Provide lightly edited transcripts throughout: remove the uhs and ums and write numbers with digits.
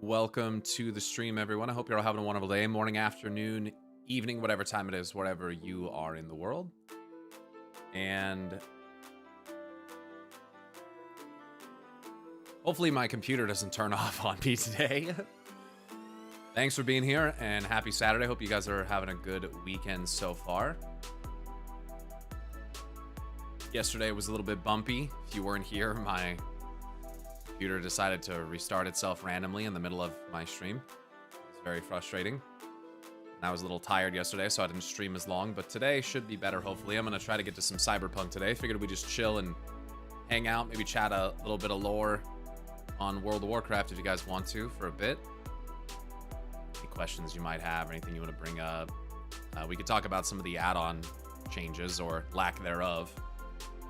Welcome to the stream, everyone. I hope you're all having a wonderful day, morning, afternoon, evening, whatever time it is, wherever you are in the world. And hopefully my computer doesn't turn off on me today. Thanks for being here, and happy Saturday. Hope you guys are having a good weekend so far. Yesterday was a little bit bumpy. If you weren't here, my computer decided to restart itself randomly in the middle of my stream. It's very frustrating. And I was a little tired yesterday, so I didn't stream as long, but today should be better, hopefully. I'm going to try to get to some Cyberpunk today. Figured we just chill and hang out, maybe chat a little bit of lore on World of Warcraft if you guys want to for a bit. Any questions you might have, or anything you want to bring up. We could talk about some of the add-on changes, or lack thereof,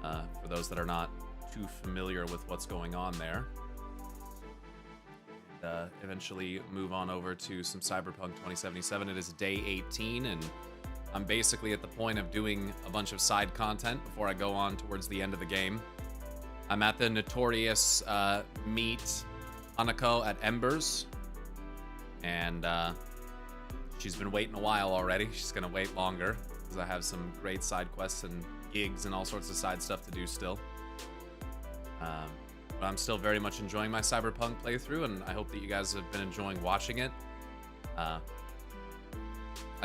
for those that are not too familiar with what's going on there. Eventually move on over to some Cyberpunk 2077. It is day 18, and I'm basically at the point of doing a bunch of side content before I go on towards the end of the game. I'm at the notorious meet Hanako at Embers, and she's been waiting a while already. She's gonna wait longer because I have some great side quests and gigs and all sorts of side stuff to do still. But I'm still very much enjoying my Cyberpunk playthrough, and I hope that you guys have been enjoying watching it. I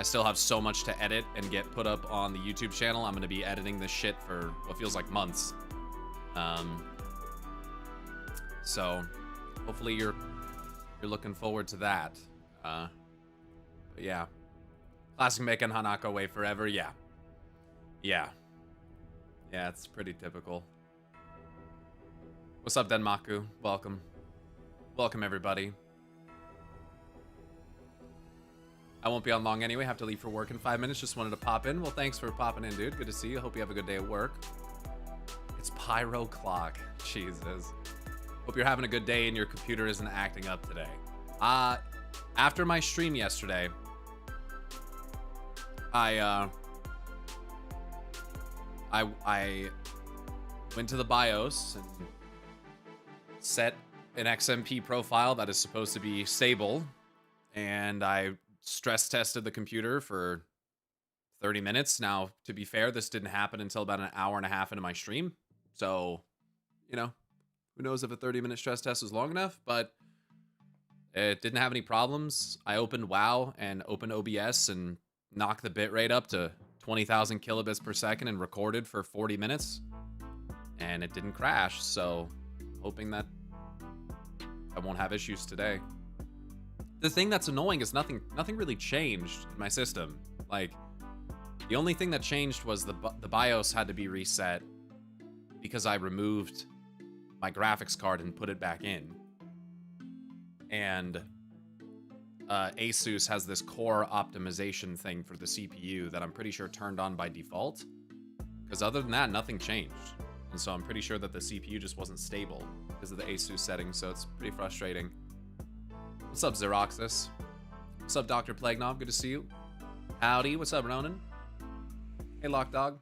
still have so much to edit and get put up on the YouTube channel. I'm going to be editing this shit for what feels like months. So hopefully you're looking forward to that. But yeah. Classic making Hanako wait forever. Yeah, it's pretty typical. What's up, Denmaku? Welcome. Welcome, everybody. I won't be on long anyway. Have to leave for work in 5 minutes. Just wanted to pop in. Well, thanks for popping in, dude. Good to see you. Hope you have a good day at work. It's pyro clock. Jesus. Hope you're having a good day and your computer isn't acting up today. After my stream yesterday, I went to the BIOS and set an XMP profile that is supposed to be stable, and I stress tested the computer for 30 minutes. Now, to be fair, this didn't happen until about an hour and a half into my stream, so, you know, who knows if a 30-minute stress test was long enough, but it didn't have any problems. I opened WoW and opened OBS and knocked the bitrate up to 20,000 kilobits per second and recorded for 40 minutes, and it didn't crash, so hoping that I won't have issues today. The thing that's annoying is nothing really changed in my system. Like, the only thing that changed was the BIOS had to be reset because I removed my graphics card and put it back in. And Asus has this core optimization thing for the CPU that I'm pretty sure turned on by default. Because other than that, nothing changed. And so I'm pretty sure that the CPU just wasn't stable because of the Asus settings, so it's pretty frustrating. What's up, Xeroxis? What's up, Dr. Plague Knob? Good to see you. Howdy. What's up, Ronan? Hey, Lockdog.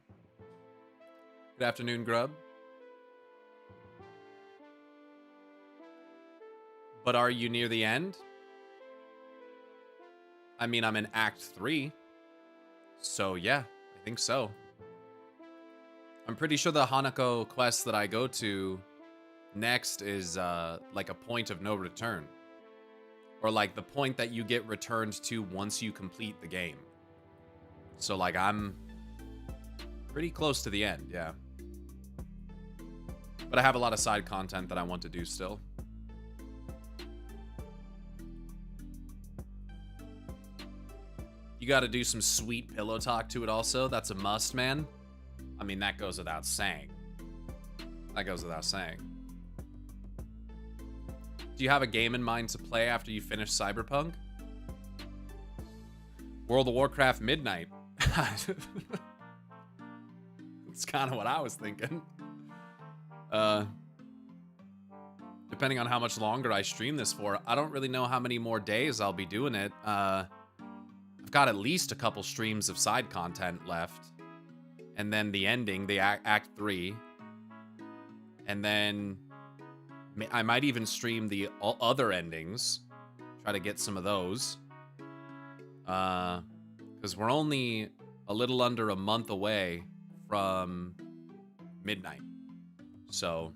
Good afternoon, Grub. But are you near the end? I mean, I'm in Act 3. So, yeah, I think so. I'm pretty sure the Hanako quest that I go to next is like a point of no return. Or like the point that you get returned to once you complete the game. So like I'm pretty close to the end, yeah. But I have a lot of side content that I want to do still. You got to do some sweet pillow talk to it also. That's a must, man. I mean, that goes without saying. That goes without saying. Do you have a game in mind to play after you finish Cyberpunk? World of Warcraft Midnight. It's kind of what I was thinking. Depending on how much longer I stream this for, I don't really know how many more days I'll be doing it. I've got at least a couple streams of side content left. And then the ending, the Act 3. And then I might even stream the other endings try to get some of those. Because we're only a little under a month away from midnight. So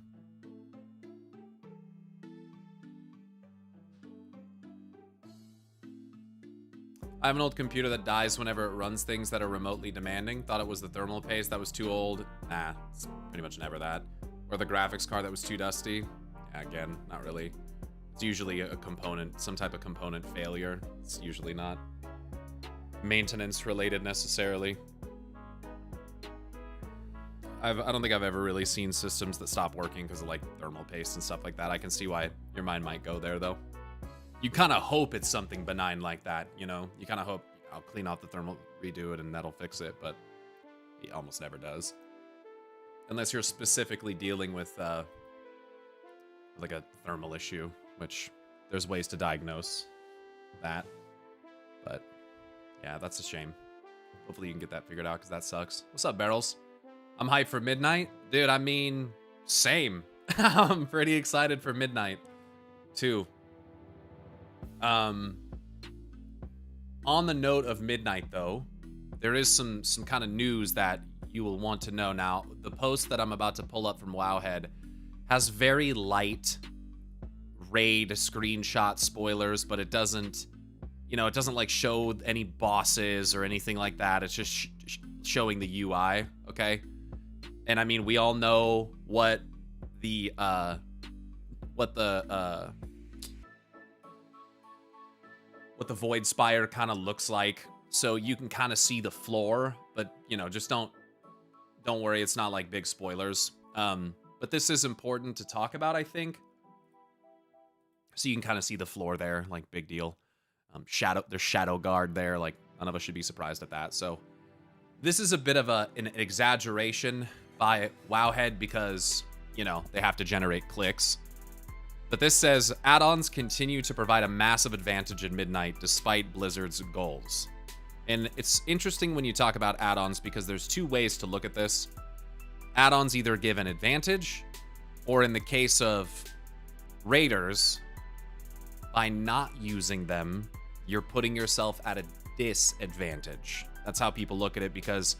I have an old computer that dies whenever it runs things that are remotely demanding. Thought it was the thermal paste that was too old. Nah, it's pretty much never that. Or the graphics card that was too dusty. Yeah, again, not really. It's usually a component, some type of component failure. It's usually not maintenance related necessarily. I don't think I've ever really seen systems that stop working because of like thermal paste and stuff like that. I can see why your mind might go there though. You kind of hope it's something benign like that, you know? You kind of hope, I'll clean off the thermal, redo it, and that'll fix it, but it almost never does. Unless you're specifically dealing with like a thermal issue, which there's ways to diagnose that. But yeah, that's a shame. Hopefully you can get that figured out because that sucks. What's up, Barrels? I'm hyped for midnight. Dude, I mean, same. I'm pretty excited for midnight, too. On the note of midnight, though, there is some kind of news that you will want to know. Now, the post that I'm about to pull up from Wowhead has very light raid screenshot spoilers, but it doesn't, you know, it doesn't like show any bosses or anything like that. It's just showing the UI, okay? And I mean, we all know what the Void Spire kind of looks like, so you can kind of see the floor, but you know, just don't worry, it's not like big spoilers. But this is important to talk about, I think. So you can kind of see the floor there, like big deal. There's Shadow Guard there, like none of us should be surprised at that. So this is a bit of an exaggeration by Wowhead because, you know, they have to generate clicks. But this says, add-ons continue to provide a massive advantage at midnight despite Blizzard's goals. And it's interesting when you talk about add-ons because there's two ways to look at this. Add-ons either give an advantage, or in the case of raiders, by not using them, you're putting yourself at a disadvantage. That's how people look at it because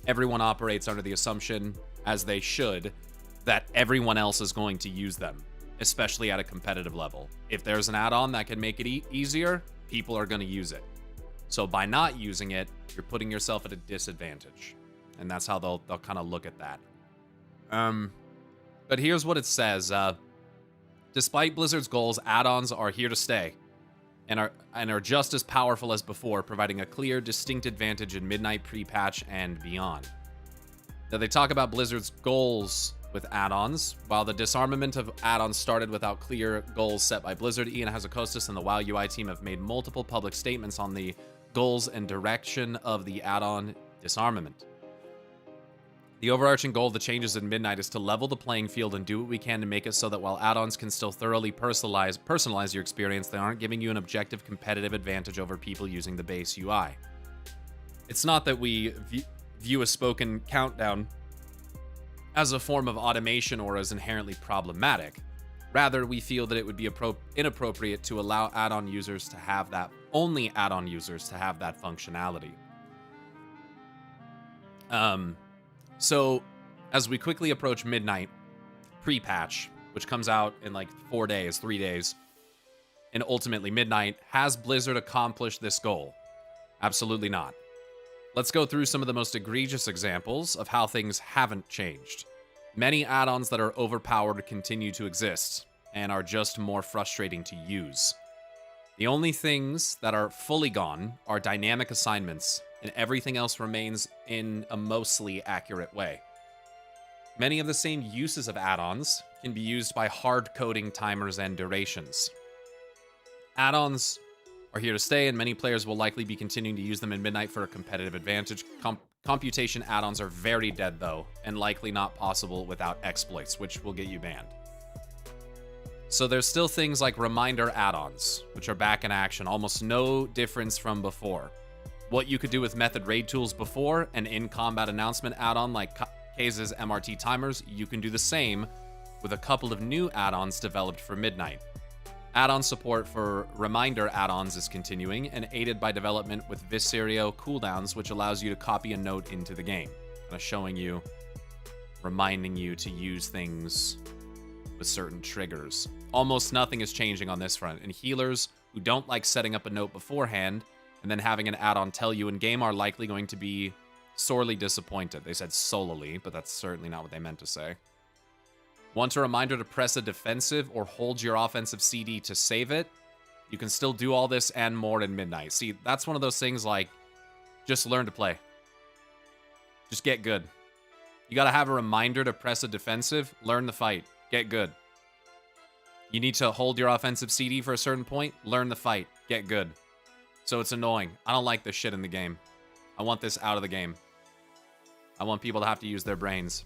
everyone operates under the assumption, as they should, that everyone else is going to use them, especially at a competitive level. If there's an add-on that can make it easier, people are going to use it. So by not using it, you're putting yourself at a disadvantage. And that's how they'll kind of look at that. But here's what it says. Despite Blizzard's goals, add-ons are here to stay and are just as powerful as before, providing a clear, distinct advantage in midnight pre-patch and beyond. Now, they talk about Blizzard's goals with add-ons. While the disarmament of add-ons started without clear goals set by Blizzard, Ian Hazzikostas and the WoW UI team have made multiple public statements on the goals and direction of the add-on disarmament. The overarching goal of the changes in Midnight is to level the playing field and do what we can to make it so that while add-ons can still thoroughly personalize your experience, they aren't giving you an objective competitive advantage over people using the base UI. It's not that we view a spoken countdown as a form of automation or as inherently problematic. Rather, we feel that it would be inappropriate to allow add-on users to have that, only add-on users to have that functionality. So, as we quickly approach midnight pre-patch, which comes out in like 3 days, and ultimately midnight, has Blizzard accomplished this goal? Absolutely not. Let's go through some of the most egregious examples of how things haven't changed. Many add-ons that are overpowered continue to exist, and are just more frustrating to use. The only things that are fully gone are dynamic assignments, and everything else remains in a mostly accurate way. Many of the same uses of add-ons can be used by hard-coding timers and durations. Add-ons are here to stay, and many players will likely be continuing to use them in Midnight for a competitive advantage. Computation add-ons are very dead, though, and likely not possible without exploits, which will get you banned. So there's still things like reminder add-ons, which are back in action, almost no difference from before. What you could do with method raid tools before, an in-combat announcement add-on like Kaze's MRT timers, you can do the same with a couple of new add-ons developed for Midnight. Add-on support for reminder add-ons is continuing and aided by development with Viserio cooldowns, which allows you to copy a note into the game, kind of showing you, reminding you to use things with certain triggers. Almost nothing is changing on this front, and healers who don't like setting up a note beforehand and then having an add-on tell you in-game are likely going to be sorely disappointed. They said solely, but that's certainly not what they meant to say. Want a reminder to press a defensive or hold your offensive CD to save it? You can still do all this and more in Midnight. See, that's one of those things like, just learn to play. Just get good. You gotta have a reminder to press a defensive, learn the fight, get good. You need to hold your offensive CD for a certain point, learn the fight, get good. So it's annoying. I don't like this shit in the game. I want this out of the game. I want people to have to use their brains.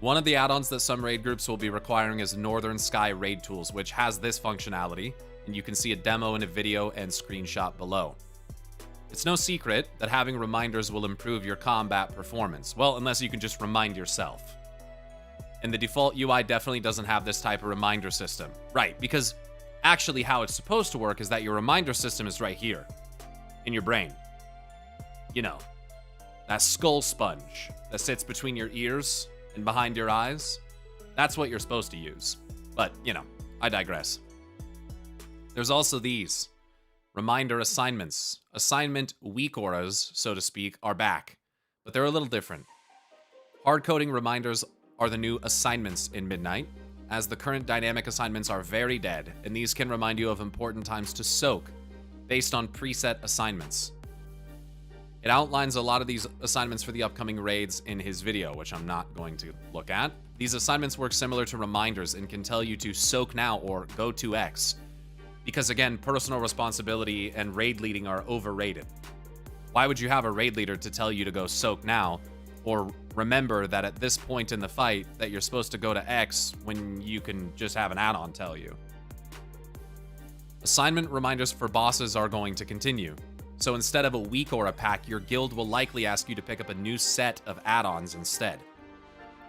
One of the add-ons that some raid groups will be requiring is Northern Sky Raid Tools, which has this functionality, and you can see a demo in a video and screenshot below. It's no secret that having reminders will improve your combat performance. Well, unless you can just remind yourself. And the default UI definitely doesn't have this type of reminder system. Right, because actually how it's supposed to work is that your reminder system is right here, in your brain. You know, that skull sponge that sits between your ears and behind your eyes. That's what you're supposed to use. But, you know, I digress. There's also these. Reminder assignments. Assignment weak auras, so to speak, are back. But they're a little different. Hard-coding reminders are the new assignments in Midnight, as the current dynamic assignments are very dead, and these can remind you of important times to soak, based on preset assignments. It outlines a lot of these assignments for the upcoming raids in his video, which I'm not going to look at. These assignments work similar to reminders and can tell you to soak now or go to X. Because again, personal responsibility and raid leading are overrated. Why would you have a raid leader to tell you to go soak now, or remember that at this point in the fight that you're supposed to go to X when you can just have an add-on tell you? Assignment reminders for bosses are going to continue. So instead of a week or a pack, your guild will likely ask you to pick up a new set of add-ons instead.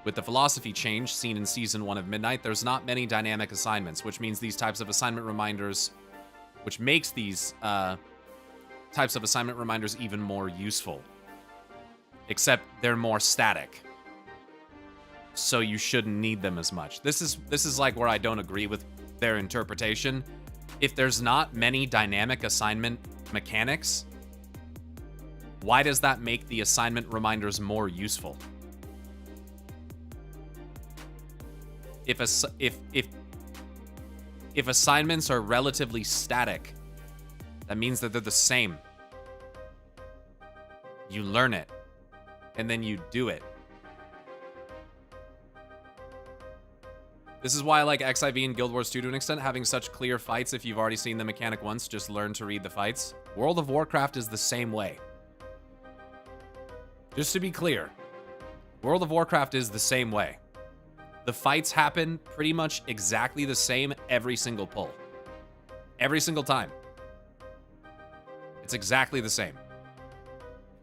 With the philosophy change seen in Season 1 of Midnight, there's not many dynamic assignments, which means these types of assignment reminders, which makes these types of assignment reminders even more useful. Except they're more static. So you shouldn't need them as much. This is like where I don't agree with their interpretation. If there's not many dynamic assignment mechanics, why does that make the assignment reminders more useful? If assignments are relatively static, that means that they're the same. You learn it, and then you do it. This is why I like XIV and Guild Wars 2 to an extent, having such clear fights. If you've already seen the mechanic once, just learn to read the fights. World of Warcraft is the same way. Just to be clear, World of Warcraft is the same way. The fights happen pretty much exactly the same every single pull. Every single time. It's exactly the same.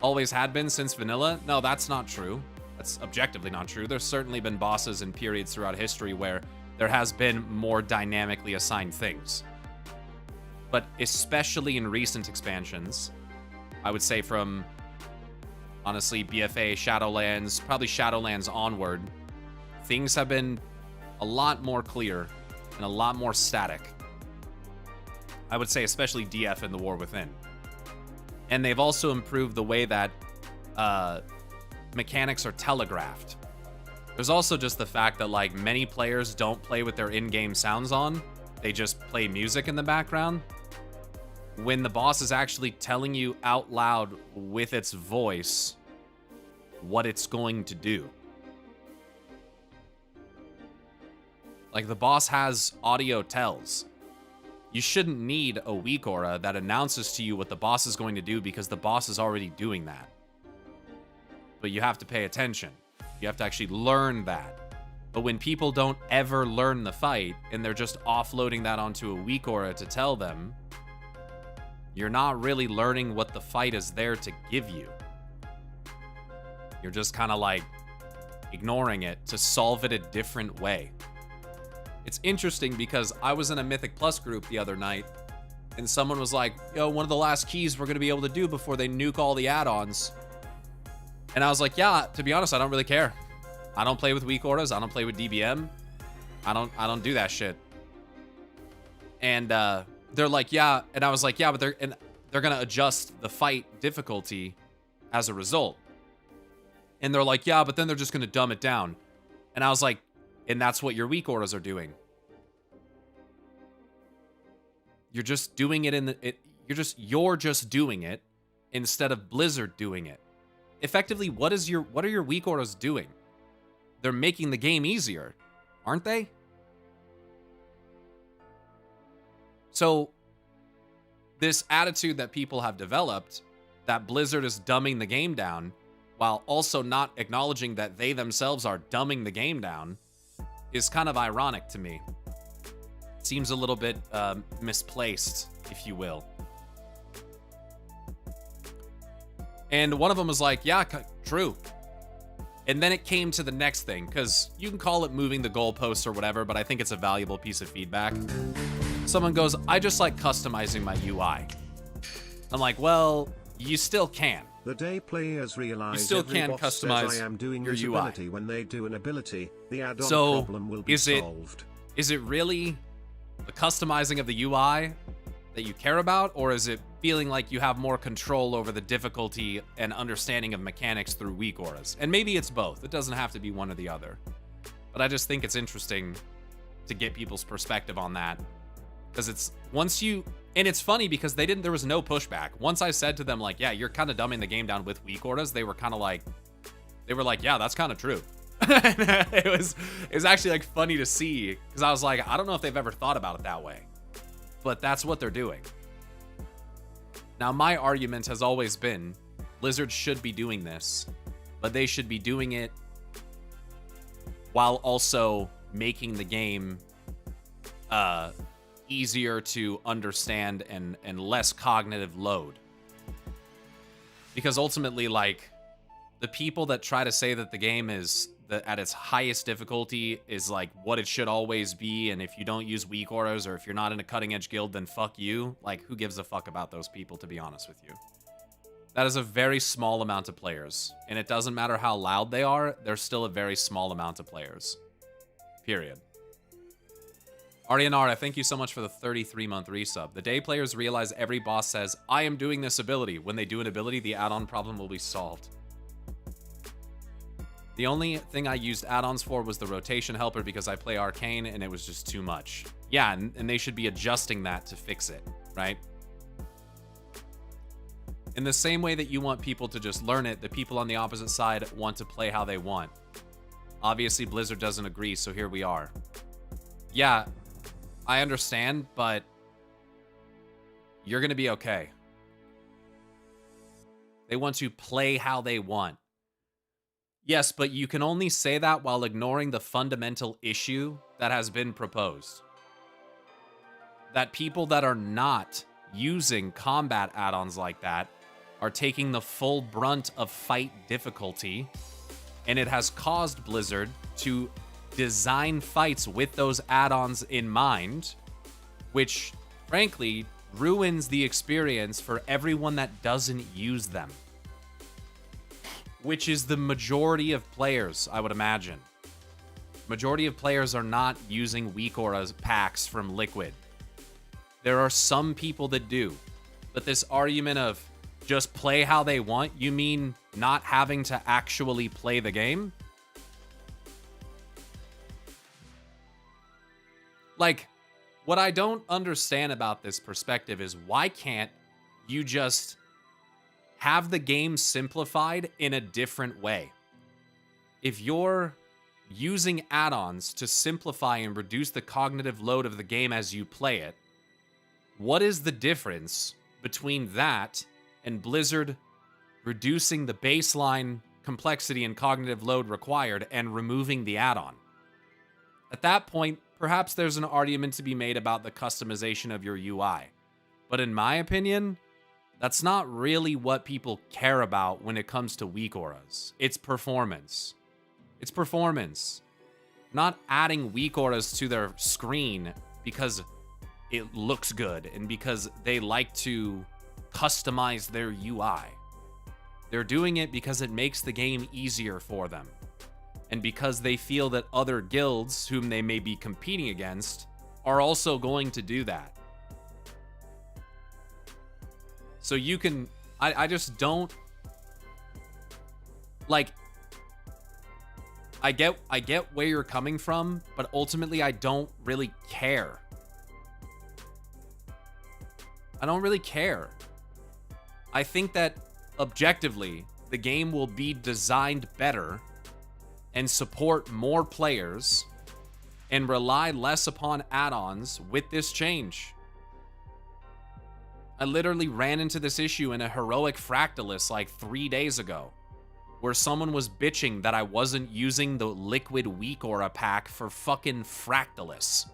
Always had been since vanilla? No, that's not true. That's objectively not true. There's certainly been bosses and periods throughout history where there has been more dynamically assigned things. But especially in recent expansions, I would say from, honestly, BFA, Shadowlands, probably Shadowlands onward, things have been a lot more clear and a lot more static. I would say especially DF and the War Within. And they've also improved the way that mechanics are telegraphed. There's also just the fact that, like, many players don't play with their in-game sounds on. They just play music in the background. When the boss is actually telling you out loud with its voice what it's going to do. Like, the boss has audio tells. You shouldn't need a weak aura that announces to you what the boss is going to do because the boss is already doing that. But you have to pay attention. You have to actually learn that. But when people don't ever learn the fight and they're just offloading that onto a weak aura to tell them, you're not really learning what the fight is there to give you. You're just kind of like ignoring it to solve it a different way. It's interesting because I was in a Mythic Plus group the other night, and someone was like, yo, one of the last keys we're going to be able to do before they nuke all the add-ons. And I was like, yeah, to be honest, I don't really care. I don't play with weak auras. I don't play with DBM. I don't do that shit. And they're like, yeah. And I was like, yeah, but they're going to adjust the fight difficulty as a result. And they're like, yeah, but then they're just going to dumb it down. And I was like, and that's what your weak auras are doing. You're just doing it you're just doing it instead of Blizzard doing it. Effectively, what are your weak auras doing? They're making the game easier, aren't they? So this attitude that people have developed that Blizzard is dumbing the game down while also not acknowledging that they themselves are dumbing the game down is kind of ironic to me. Seems a little bit misplaced, if you will. And one of them was like, yeah, true. And then it came to the next thing, because you can call it moving the goalposts or whatever, but I think it's a valuable piece of feedback. Someone goes, I just like customizing my UI. I'm like, well, you still can. The day players realize you still can customize says, I am doing your this UI. ability. When they do an ability, the add-on So, problem will be solved. Is it really the customizing of the UI that you care about, or is it feeling like you have more control over the difficulty and understanding of mechanics through weak auras? And maybe it's both. It doesn't have to be one or the other. But I just think it's interesting to get people's perspective on that. Because it's and it's funny because there was no pushback. Once I said to them, like, yeah, you're kind of dumbing the game down with weak auras, they were like, yeah, that's kind of true. it was actually like funny to see, because I was like, I don't know if they've ever thought about it that way, but that's what they're doing. Now, my argument has always been Blizzard should be doing this, but they should be doing it while also making the game easier to understand and less cognitive load. Because ultimately, like, the people that try to say that the game is at its highest difficulty is like what it should always be, and if you don't use weak auras or if you're not in a cutting edge guild, then fuck you. Like, who gives a fuck about those people, to be honest with you? That is a very small amount of players, and it doesn't matter how loud they are, they're still a very small amount of players. Period. Arianara, thank you so much for the 33-month resub. The day players realize every boss says, I am doing this ability. When they do an ability, the add-on problem will be solved. The only thing I used add-ons for was the rotation helper because I play Arcane and it was just too much. Yeah, and they should be adjusting that to fix it, right? In the same way that you want people to just learn it, the people on the opposite side want to play how they want. Obviously, Blizzard doesn't agree, so here we are. Yeah, I understand, but you're going to be okay. They want to play how they want. Yes, but you can only say that while ignoring the fundamental issue that has been proposed. That people that are not using combat add-ons like that are taking the full brunt of fight difficulty, and it has caused Blizzard to design fights with those add-ons in mind, which, frankly, ruins the experience for everyone that doesn't use them. Which is the majority of players, I would imagine. Majority of players are not using weak auras packs from Liquid. There are some people that do. But this argument of just play how they want, you mean not having to actually play the game? Like, what I don't understand about this perspective is why can't you just have the game simplified in a different way? If you're using add-ons to simplify and reduce the cognitive load of the game as you play it, what is the difference between that and Blizzard reducing the baseline complexity and cognitive load required and removing the add-on? At that point, perhaps there's an argument to be made about the customization of your UI. But in my opinion, that's not really what people care about when it comes to weak auras. It's performance. It's performance. not adding weak auras to their screen because it looks good and because they like to customize their UI. They're doing it because it makes the game easier for them. And because they feel that other guilds whom they may be competing against are also going to do that. So you can, I just don't, like, I get where you're coming from, but ultimately I don't really care. I don't really care. I think that objectively, the game will be designed better and support more players and rely less upon add-ons with this change. I literally ran into this issue in a heroic Fractalus like 3 days ago, where someone was bitching that I wasn't using the liquid weak aura pack for fucking Fractalus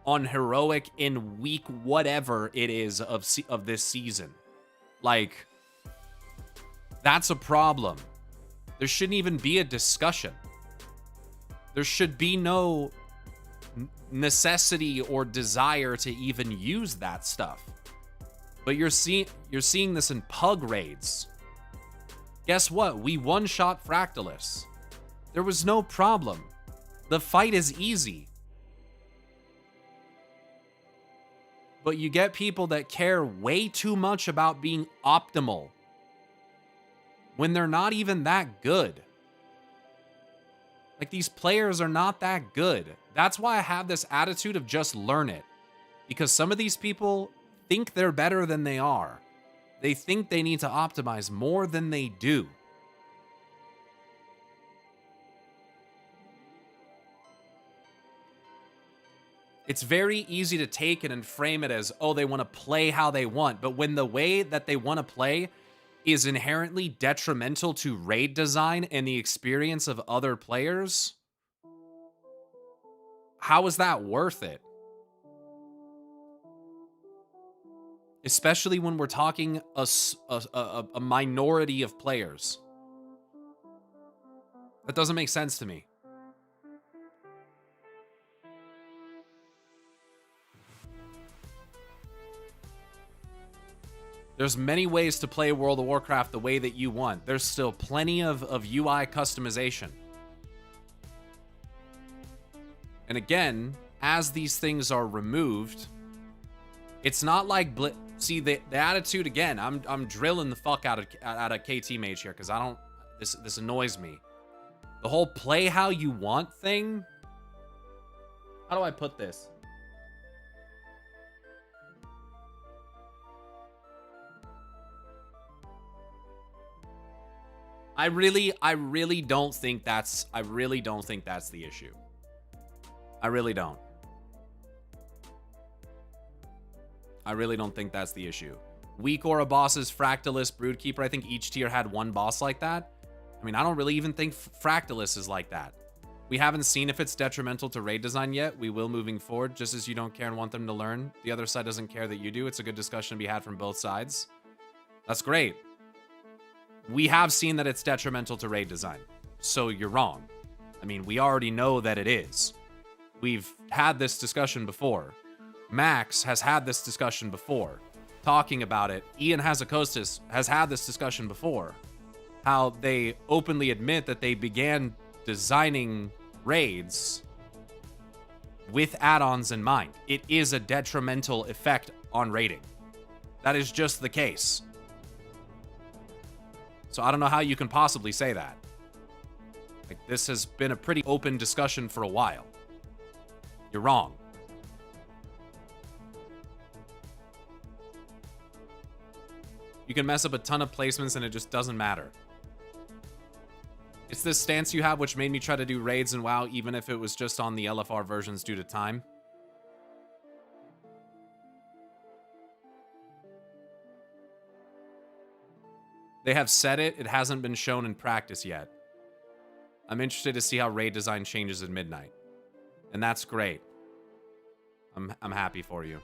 on heroic in week whatever it is of this season. Like, that's a problem. There shouldn't even be a discussion. There should be no necessity or desire to even use that stuff. But you're seeing this in pug raids. Guess what? We one-shot Fractalus. There was no problem. The fight is easy. But you get people that care way too much about being optimal when they're not even that good. Like, these players are not that good. That's why I have this attitude of just learn it. Because some of these people think they're better than they are. They think they need to optimize more than they do. It's very easy to take it and frame it as, oh, they want to play how they want. But when the way that they want to play is inherently detrimental to raid design and the experience of other players, how is that worth it? Especially when we're talking a minority of players. That doesn't make sense to me. There's many ways to play World of Warcraft the way that you want. There's still plenty of UI customization. And again, as these things are removed, it's not like see the attitude again. I'm drilling the fuck out of KT Mage here because I don't. This annoys me. The whole play how you want thing. How do I put this? I really don't think that's the issue. I really don't. I really don't think that's the issue. Weak aura bosses, Fractalus, Broodkeeper, I think each tier had one boss like that. I mean, I don't really even think Fractalus is like that. We haven't seen if it's detrimental to raid design yet. We will moving forward, just as you don't care and want them to learn. The other side doesn't care that you do. It's a good discussion to be had from both sides. That's great. We have seen that it's detrimental to raid design. So you're wrong. I mean, we already know that it is. We've had this discussion before. Max has had this discussion before, talking about it. Ian Hazakostas has had this discussion before. How they openly admit that they began designing raids with add-ons in mind. It is a detrimental effect on raiding. That is just the case. So I don't know how you can possibly say that. Like, this has been a pretty open discussion for a while. You're wrong. You can mess up a ton of placements and it just doesn't matter. It's this stance you have which made me try to do raids in WoW even if it was just on the LFR versions due to time. They have said it, it hasn't been shown in practice yet. I'm interested to see how raid design changes at midnight. And that's great. I'm happy for you.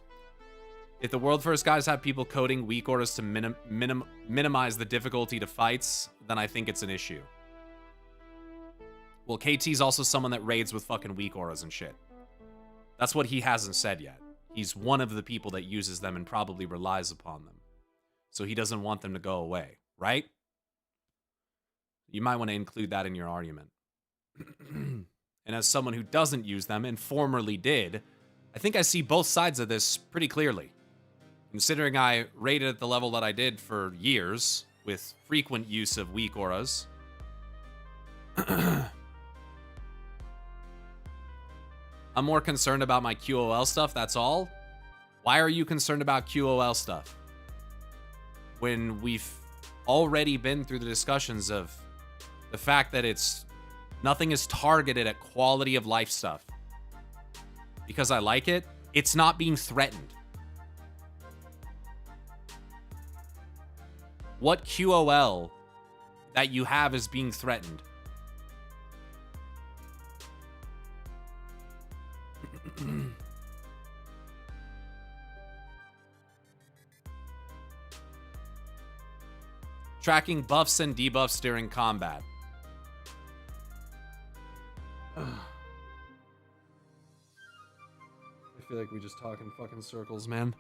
If the World First guys have people coding weak auras to minimize the difficulty to fights, then I think it's an issue. Well, KT's also someone that raids with fucking weak auras and shit. That's what he hasn't said yet. He's one of the people that uses them and probably relies upon them. So he doesn't want them to go away, right? You might want to include that in your argument. And as someone who doesn't use them and formerly did, I think I see both sides of this pretty clearly. Considering I raided at the level that I did for years, with frequent use of weak auras. I'm more concerned about my QOL stuff, that's all. Why are you concerned about QOL stuff? When we've already been through the discussions of the fact that nothing is targeted at quality of life stuff. Because I like it, it's not being threatened. What QOL that you have is being threatened? Tracking buffs and debuffs during combat. I feel like we just talk in fucking circles, man.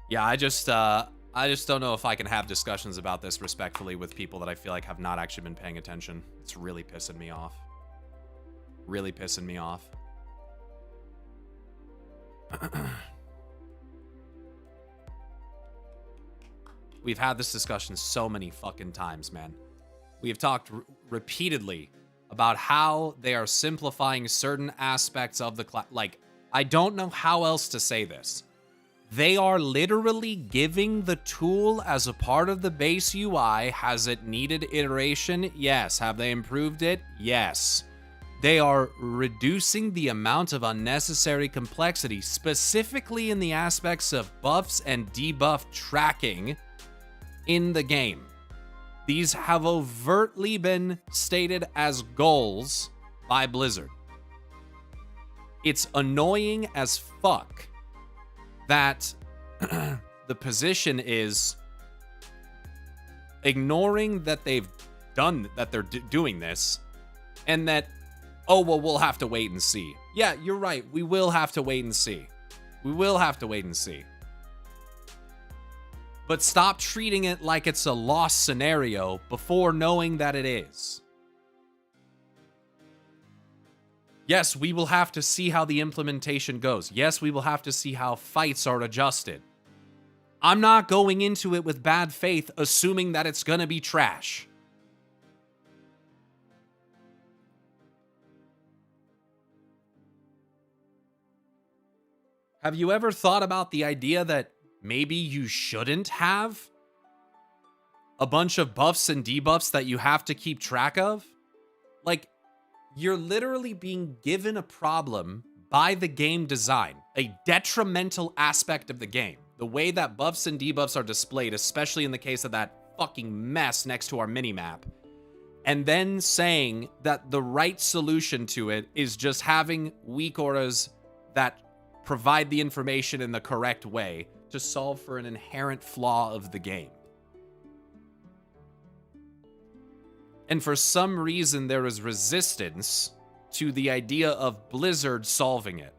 Yeah, I just don't know if I can have discussions about this respectfully with people that I feel like have not actually been paying attention. It's really pissing me off. Really pissing me off. We've had this discussion so many fucking times, man. We have talked repeatedly about how they are simplifying certain aspects of the class. Like, I don't know how else to say this. They are literally giving the tool as a part of the base UI. Has it needed iteration? Yes. Have they improved it? Yes. They are reducing the amount of unnecessary complexity, specifically in the aspects of buffs and debuff tracking in the game. These have overtly been stated as goals by Blizzard. It's annoying as fuck that the position is ignoring that they're doing this, and that, oh, well, we'll have to wait and see. Yeah, you're right. We will have to wait and see. We will have to wait and see. But stop treating it like it's a lost scenario before knowing that it is. Yes, we will have to see how the implementation goes. Yes, we will have to see how fights are adjusted. I'm not going into it with bad faith, assuming that it's gonna be trash. Have you ever thought about the idea that maybe you shouldn't have a bunch of buffs and debuffs that you have to keep track of? Like, you're literally being given a problem by the game design, a detrimental aspect of the game. The way that buffs and debuffs are displayed, especially in the case of that fucking mess next to our minimap, and then saying that the right solution to it is just having weak auras that provide the information in the correct way to solve for an inherent flaw of the game. And for some reason, there is resistance to the idea of Blizzard solving it.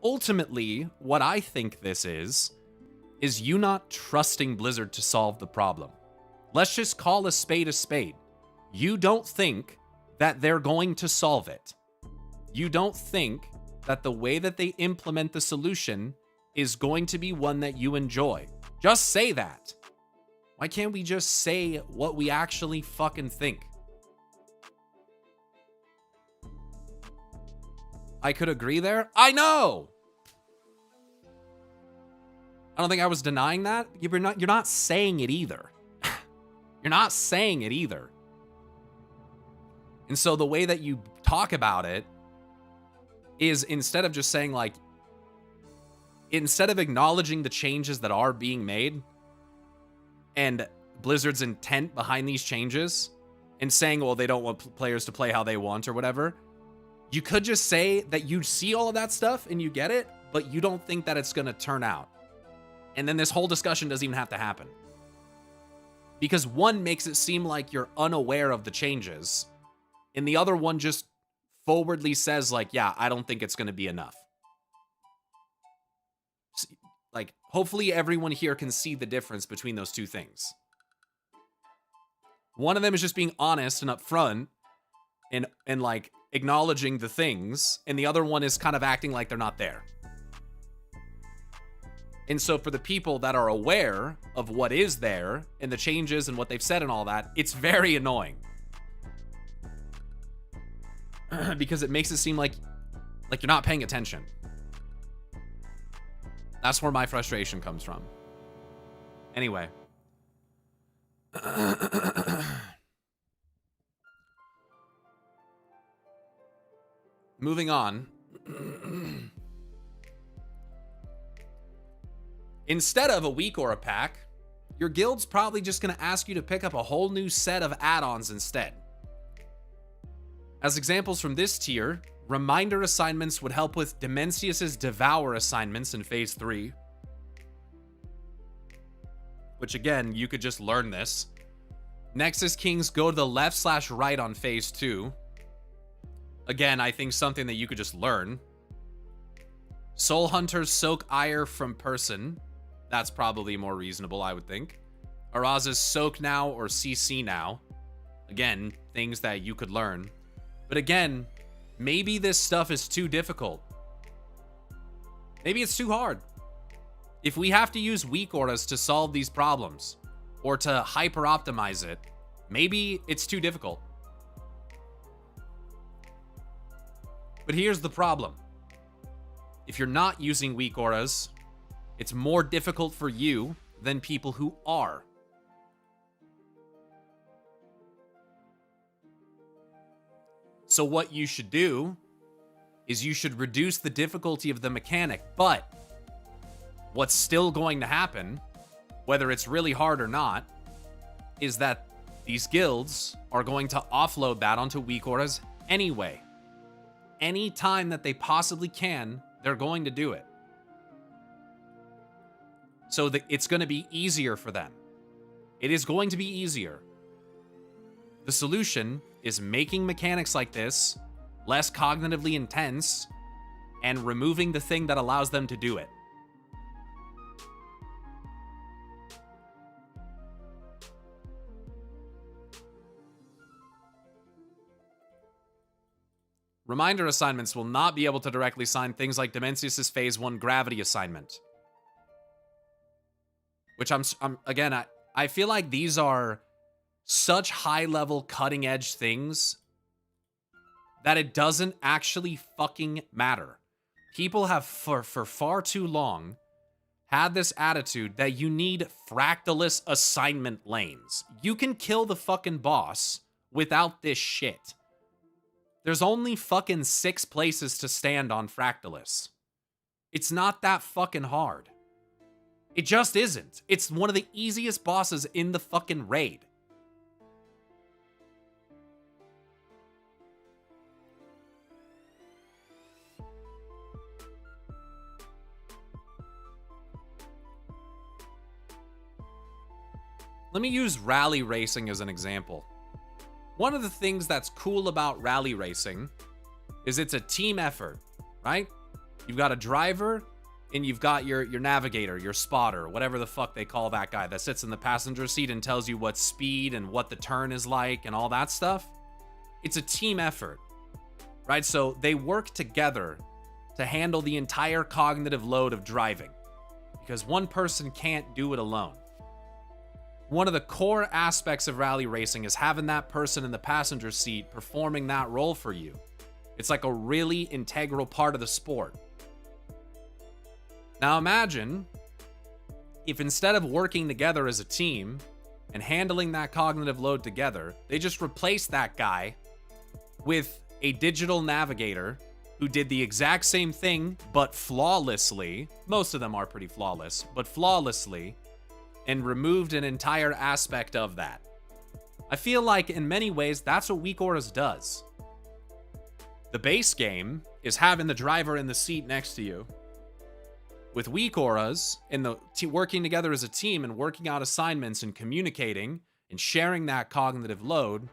Ultimately, what I think this is you not trusting Blizzard to solve the problem. Let's just call a spade a spade. You don't think that they're going to solve it. You don't think that the way that they implement the solution is going to be one that you enjoy. Just say that. Why can't we just say what we actually fucking think? I could agree there. I know! I don't think I was denying that. You're not saying it either. You're not saying it either. And so the way that you talk about it is, instead of just saying, like, instead of acknowledging the changes that are being made and Blizzard's intent behind these changes and saying, well, they don't want players to play how they want or whatever, you could just say that you see all of that stuff and you get it, but you don't think that it's going to turn out. And then this whole discussion doesn't even have to happen. Because one makes it seem like you're unaware of the changes, and the other one just forwardly says, like, yeah, I don't think it's going to be enough. Like, hopefully everyone here can see the difference between those two things. One of them is just being honest and upfront and like acknowledging the things, and the other one is kind of acting like they're not there. And so for the people that are aware of what is there and the changes and what they've said and all that, it's very annoying. Because it makes it seem like you're not paying attention. That's where my frustration comes from. Anyway. Moving on. Instead of a week or a pack, your guild's probably just going to ask you to pick up a whole new set of add-ons instead. As examples from this tier, reminder assignments would help with Demencius's Devour assignments in Phase 3. Which again, you could just learn this. Nexus Kings go to the left/right on Phase 2. Again, I think something that you could just learn. Soul Hunters soak ire from person. That's probably more reasonable, I would think. Araz's soak now or CC now. Again, things that you could learn. But again, maybe this stuff is too difficult. Maybe it's too hard. If we have to use weak auras to solve these problems, or to hyper-optimize it, maybe it's too difficult. But here's the problem. If you're not using weak auras, it's more difficult for you than people who are. So what you should do is you should reduce the difficulty of the mechanic, but what's still going to happen, whether it's really hard or not, is that these guilds are going to offload that onto weak auras anyway. Any time that they possibly can, they're going to do it. So that it's going to be easier for them. It is going to be easier. The solution is making mechanics like this less cognitively intense and removing the thing that allows them to do it. Reminder assignments will not be able to directly assign things like Demencius's Phase 1 Gravity assignment. Which I feel like these are such high-level, cutting-edge things that it doesn't actually fucking matter. People have, for far too long, had this attitude that you need Fractalus assignment lanes. You can kill the fucking boss without this shit. There's only fucking 6 places to stand on Fractalus. It's not that fucking hard. It just isn't. It's one of the easiest bosses in the fucking raid. Let me use rally racing as an example. One of the things that's cool about rally racing is it's a team effort, right? You've got a driver and you've got your navigator, your spotter, whatever the fuck they call that guy that sits in the passenger seat and tells you what speed and what the turn is like and all that stuff. It's a team effort, right? So they work together to handle the entire cognitive load of driving because one person can't do it alone. One of the core aspects of rally racing is having that person in the passenger seat performing that role for you. It's like a really integral part of the sport. Now imagine if instead of working together as a team and handling that cognitive load together, they just replaced that guy with a digital navigator who did the exact same thing, but flawlessly. Most of them are pretty flawless, but flawlessly, and removed an entire aspect of that. I feel like in many ways, that's what Weak Auras does. The base game is having the driver in the seat next to you. With Weak Auras, working together as a team and working out assignments and communicating and sharing that cognitive load,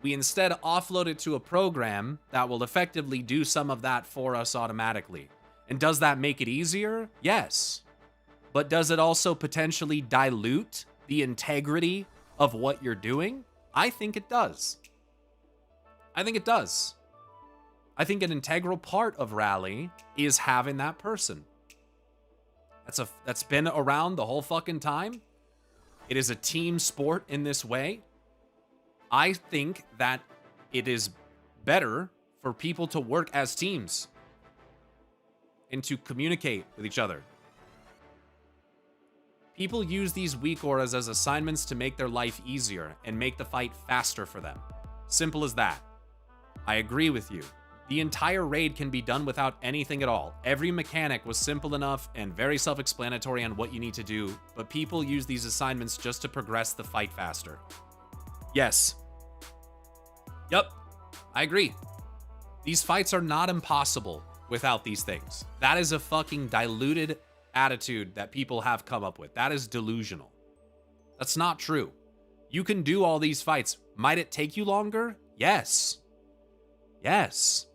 we instead offload it to a program that will effectively do some of that for us automatically. And does that make it easier? Yes. But does it also potentially dilute the integrity of what you're doing? I think it does. I think it does. I think an integral part of Rally is having that person. That's been around the whole fucking time. It is a team sport in this way. I think that it is better for people to work as teams and to communicate with each other. People use these Weak Auras as assignments to make their life easier and make the fight faster for them. Simple as that. I agree with you. The entire raid can be done without anything at all. Every mechanic was simple enough and very self-explanatory on what you need to do, but people use these assignments just to progress the fight faster. Yes. Yep. I agree. These fights are not impossible without these things. That is a fucking diluted attitude that people have come up with. That is delusional. That's not true. You can do all these fights. Might it take you longer? Yes. Yes.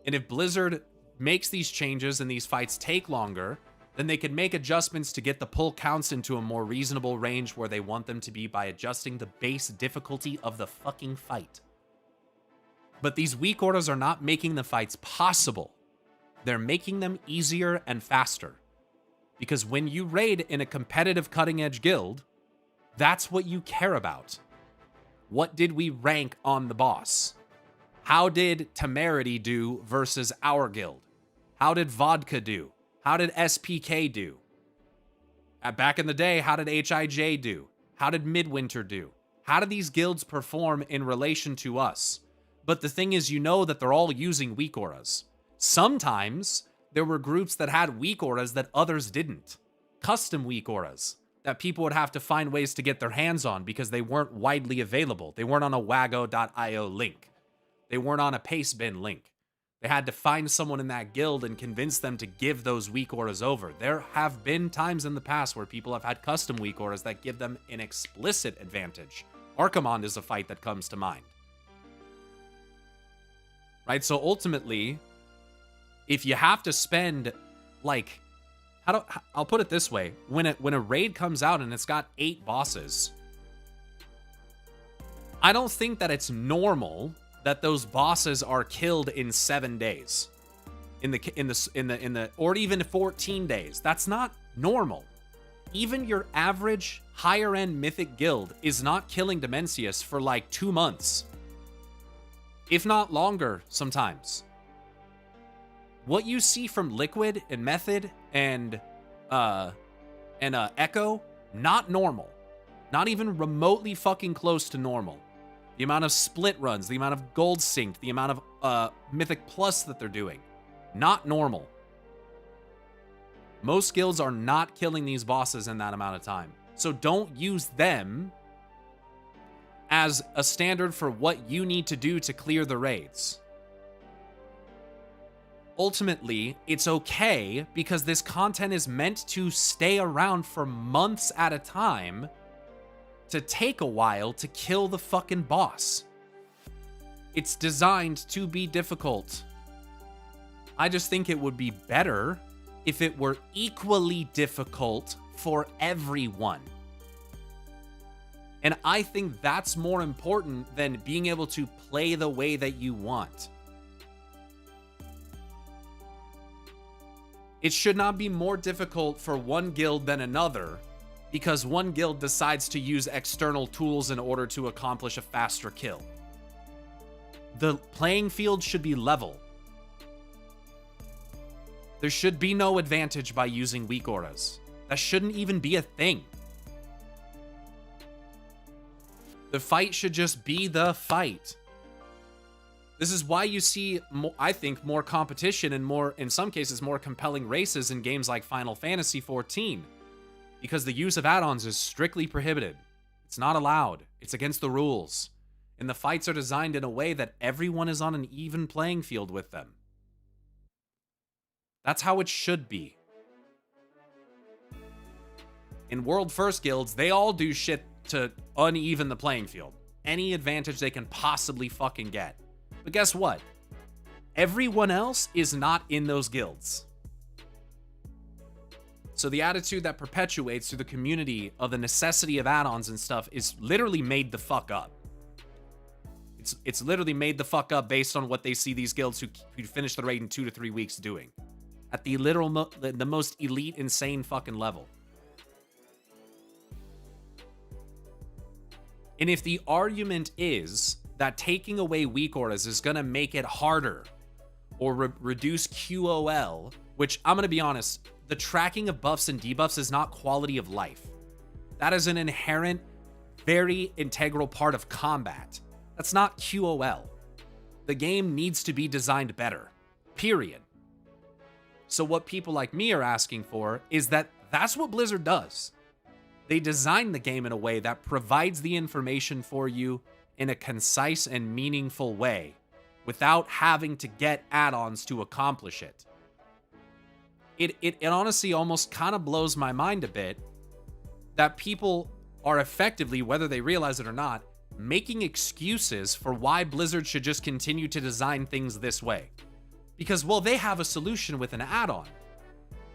And if Blizzard makes these changes and these fights take longer, then they could make adjustments to get the pull counts into a more reasonable range where they want them to be by adjusting the base difficulty of the fucking fight. But these Weak Auras are not making the fights possible. They're making them easier and faster. Because when you raid in a competitive cutting-edge guild, that's what you care about. What did we rank on the boss? How did Temerity do versus our guild? How did Vodka do? How did SPK do? Back in the day, how did HIJ do? How did Midwinter do? How did these guilds perform in relation to us? But the thing is, you know that they're all using Weak Auras. Sometimes there were groups that had Weak Auras that others didn't. Custom Weak Auras that people would have to find ways to get their hands on because they weren't widely available. They weren't on a wago.io link. They weren't on a Pacebin link. They had to find someone in that guild and convince them to give those Weak Auras over. There have been times in the past where people have had custom Weak Auras that give them an explicit advantage. Archimond is a fight that comes to mind. Right? So ultimately, if you have to spend, like, I'll put it this way. When a raid comes out and it's got 8 bosses, I don't think that it's normal that those bosses are killed in 7 days, or even 14 days. That's not normal. Even your average higher end mythic guild is not killing Dimensius for like 2 months, if not longer sometimes. What you see from Liquid and Method and Echo, not normal. Not even remotely fucking close to normal. The amount of split runs, the amount of gold synced, the amount of Mythic Plus that they're doing. Not normal. Most guilds are not killing these bosses in that amount of time. So don't use them as a standard for what you need to do to clear the raids. Ultimately, it's okay because this content is meant to stay around for months at a time, to take a while to kill the fucking boss. It's designed to be difficult. I just think it would be better if it were equally difficult for everyone. And I think that's more important than being able to play the way that you want. It should not be more difficult for one guild than another because one guild decides to use external tools in order to accomplish a faster kill. The playing field should be level. There should be no advantage by using Weak Auras. That shouldn't even be a thing. The fight should just be the fight. This is why you see, I think, more competition and more, in some cases, more compelling races in games like Final Fantasy XIV. Because the use of add-ons is strictly prohibited. It's not allowed. It's against the rules. And the fights are designed in a way that everyone is on an even playing field with them. That's how it should be. In World First guilds, they all do shit to uneven the playing field. Any advantage they can possibly fucking get. But guess what? Everyone else is not in those guilds. So the attitude that perpetuates through the community of the necessity of add-ons and stuff is literally made the fuck up. It's literally made the fuck up based on what they see these guilds who finish the raid in 2 to 3 weeks doing. At the literal, the most elite, insane fucking level. And if the argument is that taking away weak auras is going to make it harder or reduce QOL, which I'm going to be honest, the tracking of buffs and debuffs is not quality of life. That is an inherent, very integral part of combat. That's not QOL. The game needs to be designed better, period. So what people like me are asking for is that's what Blizzard does. They design the game in a way that provides the information for you in a concise and meaningful way without having to get add-ons to accomplish it. It honestly almost kind of blows my mind a bit that people are effectively, whether they realize it or not, making excuses for why Blizzard should just continue to design things this way. Because, well, they have a solution with an add-on.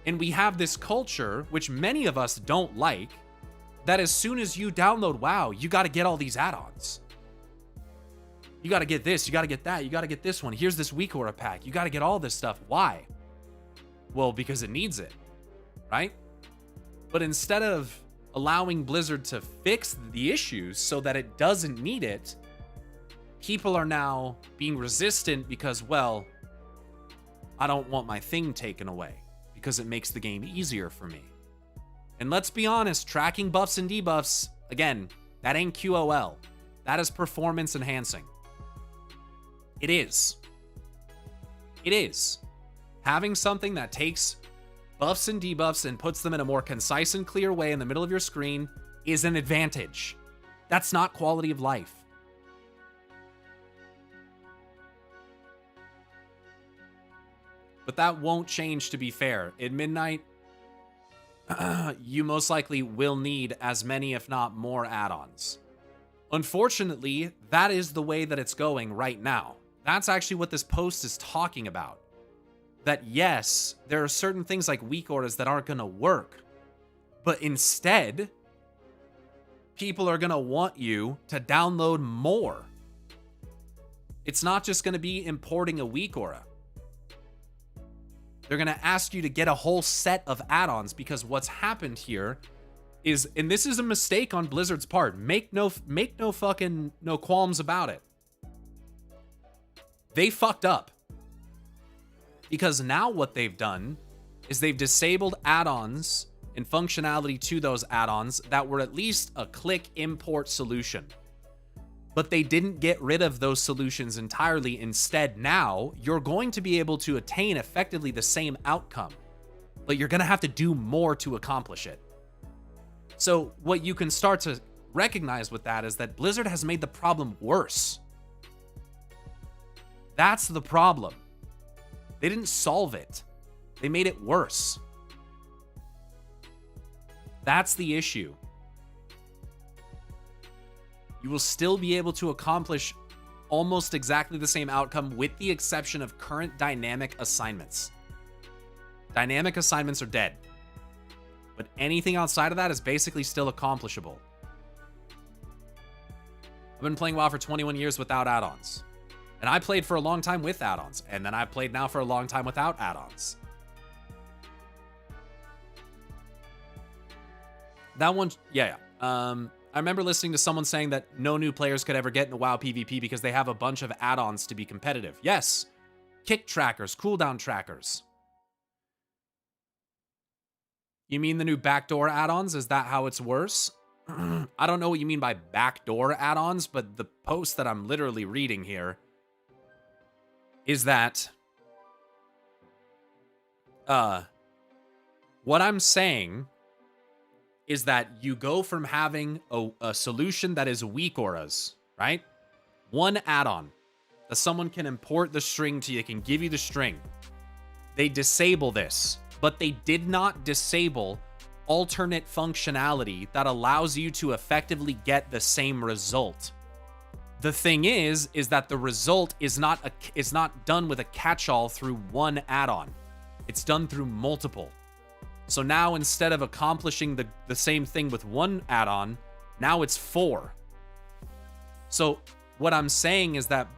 And we have this culture, which many of us don't like, that as soon as you download WoW, you got to get all these add-ons. You got to get this, you got to get that, you got to get this one. Here's this weak aura pack. You got to get all this stuff. Why? Well, because it needs it, right? But instead of allowing Blizzard to fix the issues so that it doesn't need it, people are now being resistant because, well, I don't want my thing taken away because it makes the game easier for me. And let's be honest, tracking buffs and debuffs, again, that ain't QOL. That is performance enhancing. It is. It is. Having something that takes buffs and debuffs and puts them in a more concise and clear way in the middle of your screen is an advantage. That's not quality of life. But that won't change, to be fair. At midnight, you most likely will need as many, if not more, add-ons. Unfortunately, that is the way that it's going right now. That's actually what this post is talking about. That yes, there are certain things like weak auras that aren't going to work. But instead, people are going to want you to download more. It's not just going to be importing a weak aura. They're going to ask you to get a whole set of add-ons because what's happened here is, and this is a mistake on Blizzard's part, make no fucking qualms about it. They fucked up. Because now what they've done is they've disabled add-ons and functionality to those add-ons that were at least a click import solution. But they didn't get rid of those solutions entirely. Instead, now you're going to be able to attain effectively the same outcome, but you're going to have to do more to accomplish it. So what you can start to recognize with that is that Blizzard has made the problem worse. That's the problem. They didn't solve it. They made it worse. That's the issue. You will still be able to accomplish almost exactly the same outcome with the exception of current dynamic assignments. Dynamic assignments are dead. But anything outside of that is basically still accomplishable. I've been playing WoW for 21 years without add-ons. And I played for a long time with add-ons. And then I played now for a long time without add-ons. That one, yeah. I remember listening to someone saying that no new players could ever get into WoW PvP because they have a bunch of add-ons to be competitive. Yes. Kick trackers, cooldown trackers. You mean the new backdoor add-ons? Is that how it's worse? I don't know what you mean by backdoor add-ons, but the post that I'm literally reading here is that what I'm saying is that you go from having a solution that is weak auras, right? One add-on that someone can import the string to, they can give you the string. They disable this, but they did not disable alternate functionality that allows you to effectively get the same result. The thing is that the result is not done with a catch-all through one add-on. It's done through multiple. So now instead of accomplishing the same thing with one add-on, now it's 4. So what I'm saying is that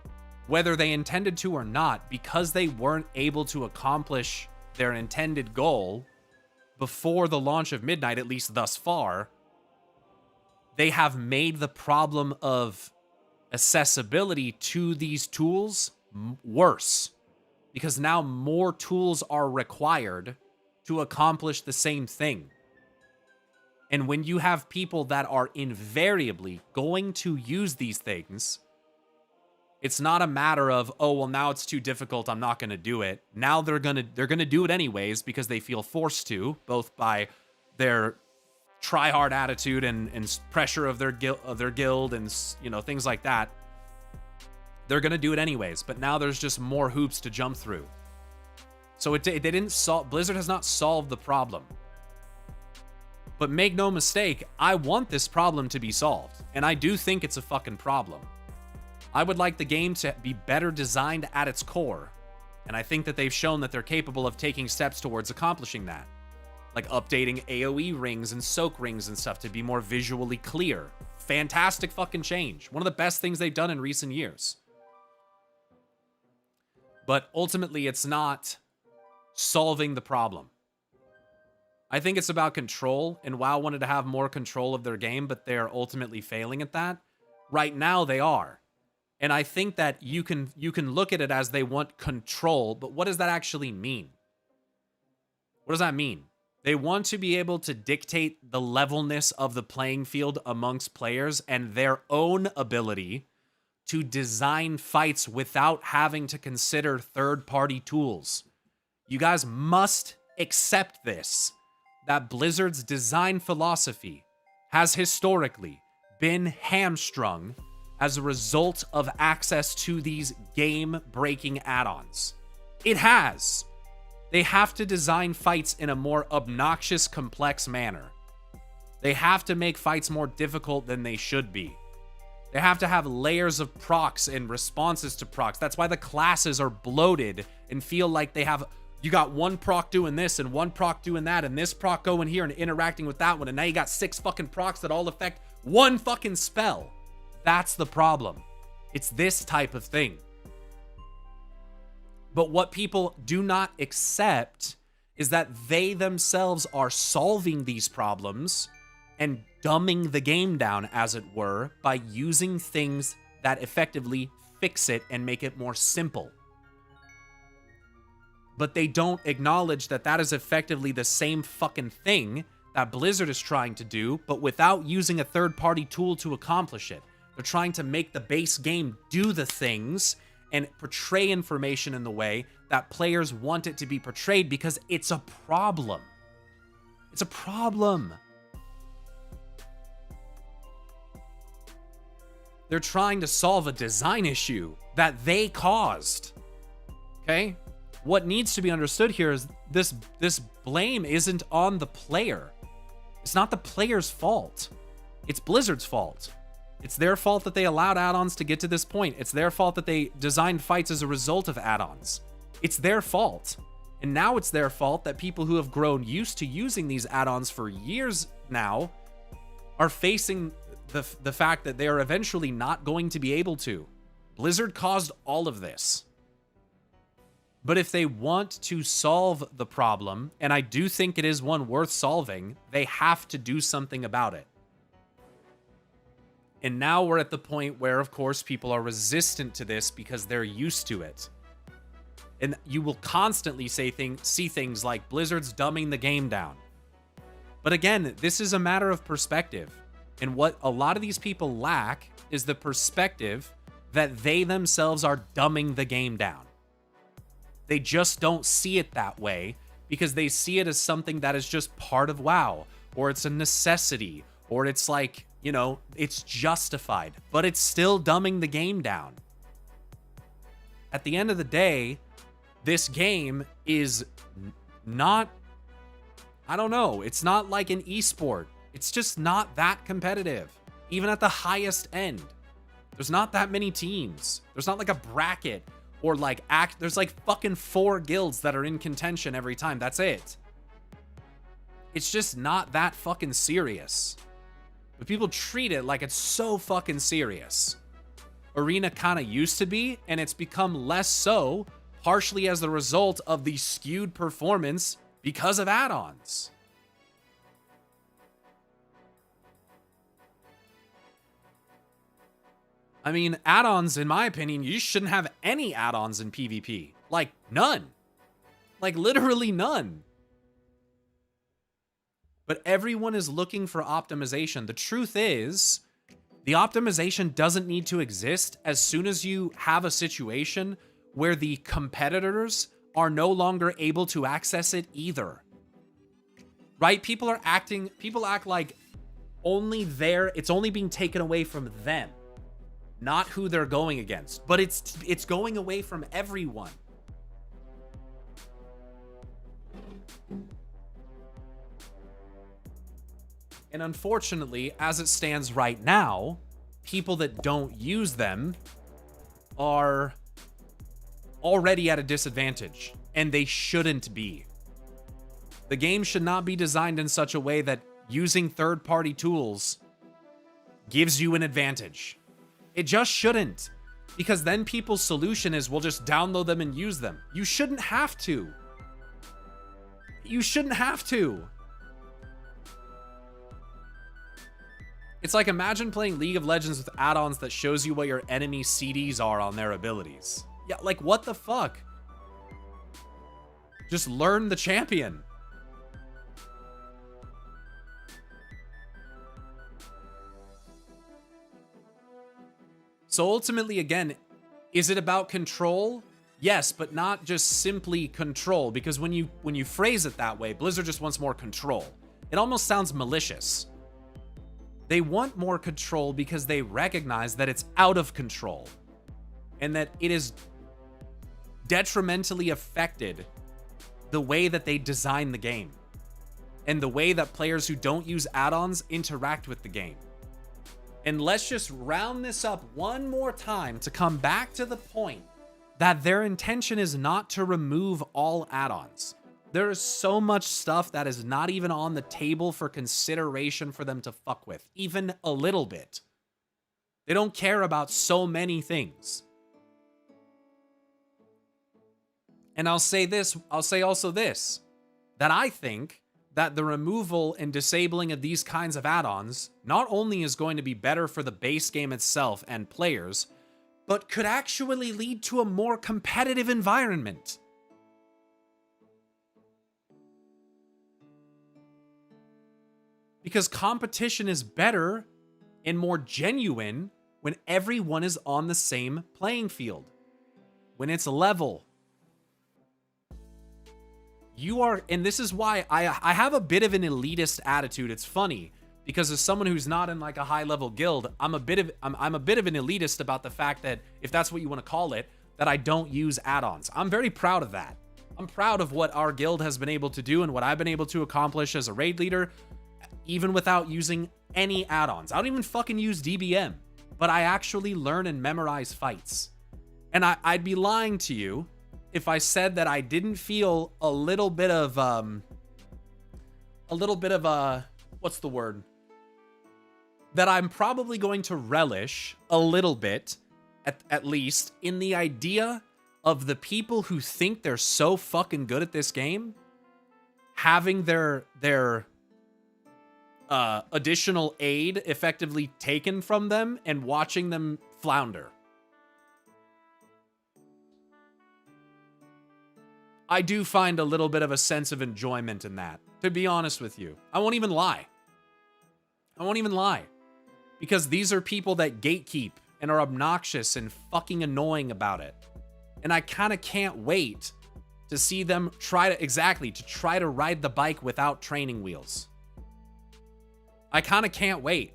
whether they intended to or not, because they weren't able to accomplish their intended goal before the launch of Midnight, at least thus far, they have made the problem of accessibility to these tools worse. Because now more tools are required to accomplish the same thing. And when you have people that are invariably going to use these things, it's not a matter of, oh, well, now it's too difficult, I'm not going to do it. Now they're going to do it anyways because they feel forced to, both by their try-hard attitude and pressure of their guild and, you know, things like that. They're going to do it anyways, but now there's just more hoops to jump through. So they didn't solve, Blizzard has not solved the problem. But make no mistake, I want this problem to be solved, and I do think it's a fucking problem. I would like the game to be better designed at its core, and I think that they've shown that they're capable of taking steps towards accomplishing that. Like updating AoE rings and soak rings and stuff to be more visually clear. Fantastic fucking change. One of the best things they've done in recent years. But ultimately, it's not solving the problem. I think it's about control, and WoW wanted to have more control of their game, but they're ultimately failing at that. Right now, they are. And I think that you can look at it as they want control, but what does that actually mean? What does that mean? They want to be able to dictate the levelness of the playing field amongst players and their own ability to design fights without having to consider third-party tools. You guys must accept this, that Blizzard's design philosophy has historically been hamstrung as a result of access to these game-breaking add-ons. It has. They have to design fights in a more obnoxious, complex manner. They have to make fights more difficult than they should be. They have to have layers of procs and responses to procs. That's why the classes are bloated and feel like they have... You got one proc doing this and one proc doing that and this proc going here and interacting with that one, and now you got 6 fucking procs that all affect one fucking spell. That's the problem. It's this type of thing. But what people do not accept is that they themselves are solving these problems and dumbing the game down, as it were, by using things that effectively fix it and make it more simple. But they don't acknowledge that that is effectively the same fucking thing that Blizzard is trying to do, but without using a third-party tool to accomplish it. They're trying to make the base game do the things and portray information in the way that players want it to be portrayed because it's a problem. It's a problem. They're trying to solve a design issue that they caused. Okay? What needs to be understood here is this blame isn't on the player. It's not the player's fault. It's Blizzard's fault. It's their fault that they allowed add-ons to get to this point. It's their fault that they designed fights as a result of add-ons. It's their fault. And now it's their fault that people who have grown used to using these add-ons for years now are facing the fact that they are eventually not going to be able to. Blizzard caused all of this. But if they want to solve the problem, and I do think it is one worth solving, they have to do something about it. And now we're at the point where, of course, people are resistant to this because they're used to it. And you will constantly see things like Blizzard's dumbing the game down. But again, this is a matter of perspective. And what a lot of these people lack is the perspective that they themselves are dumbing the game down. They just don't see it that way because they see it as something that is just part of WoW, or it's a necessity, or it's like, you know, it's justified, but it's still dumbing the game down. At the end of the day, this game is not, I don't know, it's not like an esport. It's just not that competitive, even at the highest end. There's not that many teams. There's not like a bracket or like there's like fucking 4 guilds that are in contention every time. That's it. It's just not that fucking serious. But people treat it like it's so fucking serious. Arena kind of used to be, and it's become less so, partially as the result of the skewed performance because of add-ons. I mean, add-ons, in my opinion, you shouldn't have any add-ons in PvP. Like, none. Like, literally none. But everyone is looking for optimization. The truth is, the optimization doesn't need to exist as soon as you have a situation where the competitors are no longer able to access it either. Right? People act like it's only being taken away from them, not who they're going against. But it's going away from everyone. And unfortunately, as it stands right now, people that don't use them are already at a disadvantage, and they shouldn't be. The game should not be designed in such a way that using third-party tools gives you an advantage. It just shouldn't, because then people's solution is, we'll just download them and use them. You shouldn't have to. You shouldn't have to. It's like, imagine playing League of Legends with add-ons that shows you what your enemy CDs are on their abilities. Yeah, like, what the fuck? Just learn the champion. So ultimately, again, is it about control? Yes, but not just simply control, because when you phrase it that way, Blizzard just wants more control. It almost sounds malicious. They want more control because they recognize that it's out of control and that it is detrimentally affected the way that they design the game and the way that players who don't use add-ons interact with the game. And let's just round this up one more time to come back to the point that their intention is not to remove all add-ons. There is so much stuff that is not even on the table for consideration for them to fuck with, even a little bit. They don't care about so many things. And I'll say also this, that I think that the removal and disabling of these kinds of add-ons not only is going to be better for the base game itself and players, but could actually lead to a more competitive environment. Because competition is better and more genuine when everyone is on the same playing field. When it's level. And this is why I have a bit of an elitist attitude. It's funny, because as someone who's not in like a high level guild, I'm a bit of an elitist about the fact that, if that's what you want to call it, that I don't use add-ons. I'm very proud of that. I'm proud of what our guild has been able to do and what I've been able to accomplish as a raid leader, even without using any add-ons. I don't even fucking use DBM, but I actually learn and memorize fights. And I'd be lying to you if I said that I didn't feel a little bit of what's the word? That I'm probably going to relish a little bit, at least, in the idea of the people who think they're so fucking good at this game having their additional aid effectively taken from them and watching them flounder. I do find a little bit of a sense of enjoyment in that. to be honest with you. I won't even lie. I won't even lie. Because these are people that gatekeep and are obnoxious and fucking annoying about it. And I kind of can't wait to see them try to ride the bike without training wheels. I kind of can't wait.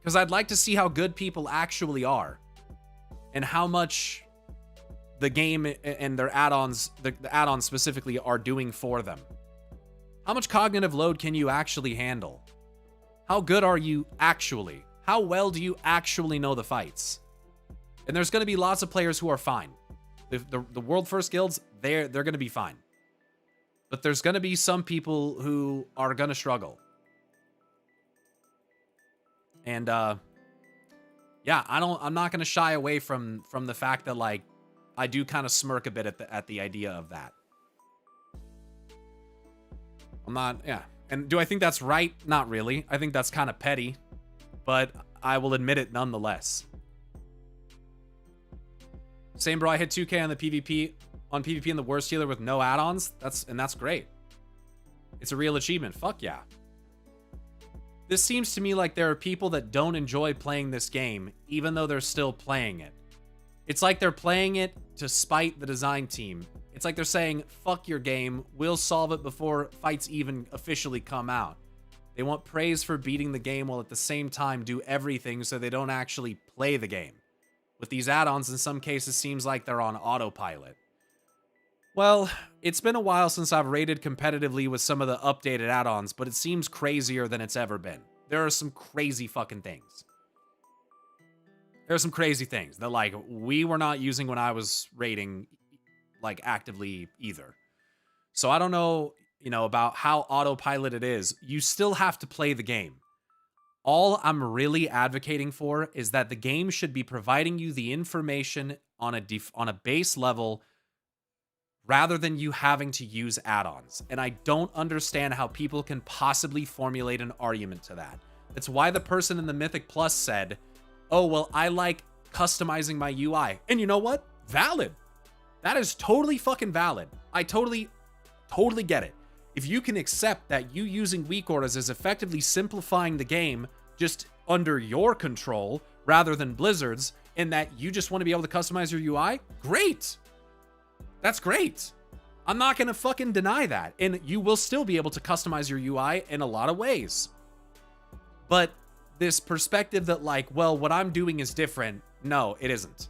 Because I'd like to see how good people actually are. And how much the game and their add-ons, the add-ons specifically, are doing for them. How much cognitive load can you actually handle? How good are you actually? How well do you actually know the fights? And there's going to be lots of players who are fine. The world first guilds, they're going to be fine. But there's going to be some people who are going to struggle. And yeah, I'm not going to shy away from the fact that, like, I do kind of smirk a bit at the idea of that. I'm not, yeah. And do I think that's right? Not really. I think that's kind of petty, but I will admit it nonetheless. Same, bro. I hit 2K on the PvP in the worst healer with no add-ons. That's great. It's a real achievement. Fuck yeah. This seems to me like there are people that don't enjoy playing this game, even though they're still playing it. It's like they're playing it to spite the design team. It's like they're saying, fuck your game, we'll solve it before fights even officially come out. They want praise for beating the game while at the same time do everything so they don't actually play the game. With these add-ons, in some cases, seems like they're on autopilot. Well, it's been a while since I've raided competitively with some of the updated add-ons, but it seems crazier than it's ever been. There are some crazy fucking things. There are some crazy things that, like, we were not using when I was raiding, like, actively either. So I don't know, about how autopilot it is. You still have to play the game. All I'm really advocating for is that the game should be providing you the information on a base level rather than you having to use add-ons. And I don't understand how people can possibly formulate an argument to that. That's why the person in the Mythic Plus said, oh, well, I like customizing my UI. And you know what? Valid. That is totally fucking valid. I totally get it. If you can accept that you using weak auras is effectively simplifying the game just under your control rather than Blizzard's, and that you just want to be able to customize your UI, great. That's great. I'm not going to fucking deny that. And you will still be able to customize your UI in a lot of ways. But this perspective that, like, well, what I'm doing is different. No, it isn't.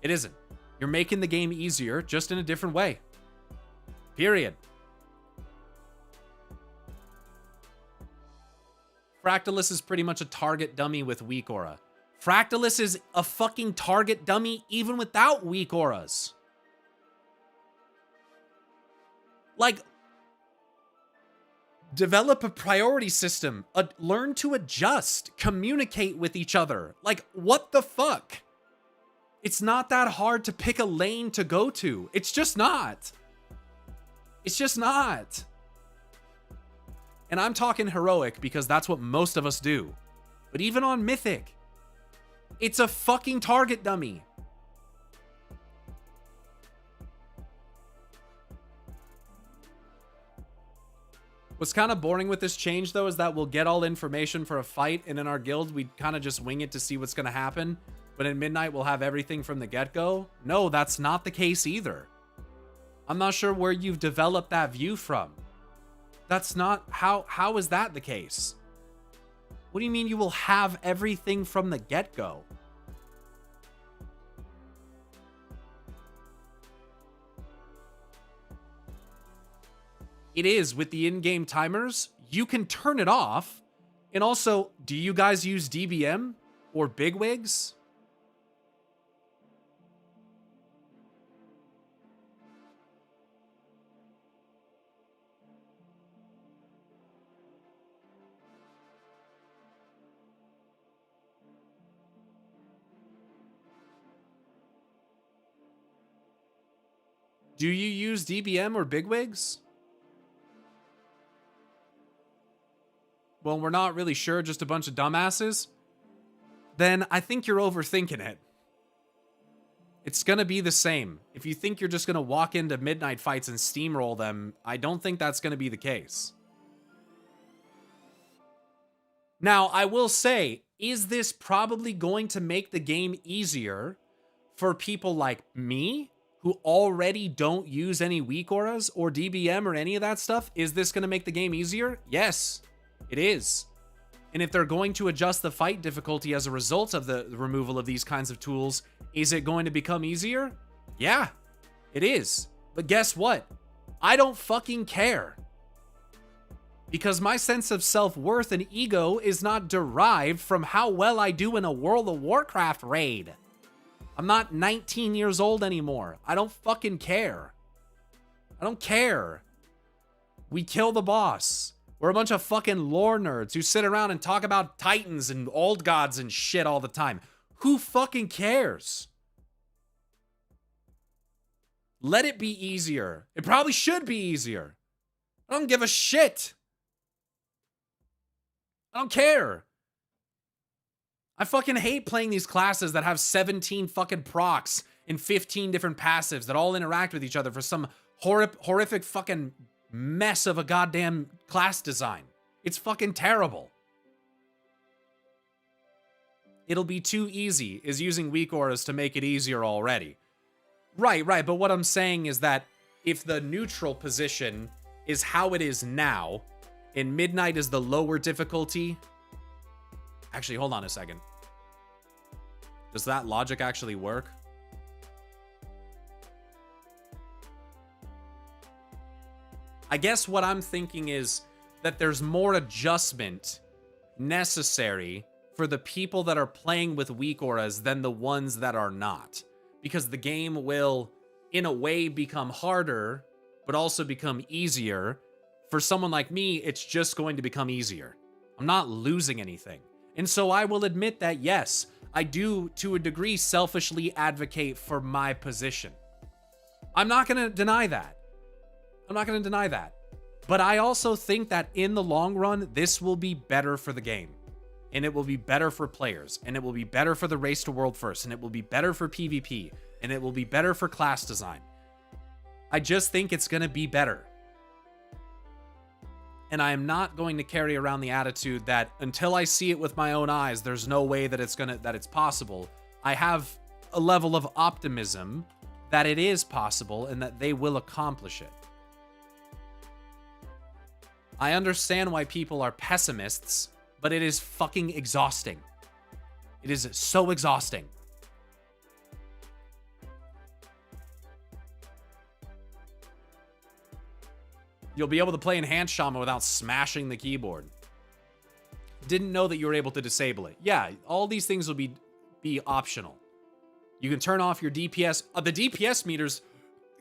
It isn't. You're making the game easier, just in a different way. Period. Fractalus is pretty much a target dummy with weak aura. Fractalus is a fucking target dummy even without weak auras. Like, develop a priority system. Learn to adjust. Communicate with each other. Like, what the fuck? It's not that hard to pick a lane to go to. It's just not. It's just not. And I'm talking heroic because that's what most of us do. But even on Mythic, it's a fucking target dummy. What's kind of boring with this change, though, is that we'll get all information for a fight, and in our guild, we kind of just wing it to see what's going to happen. But in Midnight, we'll have everything from the get-go. No, that's not the case either. I'm not sure where you've developed that view from. That's not... How is that the case? What do you mean you will have everything from the get-go? It is, with the in-game timers, you can turn it off. And also, do you guys use DBM or bigwigs? Do you use DBM or bigwigs? Well, we're not really sure, just a bunch of dumbasses. Then I think you're overthinking it. It's going to be the same. If you think you're just going to walk into midnight fights and steamroll them, I don't think that's going to be the case. Now, I will say, is this probably going to make the game easier for people like me who already don't use any weak auras or DBM or any of that stuff? Is this going to make the game easier? Yes, it is. And if they're going to adjust the fight difficulty as a result of the removal of these kinds of tools, is it going to become easier? Yeah, it is. But guess what? I don't fucking care. Because my sense of self-worth and ego is not derived from how well I do in a World of Warcraft raid. I'm not 19 years old anymore. I don't fucking care. I don't care. We kill the boss. We're a bunch of fucking lore nerds who sit around and talk about titans and old gods and shit all the time. Who fucking cares? Let it be easier. It probably should be easier. I don't give a shit. I don't care. I fucking hate playing these classes that have 17 fucking procs and 15 different passives that all interact with each other for some horrific fucking mess of a goddamn class design. It's fucking terrible. It'll be too easy is using weak auras to make it easier already. Right, but what I'm saying is that if the neutral position is how it is now, and Midnight is the lower difficulty... Actually, hold on a second. Does that logic actually work? I guess what I'm thinking is that there's more adjustment necessary for the people that are playing with weak auras than the ones that are not. Because the game will, in a way, become harder, but also become easier. For someone like me, it's just going to become easier. I'm not losing anything. And so I will admit that, yes, I do, to a degree, selfishly advocate for my position. I'm not going to deny that. But I also think that in the long run, this will be better for the game. And it will be better for players. And it will be better for the race to world first. And it will be better for PvP. And it will be better for class design. I just think it's going to be better. And I am not going to carry around the attitude that until I see it with my own eyes, there's no way that it's possible. I have a level of optimism that it is possible and that they will accomplish it. I understand why people are pessimists, but it is fucking exhausting. It is so exhausting. You'll be able to play Enhanced Shaman without smashing the keyboard. Didn't know that you were able to disable it. Yeah, all these things will be optional. You can turn off your DPS. The DPS meter's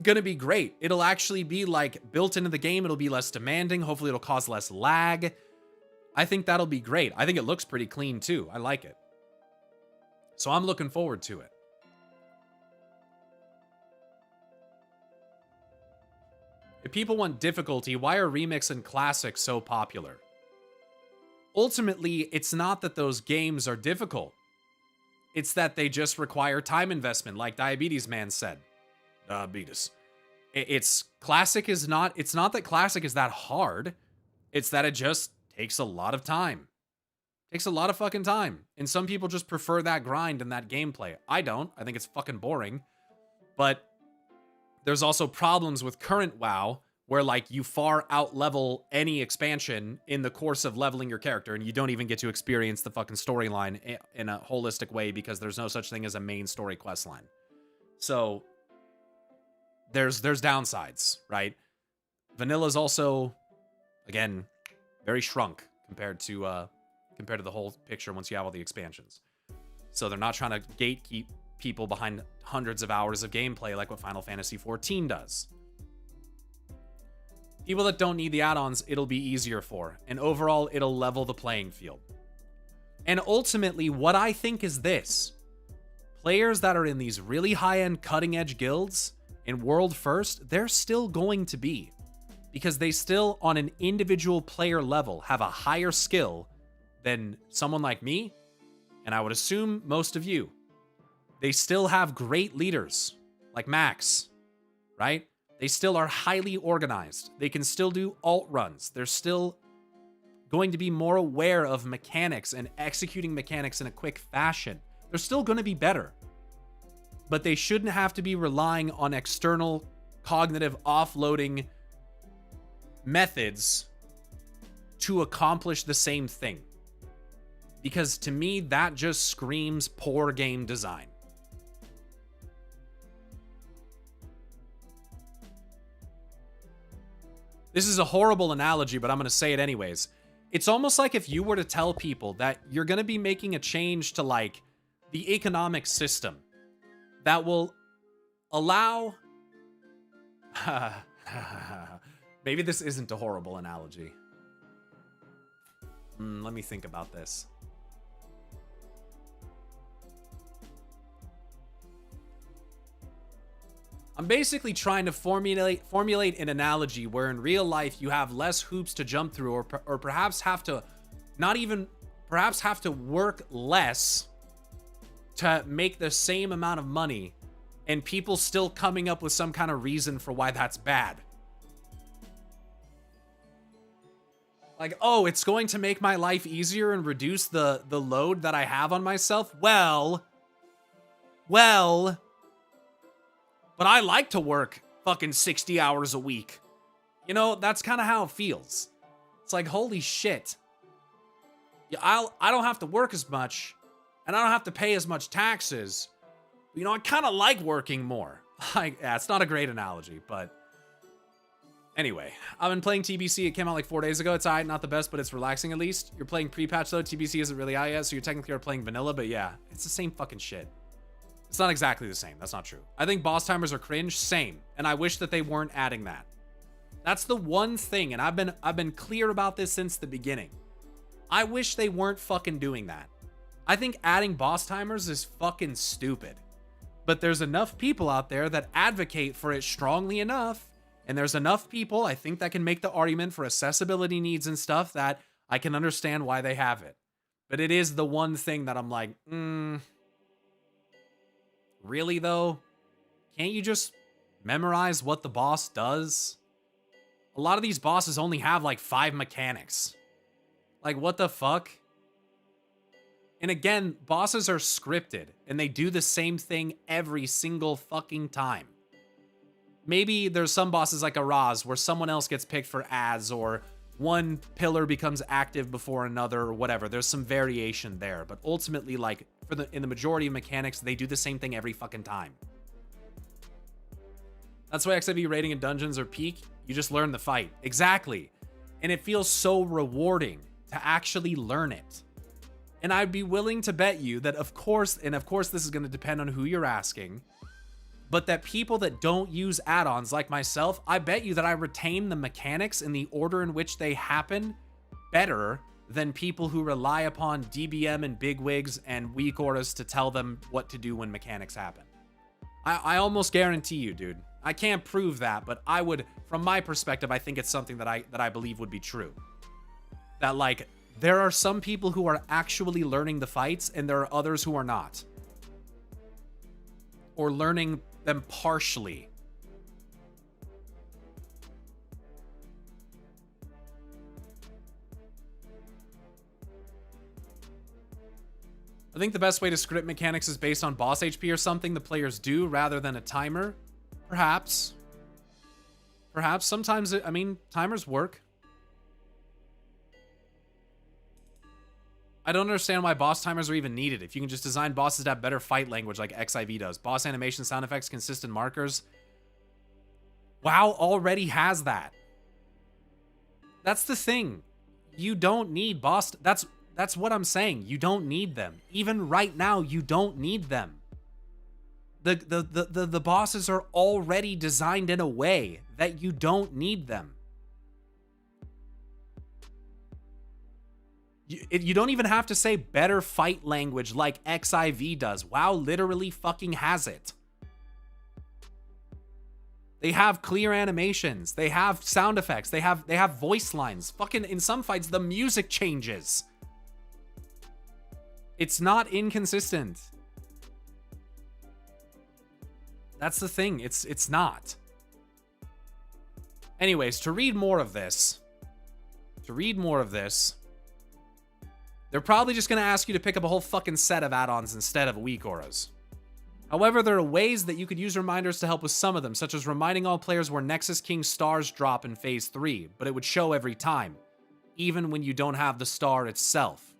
gonna be great. It'll actually be like built into the game. It'll be less demanding. Hopefully it'll cause less lag. I think that'll be great. I think it looks pretty clean too. I like it. So I'm looking forward to it. If people want difficulty, why are Remix and Classic so popular? Ultimately, it's not that those games are difficult. It's that they just require time investment, like Diabetes Man said. Diabetes. It's not that Classic is that hard. It's that it just takes a lot of time. It takes a lot of fucking time. And some people just prefer that grind and that gameplay. I don't. I think it's fucking boring. But there's also problems with current WoW where like you far out level any expansion in the course of leveling your character and you don't even get to experience the fucking storyline in a holistic way because there's no such thing as a main story quest line. So there's downsides, right? Vanilla's also, again, very shrunk compared to the whole picture once you have all the expansions. So they're not trying to gatekeep people behind hundreds of hours of gameplay like what Final Fantasy XIV does. People that don't need the add-ons, it'll be easier for. And overall, it'll level the playing field. And ultimately, what I think is this. Players that are in these really high-end cutting-edge guilds in World First, they're still going to be. Because they still, on an individual player level, have a higher skill than someone like me, and I would assume most of you. They still have great leaders like Max, right? They still are highly organized. They can still do alt runs. They're still going to be more aware of mechanics and executing mechanics in a quick fashion. They're still going to be better. But they shouldn't have to be relying on external cognitive offloading methods to accomplish the same thing. Because to me, that just screams poor game design. This is a horrible analogy, but I'm going to say it anyways. It's almost like if you were to tell people that you're going to be making a change to like the economic system that will allow... Maybe this isn't a horrible analogy. Let me think about this. I'm basically trying to formulate an analogy where in real life you have less hoops to jump through, or perhaps have to perhaps have to work less to make the same amount of money, and people still coming up with some kind of reason for why that's bad. Like, oh, it's going to make my life easier and reduce the load that I have on myself. Well, but I like to work fucking 60 hours a week. You know, that's kind of how it feels. It's like, holy shit. Yeah, I don't have to work as much, and I don't have to pay as much taxes. You know, I kind of like working more. Like, yeah, it's not a great analogy, but anyway, I've been playing TBC. It came out like 4 days ago. It's alright, not the best, but it's relaxing at least. You're playing pre-patch though. TBC isn't really out yet, so you technically are playing vanilla, but yeah, it's the same fucking shit. It's not exactly the same. That's not true. I think boss timers are cringe. Same. And I wish that they weren't adding that. That's the one thing, and I've been clear about this since the beginning. I wish they weren't fucking doing that. I think adding boss timers is fucking stupid. But there's enough people out there that advocate for it strongly enough, and there's enough people, I think, that can make the argument for accessibility needs and stuff that I can understand why they have it. But it is the one thing that I'm like, really though? Can't you just memorize what the boss does? A lot of these bosses only have like 5 mechanics. Like, what the fuck? And again, bosses are scripted, and they do the same thing every single fucking time. Maybe there's some bosses like Araz where someone else gets picked for ads, or one pillar becomes active before another, or whatever. There's some variation there, but ultimately, like, in the majority of mechanics, they do the same thing every fucking time. That's why XIV rating in dungeons are peak. You just learn the fight. Exactly. And it feels so rewarding to actually learn it. And I'd be willing to bet you that, of course this is going to depend on who you're asking, but that people that don't use add-ons like myself, I bet you that I retain the mechanics in the order in which they happen better than people who rely upon DBM and bigwigs and weak auras to tell them what to do when mechanics happen. I almost guarantee you, dude. I can't prove that, but I would, from my perspective, I think it's something that I believe would be true. That, like, there are some people who are actually learning the fights, and there are others who are not. Or learning them partially. I think the best way to script mechanics is based on boss HP or something the players do rather than a timer. Perhaps. Perhaps. Sometimes, I mean, timers work. I don't understand why boss timers are even needed. If you can just design bosses to have better fight language like XIV does. Boss animation, sound effects, consistent markers. WoW already has that. That's the thing. You don't need boss... That's what I'm saying. You don't need them. Even right now, you don't need them. The bosses are already designed in a way that you don't need them. You don't even have to say better fight language like XIV does. WoW literally fucking has it. They have clear animations. They have sound effects. They have voice lines. Fucking in some fights, the music changes. It's not inconsistent. That's the thing. It's not. Anyways, to read more of this, they're probably just going to ask you to pick up a whole fucking set of add-ons instead of weak auras. However, there are ways that you could use reminders to help with some of them, such as reminding all players where Nexus King stars drop in Phase 3, but it would show every time, even when you don't have the star itself.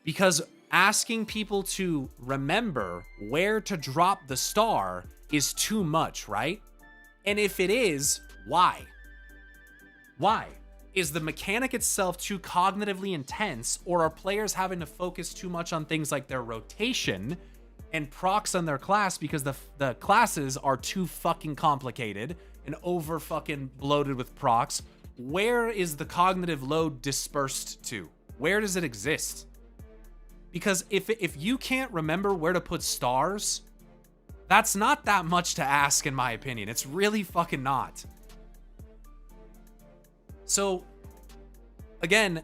Because asking people to remember where to drop the star is too much, right? And if it is, why? Why? Is the mechanic itself too cognitively intense, or are players having to focus too much on things like their rotation and procs on their class because the classes are too fucking complicated and over fucking bloated with procs? Where is the cognitive load dispersed to? Where does it exist? Because if you can't remember where to put stars, that's not that much to ask, in my opinion. It's really fucking not. So, again,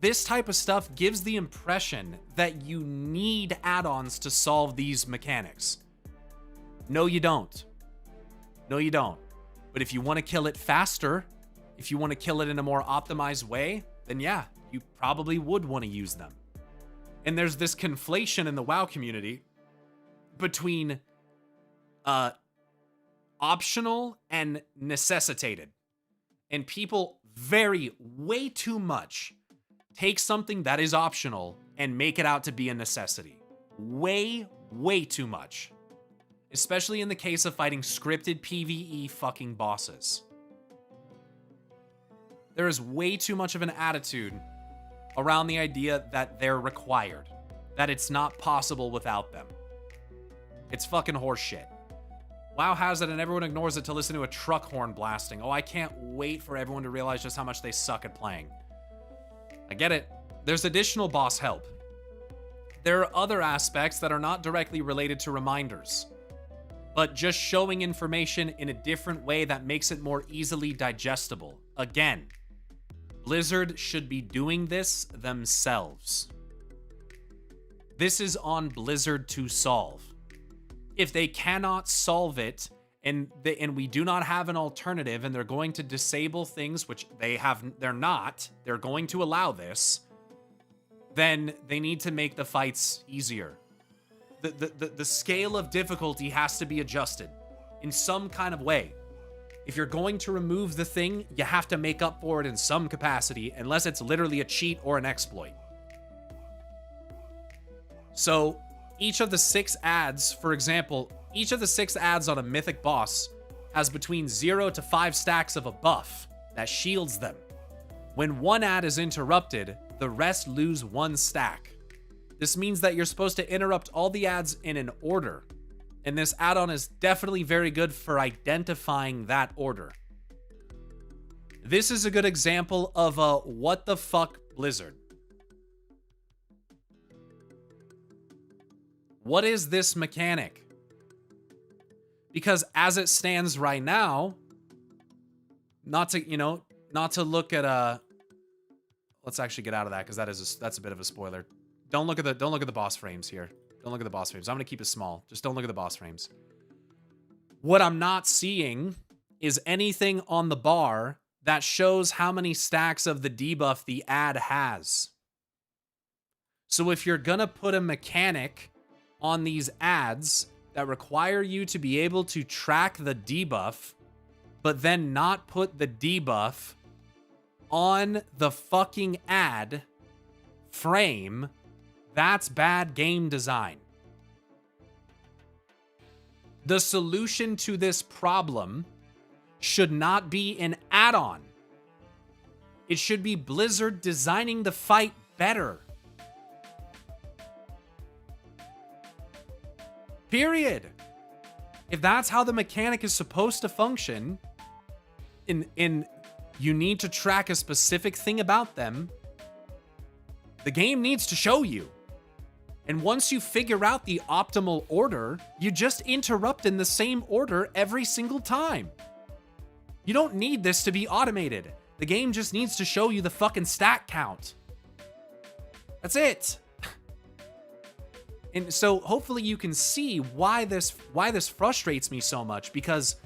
this type of stuff gives the impression that you need add-ons to solve these mechanics. No, you don't. No, you don't. But if you want to kill it faster, if you want to kill it in a more optimized way, then yeah, you probably would want to use them. And there's this conflation in the WoW community between optional and necessitated. And people way too much take something that is optional and make it out to be a necessity. Way too much. Especially in the case of fighting scripted PvE fucking bosses. There is way too much of an attitude around the idea that they're required. That it's not possible without them. It's fucking horseshit. WoW has it and everyone ignores it to listen to a truck horn blasting. Oh, I can't wait for everyone to realize just how much they suck at playing. I get it. There's additional boss help. There are other aspects that are not directly related to reminders, but just showing information in a different way that makes it more easily digestible. Again, Blizzard should be doing this themselves. This is on Blizzard to solve. If they cannot solve it, and we do not have an alternative, and they're going to disable things, which they're going to allow this, then they need to make the fights easier. The scale of difficulty has to be adjusted in some kind of way. If you're going to remove the thing, you have to make up for it in some capacity, unless it's literally a cheat or an exploit. So each of the 6 adds, for example, each of the 6 adds on a mythic boss has between 0 to 5 stacks of a buff that shields them. When one ad is interrupted, the rest lose 1 stack. This means that you're supposed to interrupt all the ads in an order, and this add-on is definitely very good for identifying that order. This is a good example of a what the fuck Blizzard. What is this mechanic? Because as it stands right now, not to look at let's actually get out of that because that's a bit of a spoiler. Don't look at the boss frames here. Don't look at the boss frames. I'm going to keep it small. Just don't look at the boss frames. What I'm not seeing is anything on the bar that shows how many stacks of the debuff the ad has. So if you're going to put a mechanic on these ads that require you to be able to track the debuff, but then not put the debuff on the fucking ad frame, that's bad game design. The solution to this problem should not be an add-on. It should be Blizzard designing the fight better. Period. If that's how the mechanic is supposed to function, in you need to track a specific thing about them, the game needs to show you. And once you figure out the optimal order, you just interrupt in the same order every single time. You don't need this to be automated. The game just needs to show you the fucking stack count. That's it. And so hopefully you can see why this frustrates me so much, because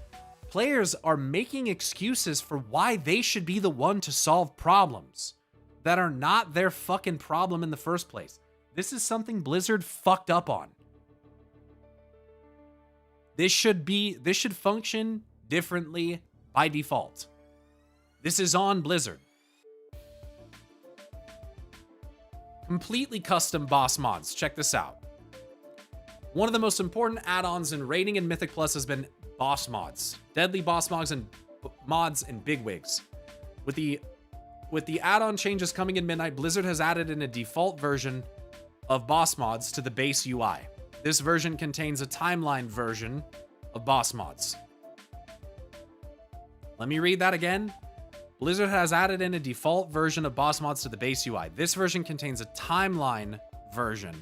players are making excuses for why they should be the one to solve problems that are not their fucking problem in the first place. This is something Blizzard fucked up on. This should function differently by default. This is on Blizzard. Completely custom boss mods. Check this out. One of the most important add-ons in Raiding and Mythic Plus has been boss mods. Deadly boss mods and bigwigs. With the add-on changes coming in midnight, Blizzard has added in a default version of boss mods to the base UI. This version contains a timeline version of boss mods. Let me read that again. Blizzard has added in a default version of boss mods to the base UI. This version contains a timeline version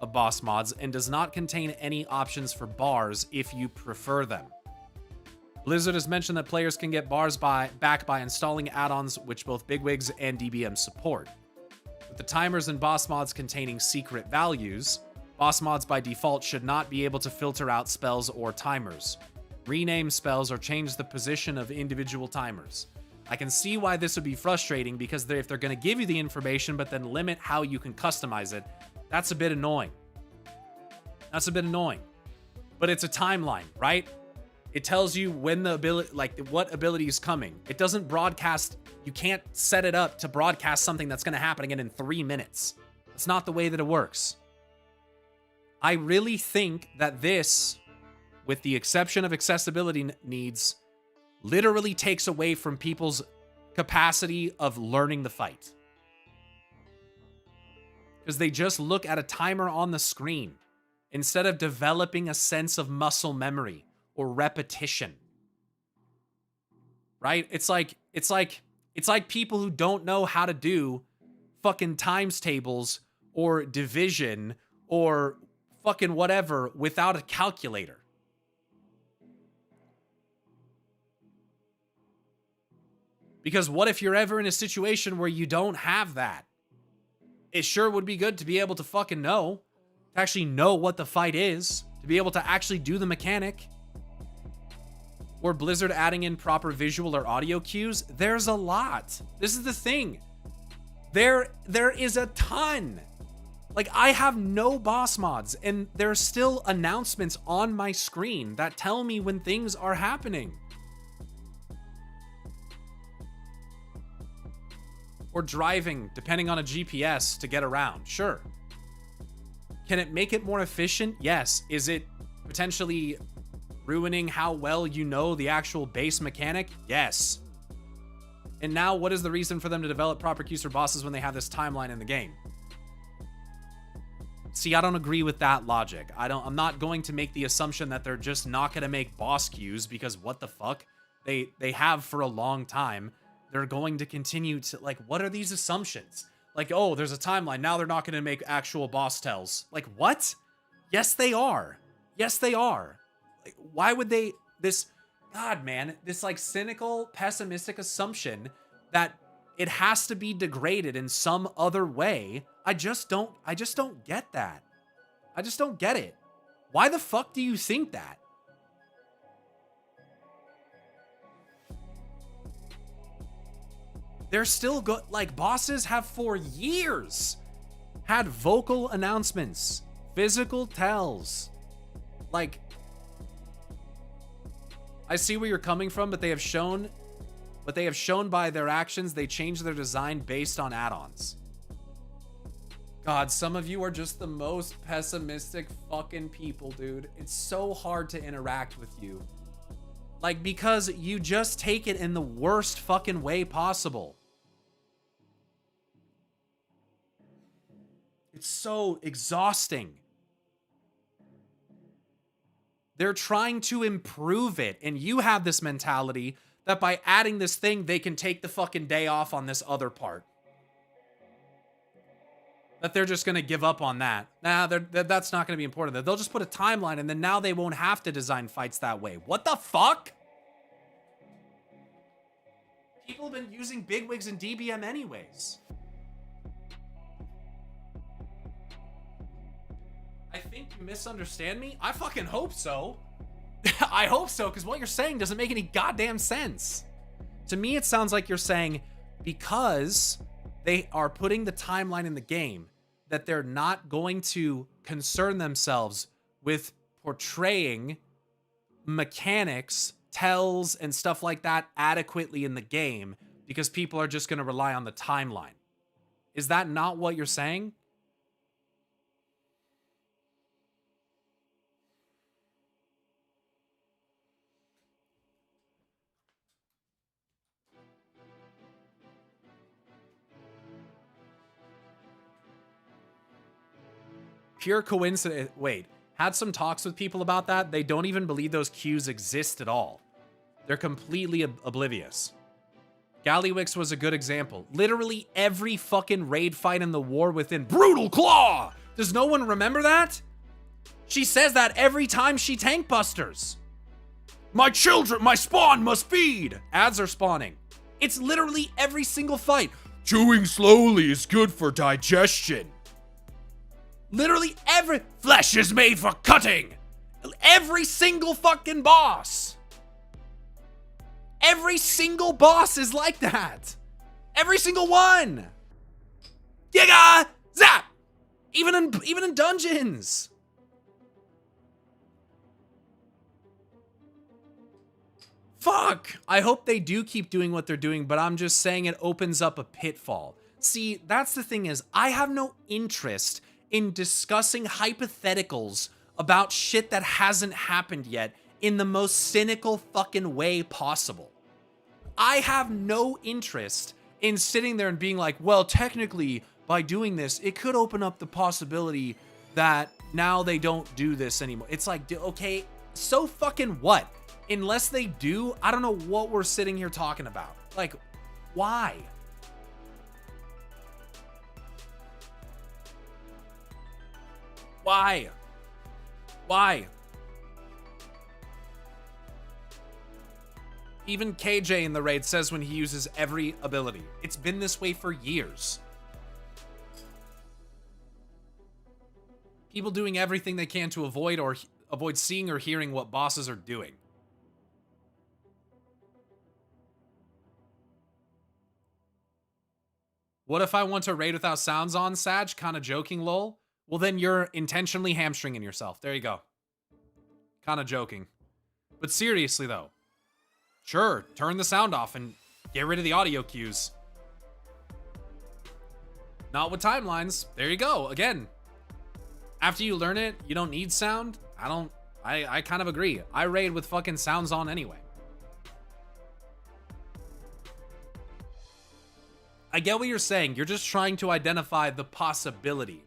of boss mods and does not contain any options for bars if you prefer them. Blizzard has mentioned that players can get bars back by installing add-ons which both bigwigs and DBM support. With the timers and boss mods containing secret values, boss mods by default should not be able to filter out spells or timers, rename spells, or change the position of individual timers. I can see why this would be frustrating, because if they're going to give you the information but then limit how you can customize it, that's a bit annoying. That's a bit annoying. But it's a timeline, right? It tells you when the ability, like what ability is coming. It doesn't broadcast. You can't set it up to broadcast something that's going to happen again in 3 minutes. That's not the way that it works. I really think that this, with the exception of accessibility needs, literally takes away from people's capacity of learning the fight. Because they just look at a timer on the screen instead of developing a sense of muscle memory or repetition. Right? It's like people who don't know how to do fucking times tables or division or fucking whatever without a calculator. Because what if you're ever in a situation where you don't have that? It sure would be good to be able to fucking know, to actually know what the fight is, to be able to actually do the mechanic. Or Blizzard adding in proper visual or audio cues. There's a lot. This is the thing. There is a ton. Like, I have no boss mods, and there's still announcements on my screen that tell me when things are happening. Or driving, depending on a GPS, to get around. Sure. Can it make it more efficient? Yes. Is it potentially ruining how well you know the actual base mechanic? Yes. And now, what is the reason for them to develop proper cues for bosses when they have this timeline in the game? See, I don't agree with that logic. I'm not going to make the assumption that they're just not going to make boss cues, because what the fuck? They have for a long time. They're going to continue to, like, what are these assumptions? Like, oh, there's a timeline. Now they're not going to make actual boss tells. Like, what? Yes, they are. Yes, they are. Like, why would they, God, man, this like cynical, pessimistic assumption that it has to be degraded in some other way. I just don't get that. I just don't get it. Why the fuck do you think that? They're still good. Like, bosses have for years had vocal announcements, physical tells. Like, I see where you're coming from, but they have shown by their actions they changed their design based on add-ons. God, some of you are just the most pessimistic fucking people, dude. It's so hard to interact with you. Like, because you just take it in the worst fucking way possible. It's so exhausting. They're trying to improve it, and you have this mentality that by adding this thing, they can take the fucking day off on this other part. That they're just going to give up on that. Nah, that's not going to be important. They'll just put a timeline, and then now they won't have to design fights that way. What the fuck? People have been using bigwigs and DBM anyways. think you misunderstand me? I fucking hope so. I hope so, because what you're saying doesn't make any goddamn sense. To me, it sounds like you're saying because they are putting the timeline in the game, that they're not going to concern themselves with portraying mechanics, tells, and stuff like that adequately in the game because people are just going to rely on the timeline. Is that not what you're saying? Pure coincidence. Wait, had some talks with people about that. They don't even believe those queues exist at all. They're completely oblivious. Gallywix was a good example. Literally every fucking raid fight in the war within Brutal Claw. Does no one remember that? She says that every time she tank busters. My children, my spawn must feed. Ads are spawning. It's literally every single fight. Chewing slowly is good for digestion. Literally every flesh is made for cutting. Every single fucking boss. Every single boss is like that. Every single one. Giga zap. Even in dungeons. Fuck. I hope they do keep doing what they're doing, but I'm just saying it opens up a pitfall. See, that's the thing is, I have no interest in discussing hypotheticals about shit that hasn't happened yet in the most cynical fucking way possible. I have no interest in sitting there and being like, well, technically, by doing this, it could open up the possibility that now they don't do this anymore. It's like, okay, so fucking what? Unless they do, I don't know what we're sitting here talking about. Like, why? Why? Why? Even KJ in the raid says when he uses every ability. It's been this way for years. People doing everything they can to avoid seeing or hearing what bosses are doing. What if I want to raid without sounds on, Sag? Kinda joking, lol. Well, then you're intentionally hamstringing yourself. There you go. Kinda joking. But seriously, though. Sure, turn the sound off and get rid of the audio cues. Not with timelines. There you go. Again, after you learn it, you don't need sound. I kind of agree. I raid with fucking sounds on anyway. I get what you're saying. You're just trying to identify the possibility.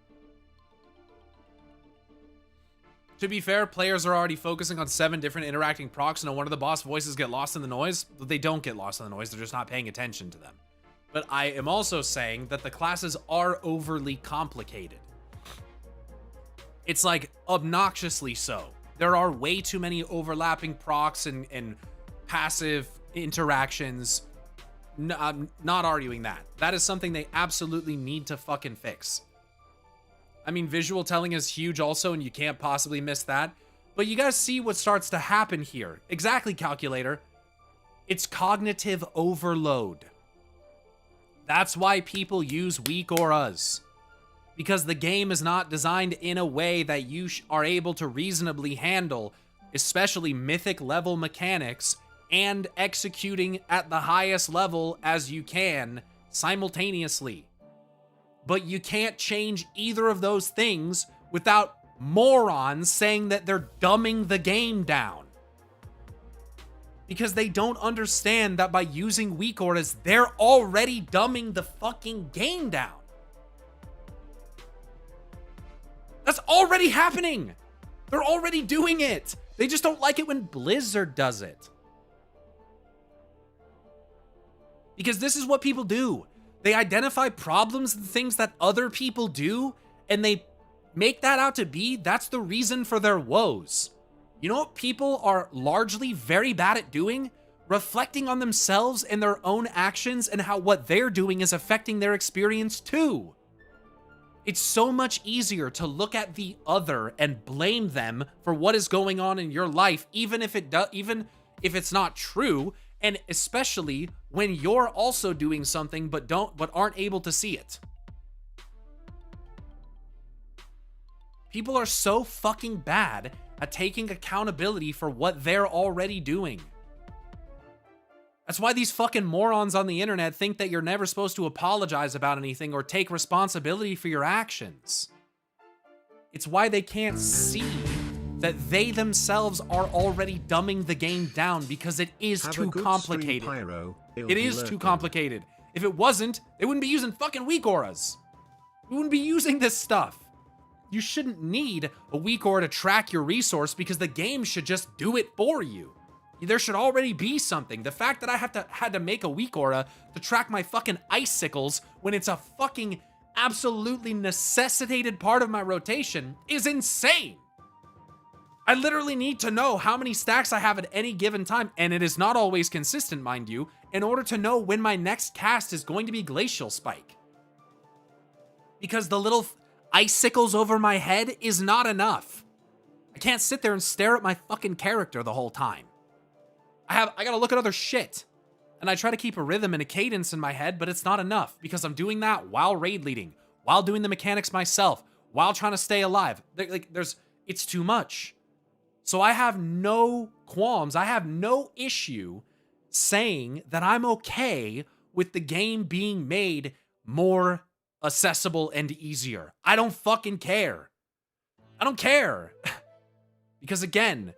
To be fair, players are already focusing on 7 different interacting procs, and one of the boss voices get lost in the noise. They don't get lost in the noise. They're just not paying attention to them. But I am also saying that the classes are overly complicated. It's like obnoxiously so. There are way too many overlapping procs and passive interactions. No, I'm not arguing that. That is something they absolutely need to fucking fix. I mean, visual telling is huge also, and you can't possibly miss that. But you guys see what starts to happen here. Exactly, calculator. It's cognitive overload. That's why people use weak auras. Because the game is not designed in a way that you are able to reasonably handle, especially mythic level mechanics, and executing at the highest level as you can simultaneously. But you can't change either of those things without morons saying that they're dumbing the game down. Because they don't understand that by using weak auras, they're already dumbing the fucking game down. That's already happening. They're already doing it. They just don't like it when Blizzard does it. Because this is what people do. They identify problems and things that other people do, and they make that out to be that's the reason for their woes. You know what people are largely very bad at doing? Reflecting on themselves and their own actions and how what they're doing is affecting their experience too. It's so much easier to look at the other and blame them for what is going on in your life, even if it's not true, and especially when you're also doing something but aren't able to see it. People are so fucking bad at taking accountability for what they're already doing. That's why these fucking morons on the internet think that you're never supposed to apologize about anything or take responsibility for your actions. It's why they can't see that they themselves are already dumbing the game down because it is too complicated. It is too complicated. If it wasn't, they wouldn't be using fucking weak auras. We wouldn't be using this stuff. You shouldn't need a weak aura to track your resource because the game should just do it for you. There should already be something. The fact that I had to make a weak aura to track my fucking icicles when it's a fucking absolutely necessitated part of my rotation is insane. I literally need to know how many stacks I have at any given time, and it is not always consistent, mind you, in order to know when my next cast is going to be Glacial Spike. Because the little icicles over my head is not enough. I can't sit there and stare at my fucking character the whole time. I gotta look at other shit. And I try to keep a rhythm and a cadence in my head, but it's not enough because I'm doing that while raid leading, while doing the mechanics myself, while trying to stay alive. It's too much. So I have no qualms. I have no issue saying that I'm okay with the game being made more accessible and easier. I don't fucking care. I don't care. Because again,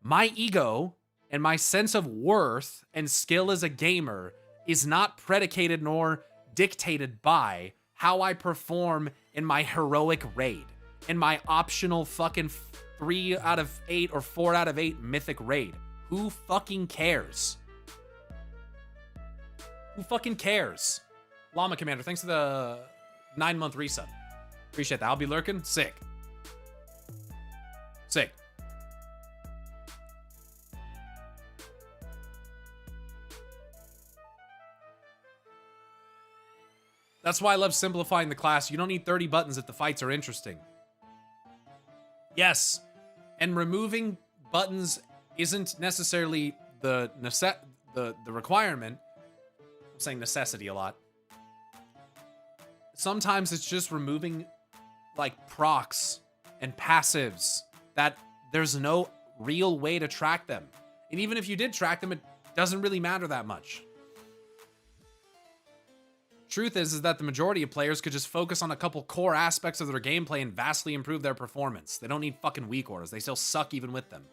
my ego and my sense of worth and skill as a gamer is not predicated nor dictated by how I perform in my heroic raid, in my optional fucking 3 out of 8 or 4 out of 8 mythic raid. Who fucking cares? Who fucking cares? Llama Commander, thanks for the 9-month resub. Appreciate that. I'll be lurking. Sick. Sick. That's why I love simplifying the class. You don't need 30 buttons if the fights are interesting. Yes, and removing buttons isn't necessarily the requirement. I'm saying necessity a lot. Sometimes it's just removing like procs and passives that there's no real way to track them. And even if you did track them, it doesn't really matter that much. Truth is that the majority of players could just focus on a couple core aspects of their gameplay and vastly improve their performance. They don't need fucking weak auras. They still suck even with them.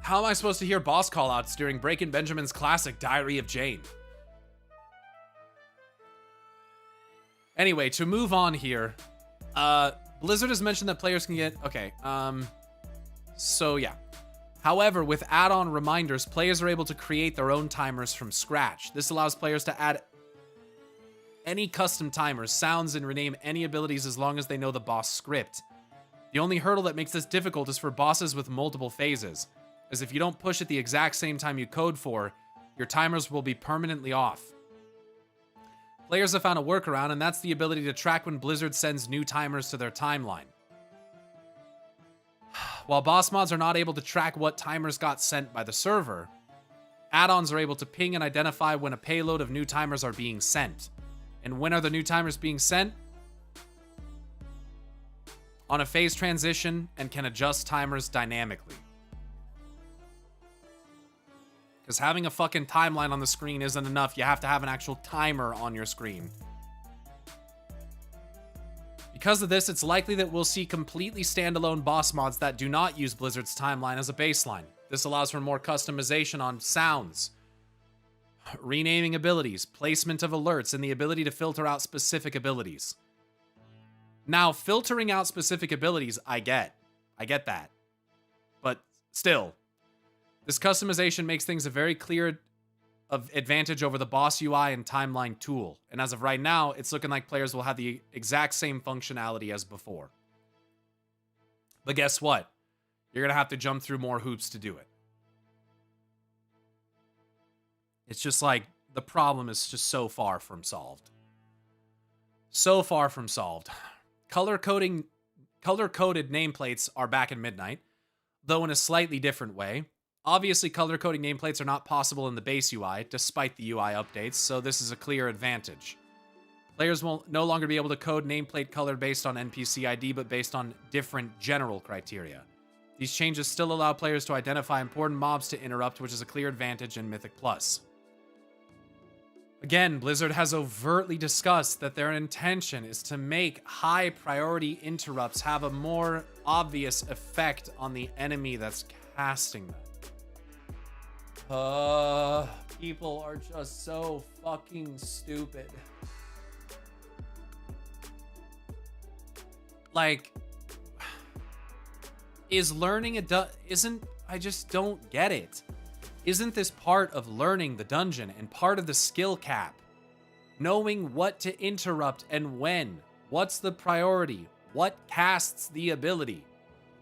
How am I supposed to hear boss callouts during Breakin' Benjamin's classic Diary of Jane? Anyway, to move on here, Blizzard has mentioned that players can get... Okay, so yeah. However, with add-on reminders, players are able to create their own timers from scratch. This allows players to add any custom timers, sounds, and rename any abilities as long as they know the boss script. The only hurdle that makes this difficult is for bosses with multiple phases, as if you don't push at the exact same time you code for, your timers will be permanently off. Players have found a workaround, and that's the ability to track when Blizzard sends new timers to their timeline. While boss mods are not able to track what timers got sent by the server, add-ons are able to ping and identify when a payload of new timers are being sent. And when are the new timers being sent? On a phase transition, and can adjust timers dynamically. Because having a fucking timeline on the screen isn't enough. You have to have an actual timer on your screen. Because of this, it's likely that we'll see completely standalone boss mods that do not use Blizzard's timeline as a baseline. This allows for more customization on sounds, renaming abilities, placement of alerts, and the ability to filter out specific abilities. Now, filtering out specific abilities, I get that. But still, this customization makes things a very clear advantage over the boss UI and timeline tool. And as of right now, it's looking like players will have the exact same functionality as before. But guess what? You're going to have to jump through more hoops to do it. It's just like the problem is just so far from solved. So far from solved. Color-coded nameplates are back in Midnight, though in a slightly different way. Obviously, color-coding nameplates are not possible in the base UI, despite the UI updates, so this is a clear advantage. Players will no longer be able to code nameplate color based on NPC ID, but based on different general criteria. These changes still allow players to identify important mobs to interrupt, which is a clear advantage in Mythic Plus. Again, Blizzard has overtly discussed that their intention is to make high-priority interrupts have a more obvious effect on the enemy that's casting them. People are just so fucking stupid. Like, is learning I just don't get it. Isn't this part of learning the dungeon and part of the skill cap? Knowing what to interrupt and when. What's the priority? What casts the ability?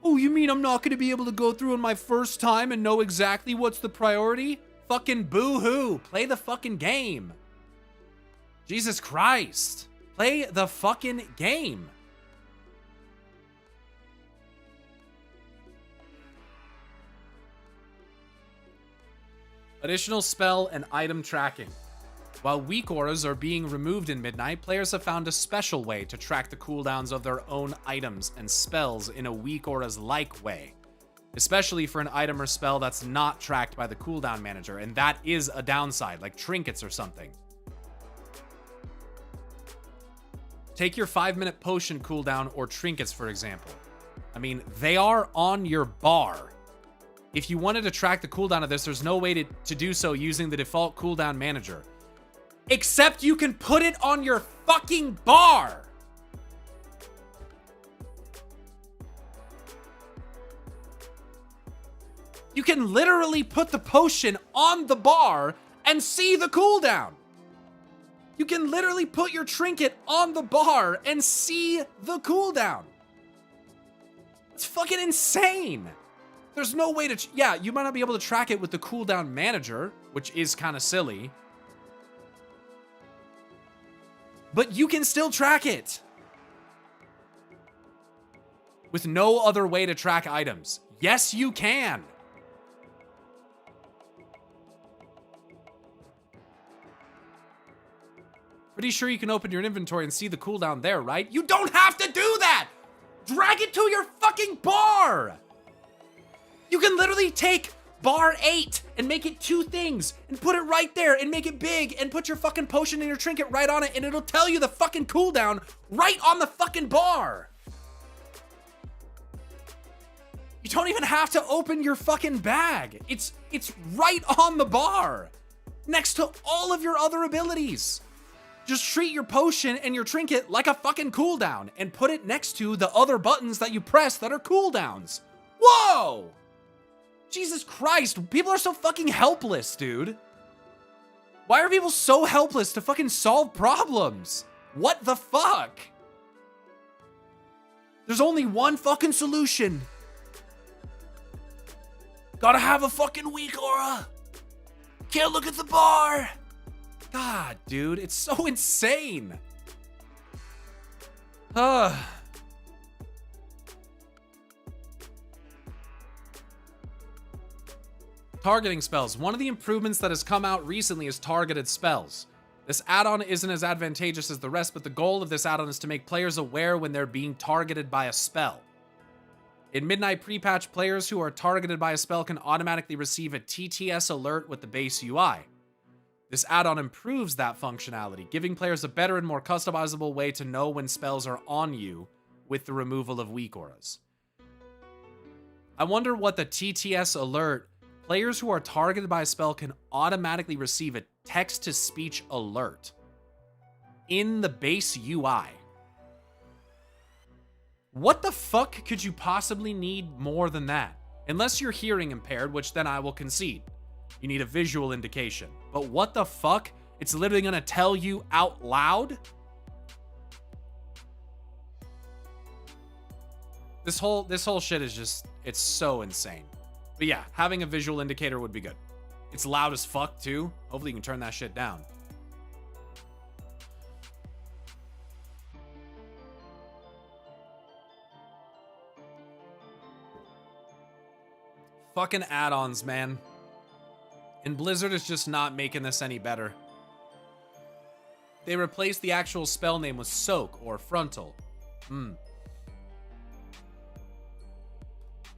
Oh, you mean I'm not going to be able to go through on my first time and know exactly what's the priority? Fucking boo-hoo. Play the fucking game. Jesus Christ. Play the fucking game. Additional spell and item tracking. While weak auras are being removed in Midnight, players have found a special way to track the cooldowns of their own items and spells in a weak auras-like way. Especially for an item or spell that's not tracked by the cooldown manager, and that is a downside, like trinkets or something. Take your 5-minute potion cooldown or trinkets, for example. I mean, they are on your bar. If you wanted to track the cooldown of this, there's no way to do so using the default cooldown manager. Except you can put it on your fucking bar! You can literally put the potion on the bar and see the cooldown! You can literally put your trinket on the bar and see the cooldown! It's fucking insane! There's no way to... Yeah, you might not be able to track it with the cooldown manager, which is kind of silly. But you can still track it. With no other way to track items. Yes, you can. Pretty sure you can open your inventory and see the cooldown there, right? You don't have to do that! Drag it to your fucking bar! You can literally take bar 8 and make it 2 things and put it right there and make it big and put your fucking potion and your trinket right on it and it'll tell you the fucking cooldown right on the fucking bar. You don't even have to open your fucking bag. It's right on the bar next to all of your other abilities. Just treat your potion and your trinket like a fucking cooldown and put it next to the other buttons that you press that are cooldowns. Whoa! Jesus Christ, people are so fucking helpless, dude. Why are people so helpless to fucking solve problems? What the fuck? There's only one fucking solution. Gotta have a fucking weak aura. Can't look at the bar. God, dude, it's so insane. Targeting spells. One of the improvements that has come out recently is targeted spells. This add-on isn't as advantageous as the rest, but the goal of this add-on is to make players aware when they're being targeted by a spell. In Midnight pre-patch, players who are targeted by a spell can automatically receive a TTS alert with the base UI. This add-on improves that functionality, giving players a better and more customizable way to know when spells are on you with the removal of weak auras. I wonder what the TTS alert... Players who are targeted by a spell can automatically receive a text-to-speech alert in the base UI. What the fuck could you possibly need more than that? Unless you're hearing impaired, which then I will concede. You need a visual indication. But what the fuck? It's literally gonna tell you out loud? This whole shit is just, it's so insane. But yeah, having a visual indicator would be good. It's loud as fuck too. Hopefully you can turn that shit down. Fucking add-ons, man. And Blizzard is just not making this any better. They replaced the actual spell name with Soak or Frontal.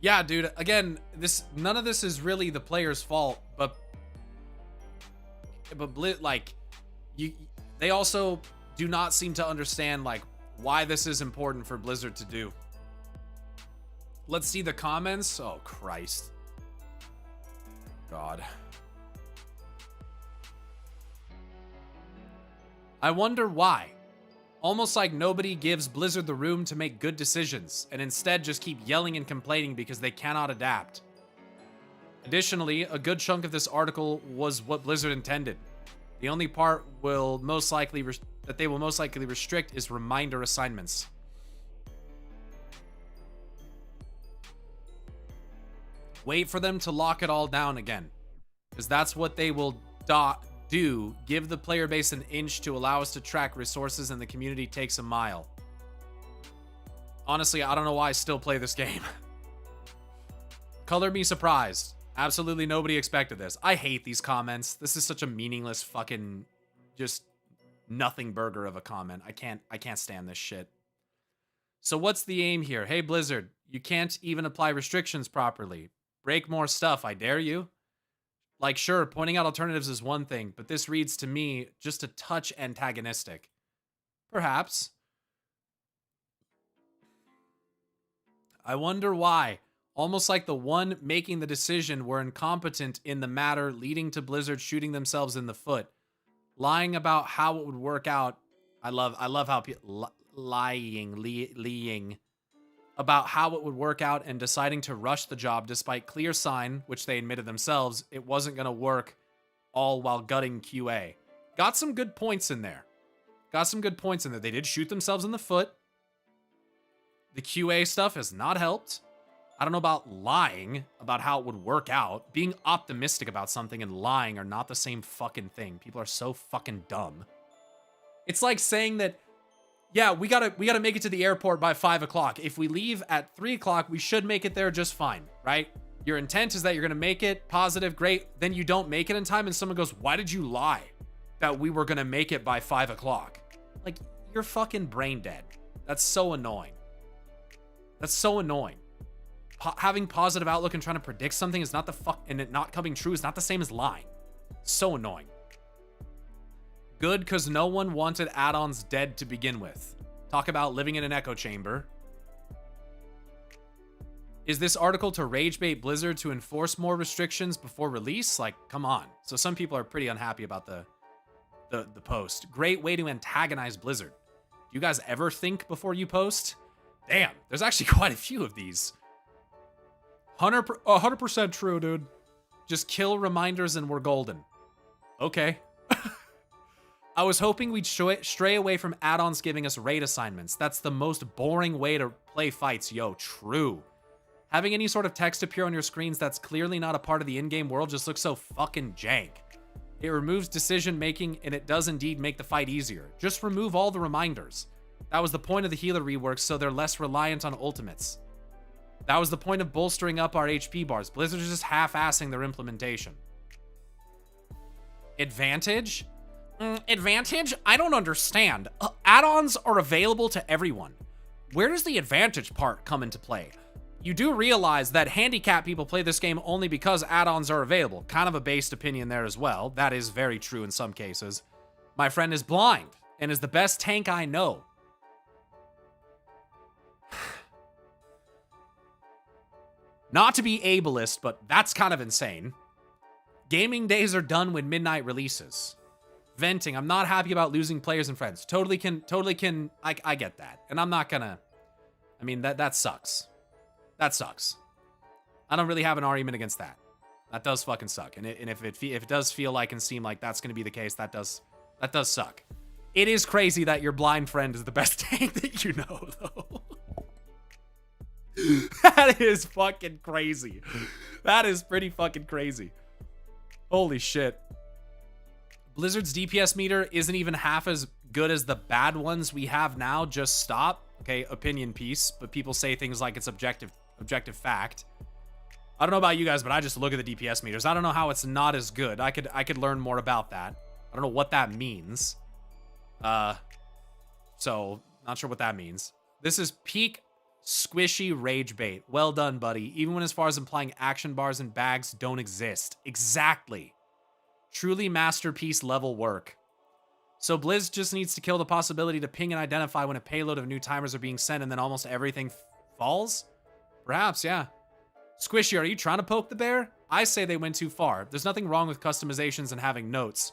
Yeah, dude, again, none of this is really the player's fault, but they also do not seem to understand like why this is important for Blizzard to do. Let's see the comments. Oh, Christ. God. I wonder why. Almost like nobody gives Blizzard the room to make good decisions, and instead just keep yelling and complaining because they cannot adapt. Additionally, a good chunk of this article was what Blizzard intended. The only part that they will most likely restrict is reminder assignments. Wait for them to lock it all down again, because that's what they will do. Give the player base an inch to allow us to track resources, and the community takes a mile. Honestly, I don't know why I still play this game. Color me surprised. Absolutely nobody expected this. I hate these comments. This is such a meaningless fucking just nothing burger of a comment. I can't stand this shit. So what's the aim here? Hey Blizzard, you can't even apply restrictions properly. Break more stuff, I dare you. Like, sure, pointing out alternatives is one thing, but this reads to me just a touch antagonistic. Perhaps. I wonder why. Almost like the one making the decision were incompetent in the matter, leading to Blizzard shooting themselves in the foot. Lying about how it would work out. I love how people lying about how it would work out and deciding to rush the job despite clear sign, which they admitted themselves, it wasn't going to work, all while gutting QA. Got some good points in there. They did shoot themselves in the foot. The QA stuff has not helped. I don't know about lying about how it would work out. Being optimistic about something and lying are not the same fucking thing. People are so fucking dumb. It's like saying that, yeah, we gotta make it to the airport by 5 o'clock. If we leave at 3 o'clock, we should make it there just fine, right? Your intent is that you're gonna make it, positive, great. Then you don't make it in time and someone goes, why did you lie that we were gonna make it by 5 o'clock? Like, you're fucking brain dead. That's so annoying. Having positive outlook and trying to predict something is not and it not coming true is not the same as lying. So annoying. Good, because no one wanted add-ons dead to begin with. Talk about living in an echo chamber. Is this article to rage bait Blizzard to enforce more restrictions before release? Like, come on. So some people are pretty unhappy about the post. Great way to antagonize Blizzard. Do you guys ever think before you post? Damn, there's actually quite a few of these. 100% true, dude. Just kill reminders and we're golden. Okay. I was hoping we'd stray away from add-ons giving us raid assignments. That's the most boring way to play fights. Yo, true. Having any sort of text appear on your screens that's clearly not a part of the in-game world just looks so fucking jank. It removes decision-making, and it does indeed make the fight easier. Just remove all the reminders. That was the point of the healer reworks, so they're less reliant on ultimates. That was the point of bolstering up our HP bars. Blizzard is just half-assing their implementation. Advantage? Advantage? I don't understand. Add-ons are available to everyone. Where does the advantage part come into play? You do realize that handicapped people play this game only because add-ons are available. Kind of a based opinion there as well. That is very true in some cases. My friend is blind and is the best tank I know. Not to be ableist, but that's kind of insane. Gaming days are done when midnight releases. Venting, I'm not happy about losing players and friends. Totally can, I get that. And I'm not gonna, I mean, that sucks. That sucks. I don't really have an argument against that. That does fucking suck. And if it does feel like and seem like that's gonna be the case, that does suck. It is crazy that your blind friend is the best tank that you know, though. That is fucking crazy. That is pretty fucking crazy. Holy shit. Blizzard's DPS meter isn't even half as good as the bad ones we have now. Just stop. Okay, opinion piece, but people say things like it's objective fact. I don't know about you guys, but I just look at the DPS meters. I don't know how it's not as good. I could learn more about that. I don't know what that means. So not sure what that means. This is peak squishy rage bait. Well done, buddy. Even when as far as implying action bars and bags don't exist. Exactly. Truly masterpiece level work. So Blizz just needs to kill the possibility to ping and identify when a payload of new timers are being sent and then almost everything falls? Perhaps, yeah. Squishy, are you trying to poke the bear? I say they went too far. There's nothing wrong with customizations and having notes.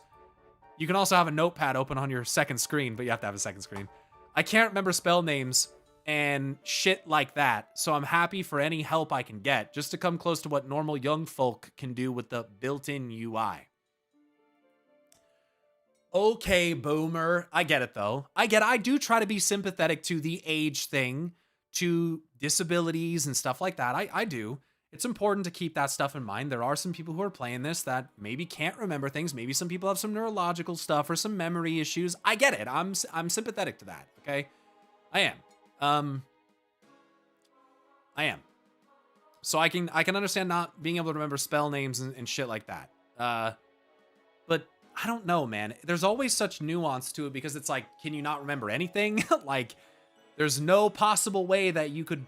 You can also have a notepad open on your second screen, but you have to have a second screen. I can't remember spell names and shit like that, so I'm happy for any help I can get, just to come close to what normal young folk can do with the built-in UI. Okay, boomer. I get it, though. I do try to be sympathetic to the age thing, to disabilities and stuff like that. I do. It's important to keep that stuff in mind. There are some people who are playing this that maybe can't remember things. Maybe some people have some neurological stuff or some memory issues. I get it. I'm sympathetic to that, okay? I am. So I can understand not being able to remember spell names and shit like that. But I don't know, man. There's always such nuance to it because it's like, can you not remember anything? Like, there's no possible way that you could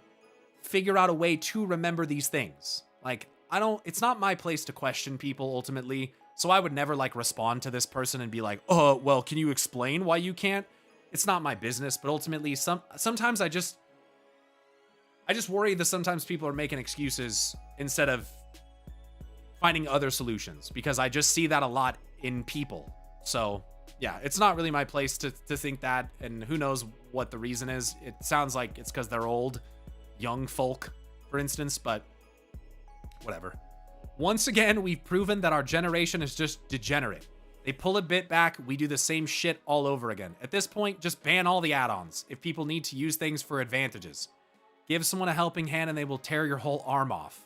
figure out a way to remember these things. Like, it's not my place to question people ultimately. So I would never like respond to this person and be like, oh, well, can you explain why you can't? It's not my business, but ultimately sometimes I just worry that sometimes people are making excuses instead of finding other solutions, because I just see that a lot in people. So yeah, it's not really my place to think that, and who knows what the reason is. It sounds like it's because they're old, young folk, for instance, but whatever. Once again, we've proven that our generation is just degenerate. They pull a bit back, we do the same shit all over again. At this point, just ban all the add-ons if people need to use things for advantages. Give someone a helping hand and they will tear your whole arm off.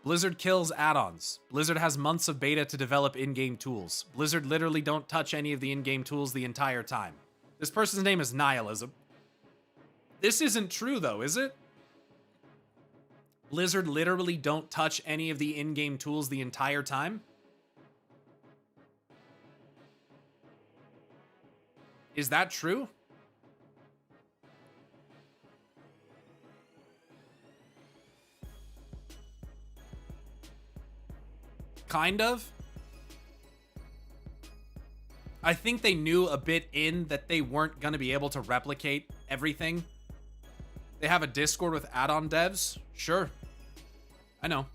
Blizzard kills add-ons. Blizzard has months of beta to develop in-game tools. Blizzard literally don't touch any of the in-game tools the entire time. This person's name is Nihilism. This isn't true though, is it? Blizzard literally don't touch any of the in-game tools the entire time? Is that true? Kind of. I think they knew a bit in that they weren't going to be able to replicate everything. They have a Discord with add-on devs. Sure. I know.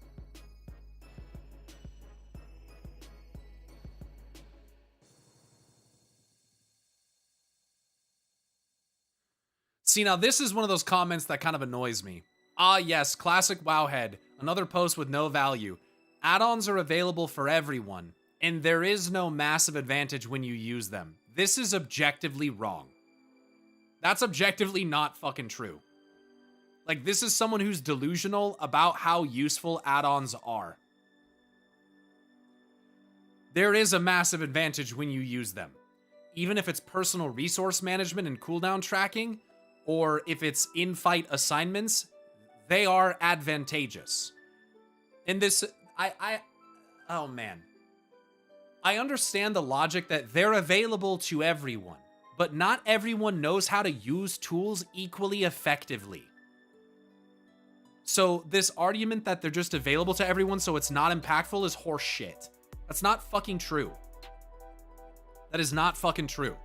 See, now this is one of those comments that kind of annoys me. Ah, yes, classic Wowhead. Another post with no value. Add-ons are available for everyone, and there is no massive advantage when you use them. This is objectively wrong. That's objectively not fucking true. Like, this is someone who's delusional about how useful add-ons are. There is a massive advantage when you use them. Even if it's personal resource management and cooldown tracking, or if it's in-fight assignments, they are advantageous. And this, oh man. I understand the logic that they're available to everyone, but not everyone knows how to use tools equally effectively. So this argument that they're just available to everyone so it's not impactful is horse shit. That's not fucking true. That is not fucking true.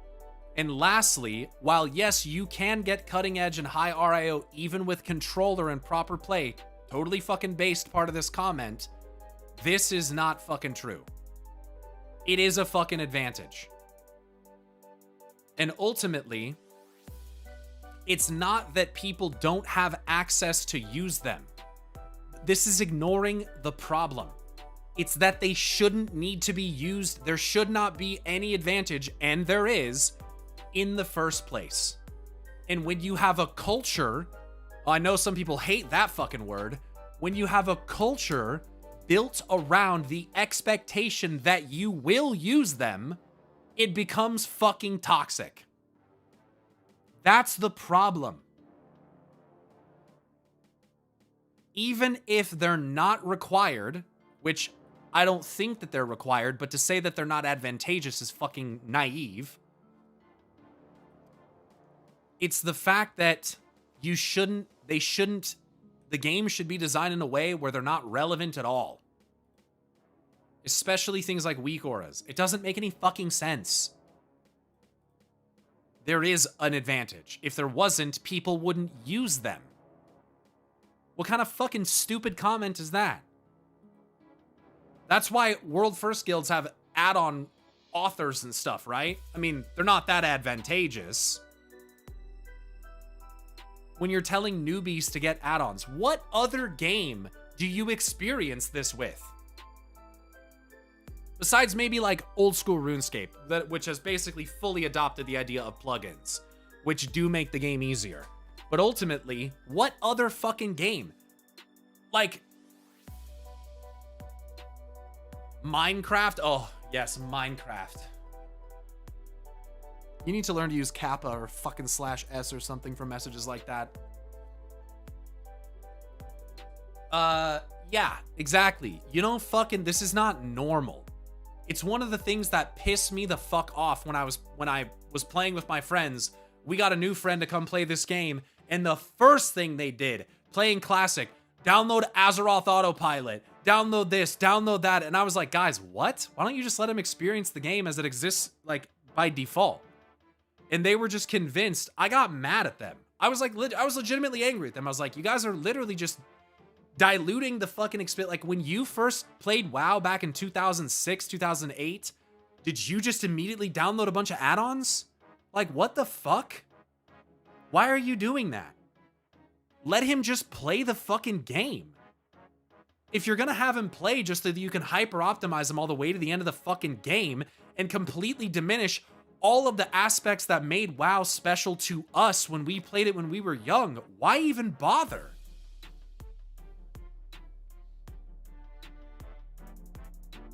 And lastly, while yes, you can get cutting edge and high RIO even with controller and proper play, totally fucking based part of this comment, this is not fucking true. It is a fucking advantage. And ultimately, it's not that people don't have access to use them. This is ignoring the problem. It's that they shouldn't need to be used. There should not be any advantage, and there is, in the first place. And when you have a culture, I know some people hate that fucking word, when you have a culture built around the expectation that you will use them, it becomes fucking toxic. That's the problem. Even if they're not required, which I don't think that they're required, but to say that they're not advantageous is fucking naive. It's the fact that the game should be designed in a way where they're not relevant at all. Especially things like weak auras. It doesn't make any fucking sense. There is an advantage. If there wasn't, people wouldn't use them. What kind of fucking stupid comment is that? That's why World First Guilds have add-on authors and stuff, right? I mean, they're not that advantageous. When you're telling newbies to get add-ons, what other game do you experience this with? Besides maybe like old school RuneScape, which has basically fully adopted the idea of plugins, which do make the game easier. But ultimately, what other fucking game? Like Minecraft? Oh, yes, Minecraft. You need to learn to use kappa or fucking /s or something for messages like that. Yeah, exactly. You know, fucking, this is not normal. It's one of the things that pissed me the fuck off when I was playing with my friends. We got a new friend to come play this game, and the first thing they did, playing Classic, download Azeroth Autopilot, download this, download that, and I was like, guys, what? Why don't you just let them experience the game as it exists, like, by default? And they were just convinced. I got mad at them. I was like, I was legitimately angry at them. I was like, you guys are literally just diluting the fucking experience. Like, when you first played WoW back in 2006, 2008, did you just immediately download a bunch of add-ons? Like, what the fuck? Why are you doing that? Let him just play the fucking game. If you're gonna have him play just so that you can hyper-optimize him all the way to the end of the fucking game and completely diminish all of the aspects that made WoW special to us when we played it when we were young, why even bother?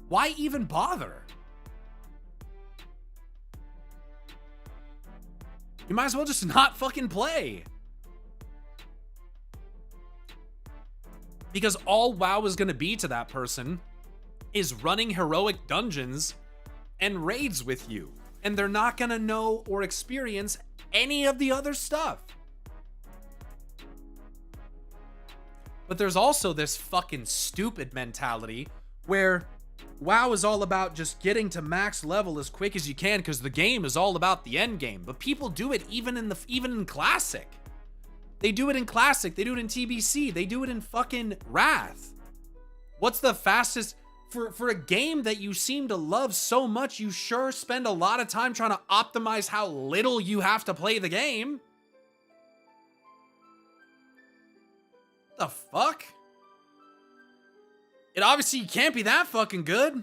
Why even bother? You might as well just not fucking play. Because all WoW is going to be to that person is running heroic dungeons and raids with you. And they're not going to know or experience any of the other stuff. But there's also this fucking stupid mentality where WoW is all about just getting to max level as quick as you can because the game is all about the end game. But people do it even in Classic. They do it in Classic. They do it in TBC. They do it in fucking Wrath. What's the fastest... For a game that you seem to love so much, you sure spend a lot of time trying to optimize how little you have to play the game. The fuck? It obviously can't be that fucking good.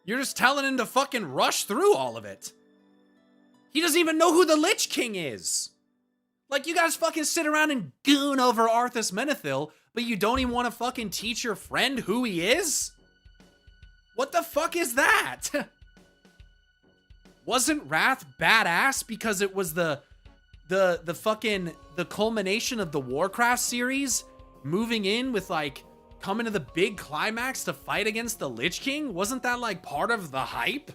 You're just telling him to fucking rush through all of it. He doesn't even know who the Lich King is. Like, you guys fucking sit around and goon over Arthas Menethil, but you don't even want to fucking teach your friend who he is? What the fuck is that? Wasn't Wrath badass because it was the culmination of the Warcraft series, moving in with like coming to the big climax to fight against the Lich King? Wasn't that like part of the hype?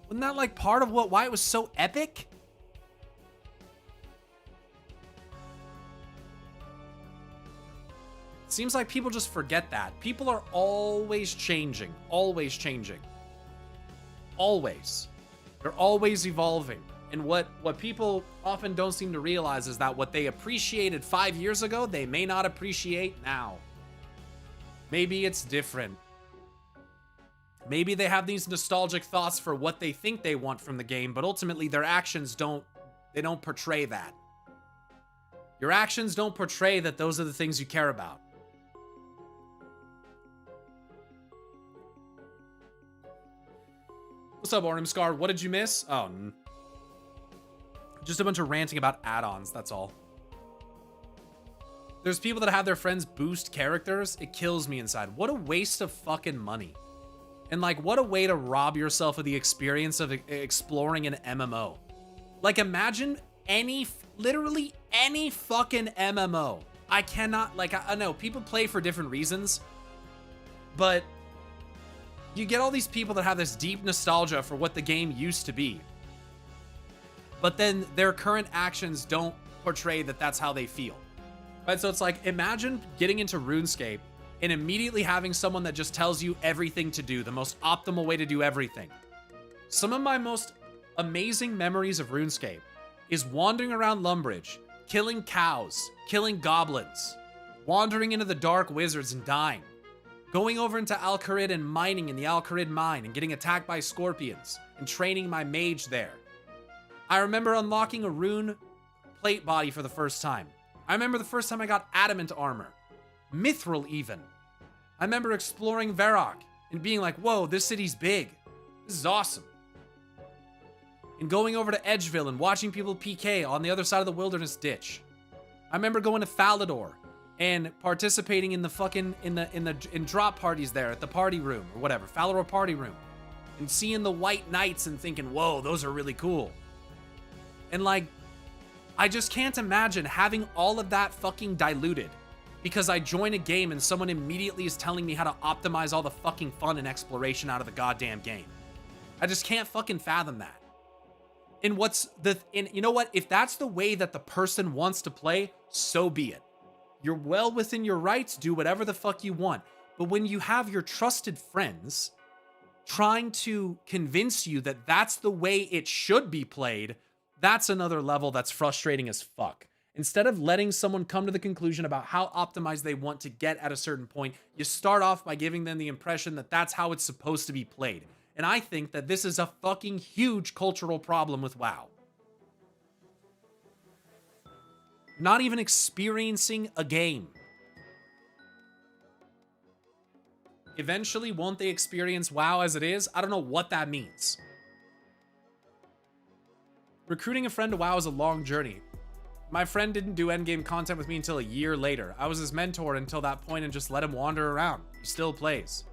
Wasn't that like part of why it was so epic? Seems like people just forget that. People are always changing. Always changing. Always. They're always evolving. And what people often don't seem to realize is that what they appreciated 5 years ago, they may not appreciate now. Maybe it's different. Maybe they have these nostalgic thoughts for what they think they want from the game, but ultimately their actions don't portray that. Your actions don't portray that those are the things you care about. What's up, Ornum Scar? What did you miss? Oh, just a bunch of ranting about add-ons, that's all. There's people that have their friends boost characters. It kills me inside. What a waste of fucking money. And like, what a way to rob yourself of the experience of exploring an MMO. Like, imagine literally any fucking MMO. I cannot, like, I know people play for different reasons, but you get all these people that have this deep nostalgia for what the game used to be. But then their current actions don't portray that that's how they feel. Right? So it's like, imagine getting into RuneScape and immediately having someone that just tells you everything to do, the most optimal way to do everything. Some of my most amazing memories of RuneScape is wandering around Lumbridge, killing cows, killing goblins, wandering into the Dark Wizards and dying, going over into Al-Kharid and mining in the Al-Kharid mine and getting attacked by scorpions and training my mage there. I remember unlocking a rune plate body for the first time. I remember the first time I got adamant armor, mithril even. I remember exploring Varrock and being like, whoa, this city's big. This is awesome. And going over to Edgeville and watching people PK on the other side of the wilderness ditch. I remember going to Falador and participating in the fucking in drop parties there at the party room or whatever, Falador party room, and seeing the white knights and thinking, whoa, those are really cool. And like, I just can't imagine having all of that fucking diluted because I join a game and someone immediately is telling me how to optimize all the fucking fun and exploration out of the goddamn game. I just can't fucking fathom that. And you know what? If that's the way that the person wants to play, so be it. You're well within your rights, do whatever the fuck you want. But when you have your trusted friends trying to convince you that that's the way it should be played, that's another level that's frustrating as fuck. Instead of letting someone come to the conclusion about how optimized they want to get at a certain point, you start off by giving them the impression that that's how it's supposed to be played. And I think that this is a fucking huge cultural problem with WoW. Not even experiencing a game. Eventually, won't they experience WoW as it is? I don't know what that means. Recruiting a friend to WoW is a long journey. My friend didn't do endgame content with me until a year later. I was his mentor until that point and just let him wander around. He still plays.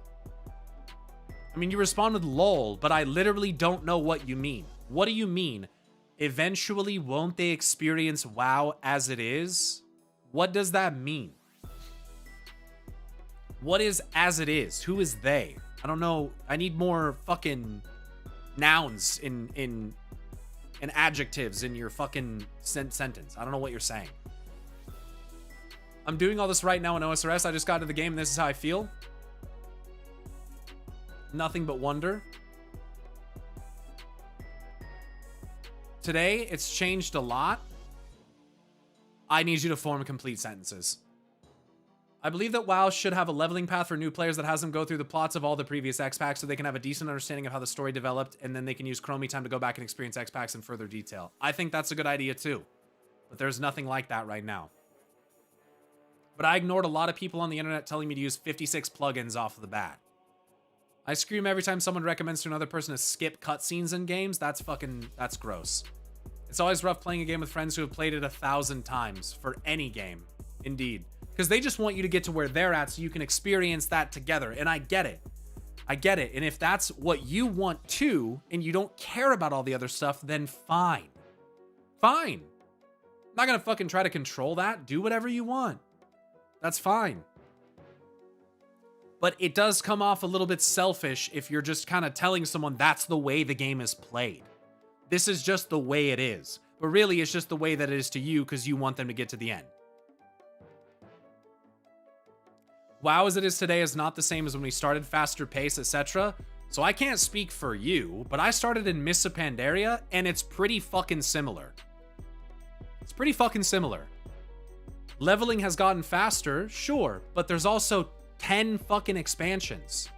I mean, you responded lol, but I literally don't know what you mean. What do you mean? Eventually, won't they experience WoW as it is? What does that mean? What is as it is? Who is they? I don't know. I need more fucking nouns in adjectives in your fucking sentence. I don't know what you're saying. I'm doing all this right now in OSRS. I just got to the game and this is how I feel. Nothing but wonder. Today, it's changed a lot. I need you to form complete sentences. I believe that WoW should have a leveling path for new players that has them go through the plots of all the previous X-Packs so they can have a decent understanding of how the story developed, and then they can use Chromie time to go back and experience X-Packs in further detail. I think that's a good idea too, but there's nothing like that right now. But I ignored a lot of people on the internet telling me to use 56 plugins off of the bat. I scream every time someone recommends to another person to skip cutscenes in games. That's gross. It's always rough playing a game with friends who have played it 1,000 times for any game. Indeed. Because they just want you to get to where they're at so you can experience that together. And I get it. I get it. And if that's what you want too, and you don't care about all the other stuff, then fine. Fine. I'm not going to fucking try to control that. Do whatever you want. That's fine. But it does come off a little bit selfish if you're just kind of telling someone that's the way the game is played. This is just the way it is. But really, it's just the way that it is to you because you want them to get to the end. WoW as it is today is not the same as when we started, faster pace, etc. So I can't speak for you, but I started in Mists of Pandaria, and it's pretty fucking similar. It's pretty fucking similar. Leveling has gotten faster, sure, but there's also 10 fucking expansions.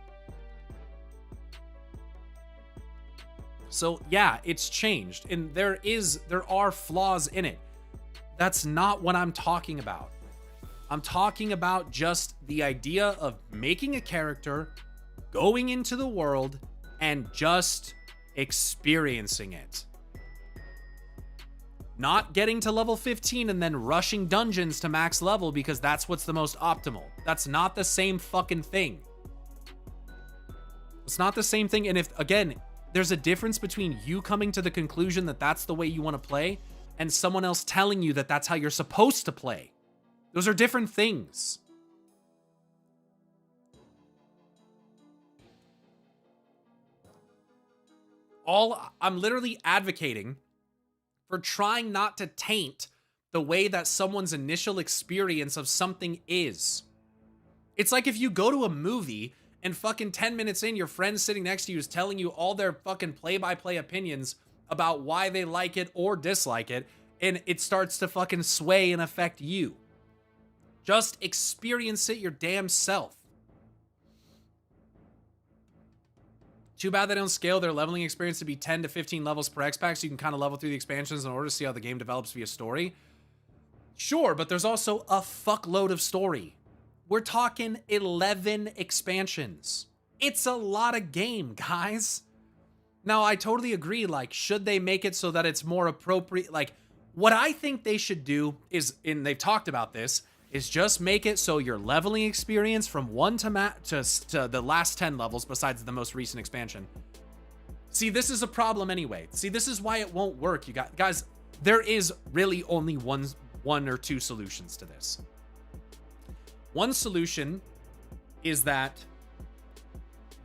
So yeah, it's changed, and there are flaws in it. That's not what I'm talking about. I'm talking about just the idea of making a character, going into the world, and just experiencing it. Not getting to level 15 and then rushing dungeons to max level because that's what's the most optimal. That's not the same fucking thing. It's not the same thing. And if, again, there's a difference between you coming to the conclusion that that's the way you want to play and someone else telling you that that's how you're supposed to play. Those are different things. I'm literally advocating for trying not to taint the way that someone's initial experience of something is. It's like if you go to a movie and fucking 10 minutes in, your friend sitting next to you is telling you all their fucking play-by-play opinions about why they like it or dislike it, and it starts to fucking sway and affect you. Just experience it your damn self. Too bad they don't scale their leveling experience to be 10 to 15 levels per X-Pack so you can kind of level through the expansions in order to see how the game develops via story. Sure, but there's also a fuckload of story. We're talking 11 expansions. It's a lot of game, guys. Now, I totally agree, like, should they make it so that it's more appropriate? Like, what I think they should do is, and they've talked about this, is just make it so your leveling experience from 1 to the last 10 levels, besides the most recent expansion. See, this is a problem anyway. See, this is why it won't work, you guys. There is really only one or two solutions to this. One solution is that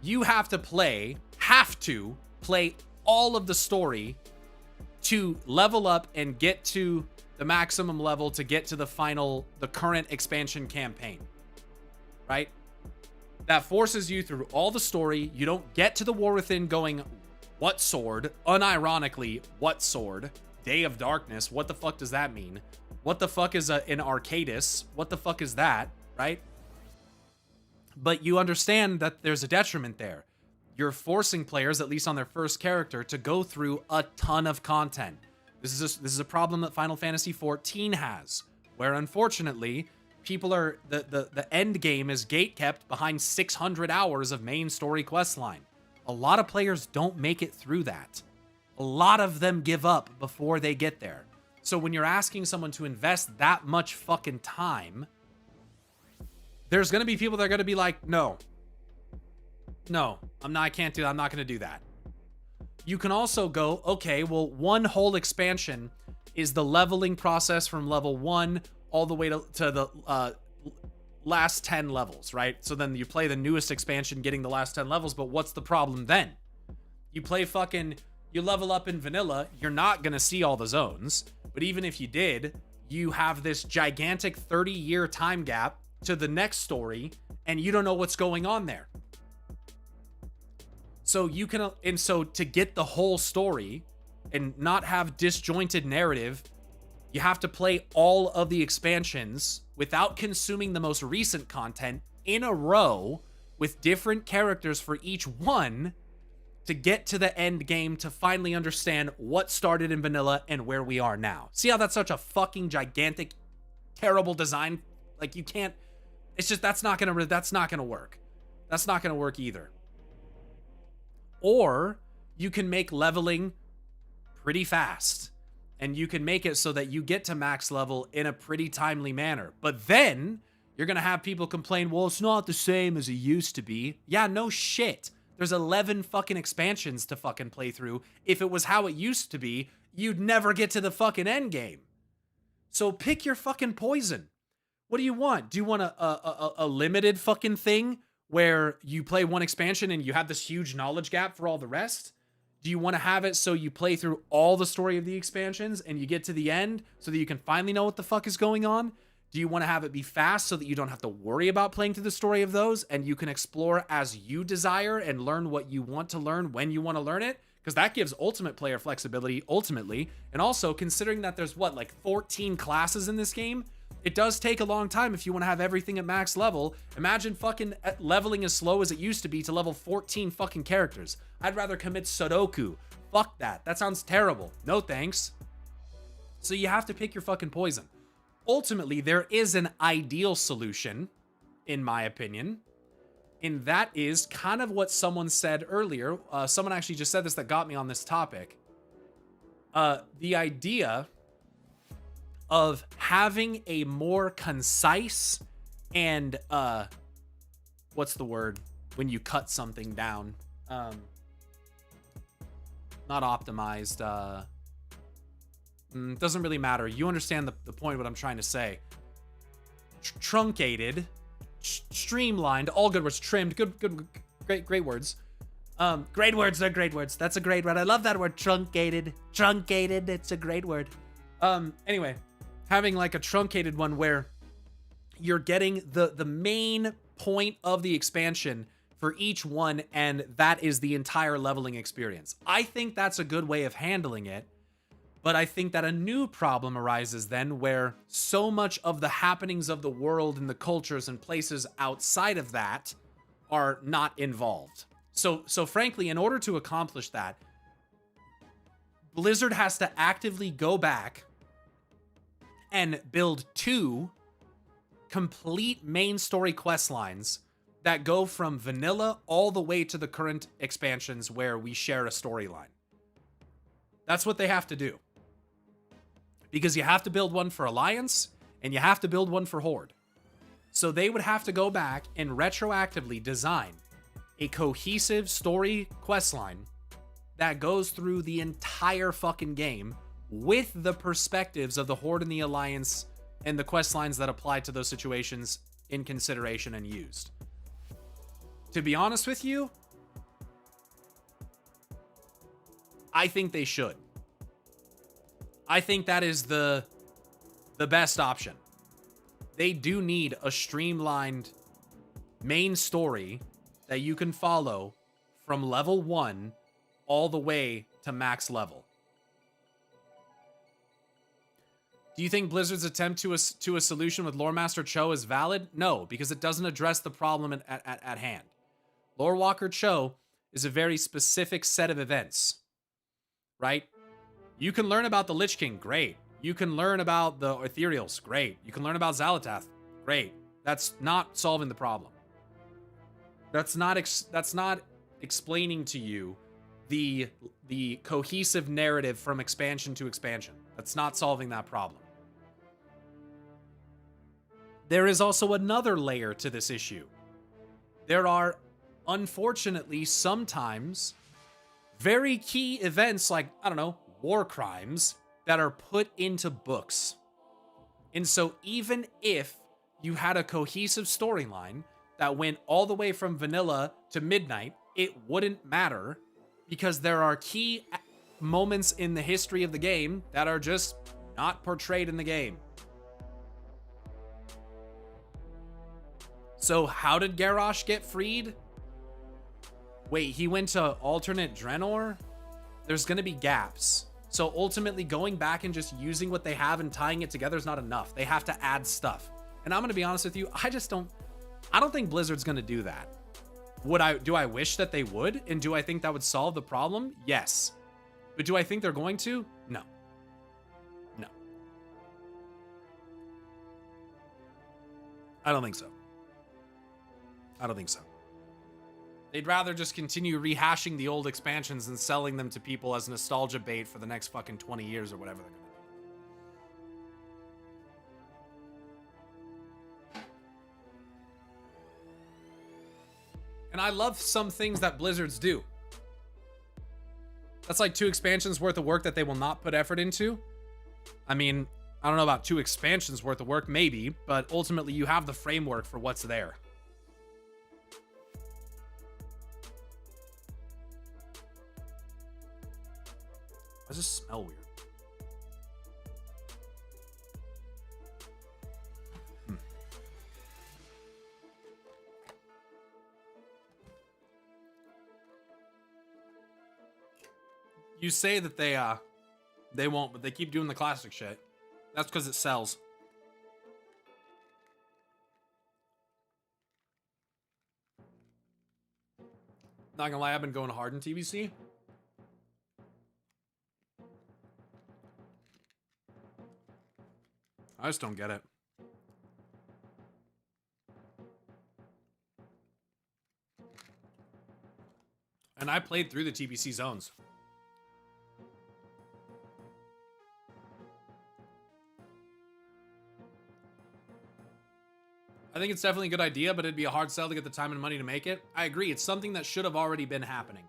you have to play all of the story to level up and get to the maximum level to get to the current expansion campaign, right? That forces you through all the story. You don't get to the War Within going, what sword? Unironically, what sword? Day of Darkness, what the fuck does that mean? What the fuck is an Arcadis? What the fuck is that, right? But you understand that there's a detriment there. You're forcing players, at least on their first character, to go through a ton of content. This is a problem that Final Fantasy XIV has, where unfortunately, people are the end game is gatekept behind 600 hours of main story questline. A lot of players don't make it through that. A lot of them give up before they get there. So when you're asking someone to invest that much fucking time, there's gonna be people that are gonna be like, no, I can't do that. I'm not gonna do that. You can also go, okay, well, one whole expansion is the leveling process from level 1 all the way to the last 10 levels, right? So then you play the newest expansion getting the last 10 levels, but what's the problem then? You level up in vanilla, you're not gonna see all the zones, but even if you did, you have this gigantic 30-year time gap to the next story, and you don't know what's going on there. So to get the whole story and not have disjointed narrative, you have to play all of the expansions without consuming the most recent content in a row with different characters for each one to get to the end game to finally understand what started in vanilla and where we are now. See how that's such a fucking gigantic, terrible design? Like, you can't, it's just, that's not gonna work. That's not gonna work either. Or you can make leveling pretty fast, and you can make it so that you get to max level in a pretty timely manner. But then you're going to have people complain, well, it's not the same as it used to be. Yeah, no shit. There's 11 fucking expansions to fucking play through. If it was how it used to be, you'd never get to the fucking end game. So pick your fucking poison. What do you want? Do you want a limited fucking thing where you play one expansion and you have this huge knowledge gap for all the rest? Do you want to have it so you play through all the story of the expansions and you get to the end so that you can finally know what the fuck is going on? Do you want to have it be fast so that you don't have to worry about playing through the story of those and you can explore as you desire and learn what you want to learn when you want to learn it? Because that gives ultimate player flexibility ultimately. And also, considering that there's 14 classes in this game, it does take a long time if you want to have everything at max level. Imagine fucking leveling as slow as it used to be to level 14 fucking characters. I'd rather commit Sudoku. Fuck that. That sounds terrible. No thanks. So you have to pick your fucking poison. Ultimately, there is an ideal solution, in my opinion, And that is kind of what someone said earlier. Someone actually just said this that got me on this topic. The idea of having a more concise and what's the word when you cut something down? Not optimized. Doesn't really matter. You understand the point of what I'm trying to say. Truncated, streamlined, all good words. Trimmed, good, great words. Great words. They're great words. That's a great word. I love that word. Truncated. It's a great word. Anyway, having like a truncated one where you're getting the main point of the expansion for each one, and that is the entire leveling experience. I think that's a good way of handling it, but I think that a new problem arises then where so much of the happenings of the world and the cultures and places outside of that are not involved. So frankly, in order to accomplish that, Blizzard has to actively go back and build 2 complete main story quest lines that go from vanilla all the way to the current expansions where we share a storyline. That's what they have to do. Because you have to build one for Alliance and you have to build one for Horde. So they would have to go back and retroactively design a cohesive story questline that goes through the entire fucking game with the perspectives of the Horde and the Alliance and the quest lines that apply to those situations in consideration and used. To be honest with you, I think they should. I think that is the best option. They do need a streamlined main story that you can follow from level 1 all the way to max level. Do you think Blizzard's attempt to a solution with Lore Master Cho is valid? No, because it doesn't address the problem at hand. Lore Walker Cho is a very specific set of events, right? You can learn about the Lich King, great. You can learn about the Ethereals, great. You can learn about Xalatath, great. That's not solving the problem. That's not explaining to you the cohesive narrative from expansion to expansion. That's not solving that problem. There is also another layer to this issue. There are, unfortunately, sometimes very key events like, I don't know, war crimes that are put into books. And so even if you had a cohesive storyline that went all the way from vanilla to midnight, it wouldn't matter because there are key moments in the history of the game that are just not portrayed in the game. So how did Garrosh get freed? Wait, he went to alternate Draenor? There's gonna be gaps. So ultimately going back and just using what they have and tying it together is not enough. They have to add stuff. And I'm gonna be honest with you, I don't think Blizzard's gonna do that. Do I wish that they would? And do I think that would solve the problem? Yes. But do I think they're going to? No. No. I don't think so. I don't think so. They'd rather just continue rehashing the old expansions and selling them to people as nostalgia bait for the next fucking 20 years or whatever they're gonna do. And I love some things that Blizzards do. That's like 2 expansions worth of work that they will not put effort into. I mean, I don't know about 2 expansions worth of work, maybe, but ultimately you have the framework for what's there. Why does this smell weird? You say that they won't, but they keep doing the classic shit. That's because it sells. Not gonna lie, I've been going hard in TBC. I just don't get it. I played through the TBC zones. I think it's definitely a good idea, but it'd be a hard sell to get the time and money to make it. I agree. It's something that should have already been happening.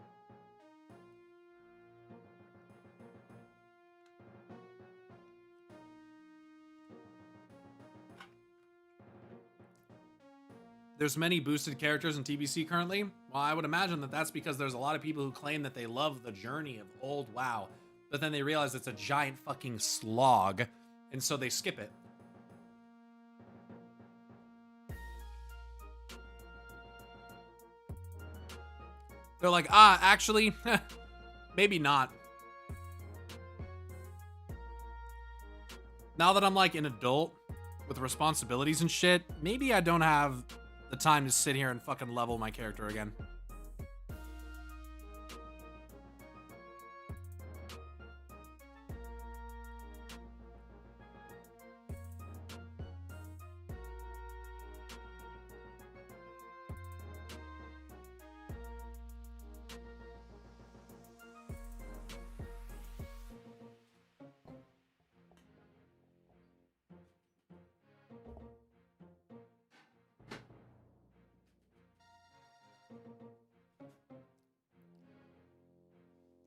There's many boosted characters in TBC currently. Well, I would imagine that that's because there's a lot of people who claim that they love the journey of old WoW, but then they realize it's a giant fucking slog, and so they skip it. They're like, actually, maybe not. Now that I'm like an adult with responsibilities and shit, maybe I don't have the time to sit here and fucking level my character again.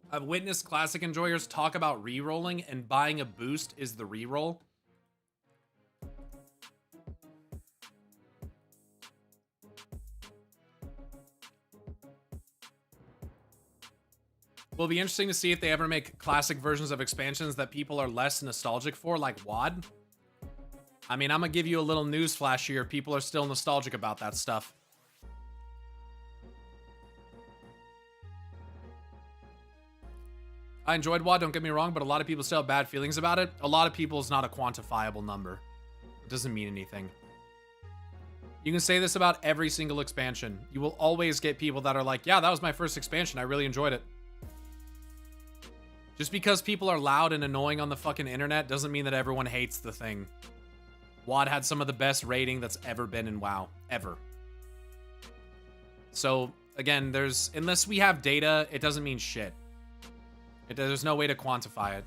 I've witnessed classic enjoyers talk about re-rolling, and buying a boost is the re-roll. Will be interesting to see if they ever make classic versions of expansions that people are less nostalgic for, like WoD. I mean, I'm gonna give you a little news flash here. People are still nostalgic about that stuff. I enjoyed WoD, don't get me wrong, but a lot of people still have bad feelings about it. A lot of people is not a quantifiable number. It doesn't mean anything. You can say this about every single expansion. You will always get people that are like, yeah, that was my first expansion. I really enjoyed it. Just because people are loud and annoying on the fucking internet doesn't mean that everyone hates the thing. WoD had some of the best rating that's ever been in WoW. Ever. So, again, unless we have data, it doesn't mean shit. There's no way to quantify it.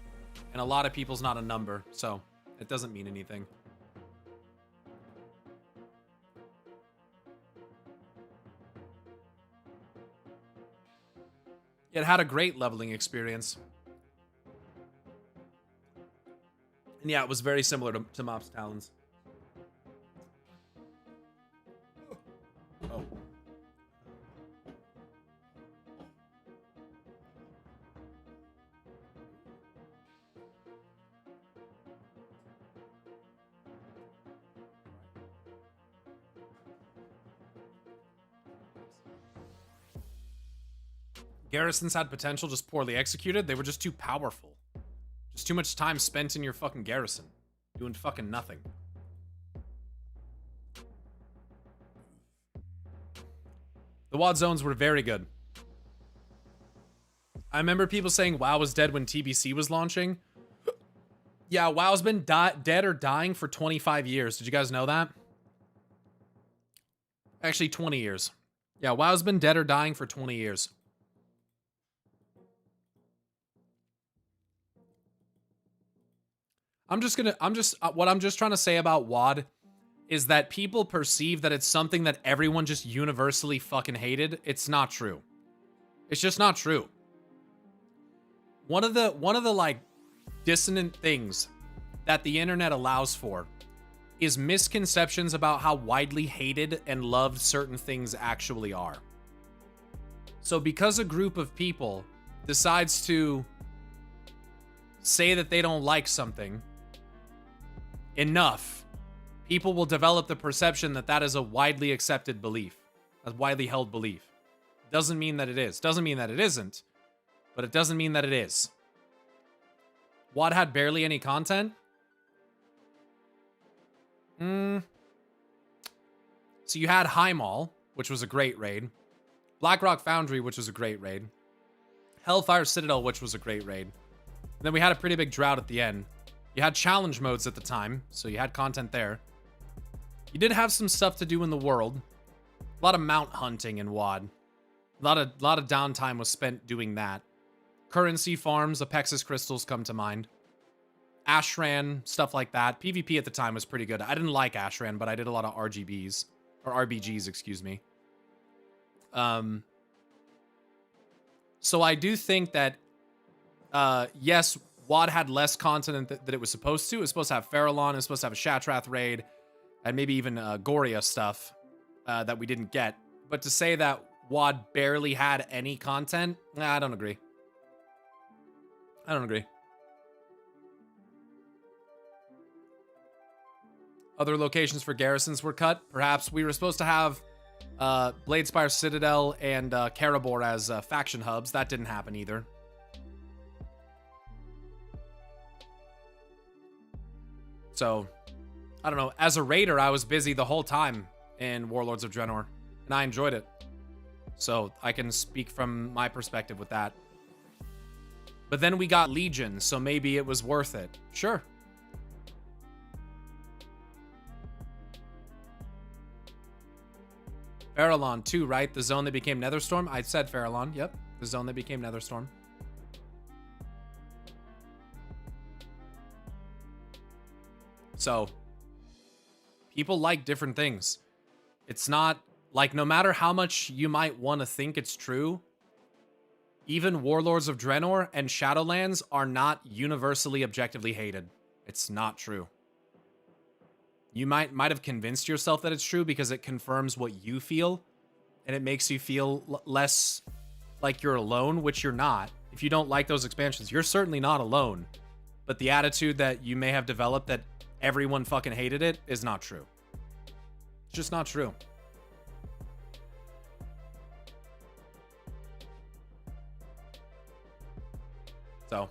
And a lot of people's not a number, so it doesn't mean anything. It had a great leveling experience. And yeah, it was very similar to Mop's Talons. Oh. Garrisons had potential, just poorly executed. They were just too powerful. Just too much time spent in your fucking garrison. Doing fucking nothing. The WoD zones were very good. I remember people saying WoW was dead when TBC was launching. Yeah, WoW's been dead or dying for 25 years. Did you guys know that? Actually, 20 years. Yeah, WoW's been dead or dying for 20 years. What I'm just trying to say about WoD is that people perceive that it's something that everyone just universally fucking hated. It's not true. It's just not true. One of the like dissonant things that the internet allows for is misconceptions about how widely hated and loved certain things actually are. So because a group of people decides to say that they don't like something enough, people will develop the perception that that is a widely accepted belief, a widely held belief. Doesn't mean that it is. Doesn't mean that it isn't, but it doesn't mean that it is. WoD had barely any content. So you had Highmaul, which was a great raid. Blackrock Foundry, which was a great raid. Hellfire Citadel, which was a great raid. And then we had a pretty big drought at the end. You had challenge modes at the time, so you had content there. You did have some stuff to do in the world. A lot of mount hunting in WoD. lot of downtime was spent doing that. Currency farms, Apexis crystals come to mind. Ashran, stuff like that. PvP at the time was pretty good. I didn't like Ashran, but I did a lot of RGBs. Or RBGs, excuse me. So I do think that, yes, WoD had less content than it was supposed to. It was supposed to have Farallon, it was supposed to have a Shatrath raid, and maybe even Goria stuff that we didn't get. But to say that WoD barely had any content, nah, I don't agree. I don't agree. Other locations for garrisons were cut. Perhaps we were supposed to have Bladespire Citadel and Karabor as faction hubs. That didn't happen either. So, I don't know. As a raider, I was busy the whole time in Warlords of Draenor, and I enjoyed it. So, I can speak from my perspective with that. But then we got Legion, so maybe it was worth it. Sure. Farallon too, right? The zone that became Netherstorm? I said Farallon, yep. The zone that became Netherstorm. So, people like different things. It's not, like, no matter how much you might want to think it's true, even Warlords of Draenor and Shadowlands are not universally objectively hated. It's not true. You might have convinced yourself that it's true because it confirms what you feel, and it makes you feel less like you're alone, which you're not. If you don't like those expansions, you're certainly not alone. But the attitude that you may have developed that everyone fucking hated it is not true. It's just not true. So,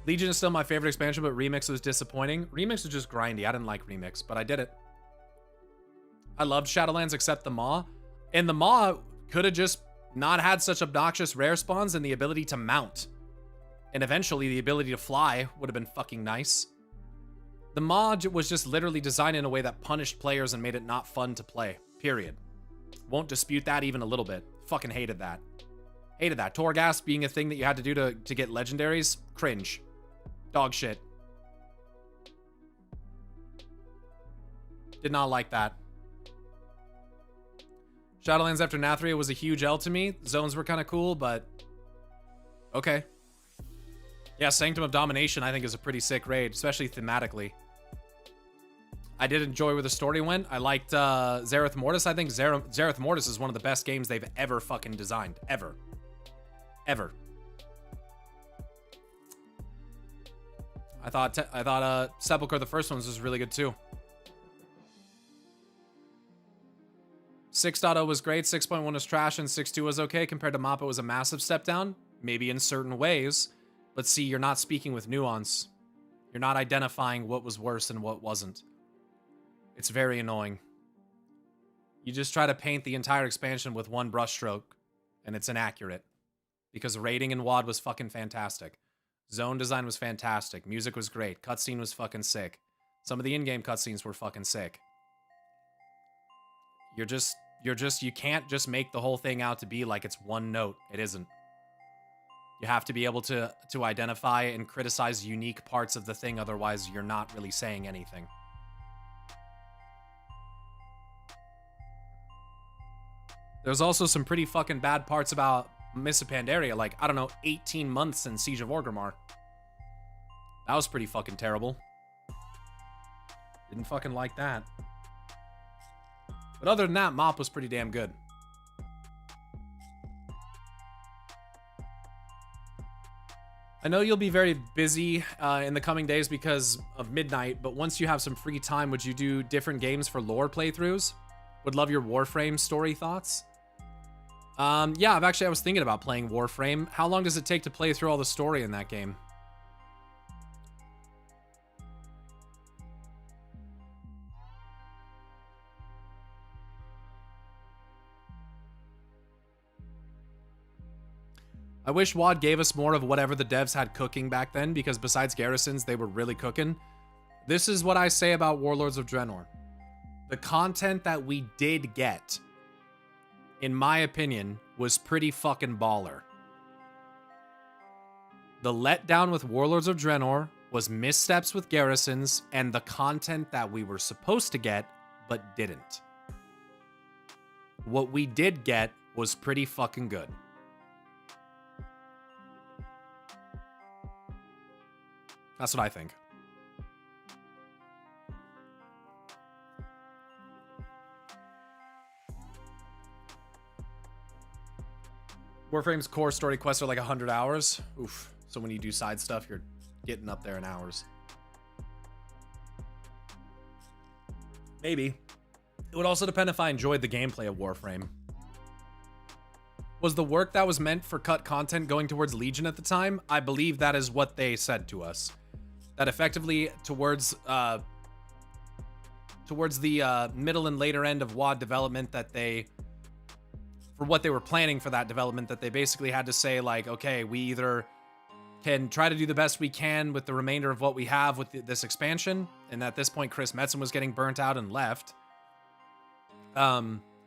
Legion is still my favorite expansion, but Remix was disappointing. Remix was just grindy. I didn't like Remix, but I did it. I loved Shadowlands except the Maw. And the Maw could have just not had such obnoxious rare spawns and the ability to mount. And eventually the ability to fly would have been fucking nice. The Maw was just literally designed in a way that punished players and made it not fun to play. Period. Won't dispute that even a little bit. Fucking hated that. Hated that. Torghast being a thing that you had to do to get legendaries. Cringe. Dog shit. Did not like that. Shadowlands after Nathria was a huge L to me. Zones were kind of cool, but okay. Yeah, Sanctum of Domination I think is a pretty sick raid, especially thematically. I did enjoy where the story went. I liked Zareth Mortis. I think Zareth Mortis is one of the best games they've ever fucking designed. Ever. Ever. I thought Sepulchre, the first one, was really good too. 6.0 was great, 6.1 was trash, and 6.2 was okay. Compared to Mappa, it was a massive step down. Maybe in certain ways. But see, you're not speaking with nuance. You're not identifying what was worse and what wasn't. It's very annoying. You just try to paint the entire expansion with one brushstroke, and it's inaccurate. Because raiding in WoD was fucking fantastic. Zone design was fantastic. Music was great. Cutscene was fucking sick. Some of the in-game cutscenes were fucking sick. You can't just make the whole thing out to be like it's one note. It isn't. You have to be able to identify and criticize unique parts of the thing, otherwise you're not really saying anything. There's also some pretty fucking bad parts about Mists of Pandaria, like, I don't know, 18 months in Siege of Orgrimmar. That was pretty fucking terrible. Didn't fucking like that. But other than that, Mop was pretty damn good. I know you'll be very busy in the coming days because of midnight, but once you have some free time, would you do different games for lore playthroughs? Would love your Warframe story thoughts. Yeah, I was thinking about playing Warframe. How long does it take to play through all the story in that game? I wish WoD gave us more of whatever the devs had cooking back then, because besides garrisons, they were really cooking. This is what I say about Warlords of Draenor. The content that we did get in my opinion, was pretty fucking baller. The letdown with Warlords of Draenor was missteps with garrisons and the content that we were supposed to get but didn't. What we did get was pretty fucking good. That's what I think. Warframe's core story quests are like 100 hours. Oof. So when you do side stuff, you're getting up there in hours. Maybe. It would also depend if I enjoyed the gameplay of Warframe. Was the work that was meant for cut content going towards Legion at the time? I believe that is what they said to us. That effectively towards the middle and later end of WoD development, that they, for what they were planning for that development, that they basically had to say like, okay, we either can try to do the best we can with the remainder of what we have with this expansion, and at this point Chris Metzen was getting burnt out and left,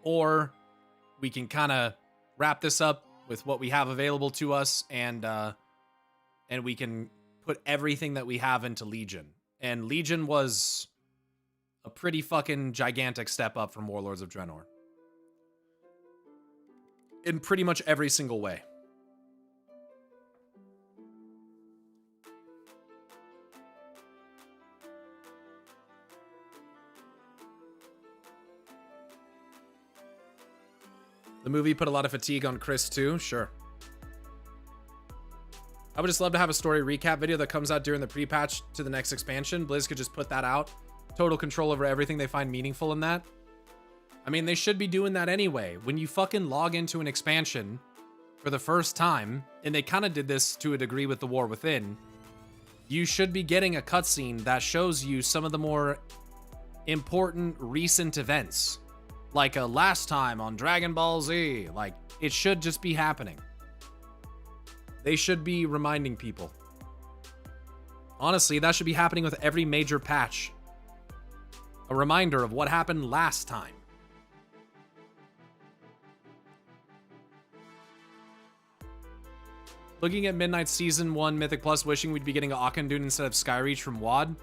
or we can kind of wrap this up with what we have available to us, and we can put everything that we have into Legion. And Legion was a pretty fucking gigantic step up from Warlords of Draenor in pretty much every single way. The movie put a lot of fatigue on Chris too, sure. I would just love to have a story recap video that comes out during the pre-patch to the next expansion. Blizz could just put that out. Total control over everything they find meaningful in that. I mean, they should be doing that anyway. When you fucking log into an expansion for the first time, and they kind of did this to a degree with The War Within, you should be getting a cutscene that shows you some of the more important recent events. Like a last time on Dragon Ball Z. Like, it should just be happening. They should be reminding people. Honestly, that should be happening with every major patch. A reminder of what happened last time. Looking at Midnight Season 1 Mythic Plus, wishing we'd be getting Auchindoun instead of Skyreach from WoD.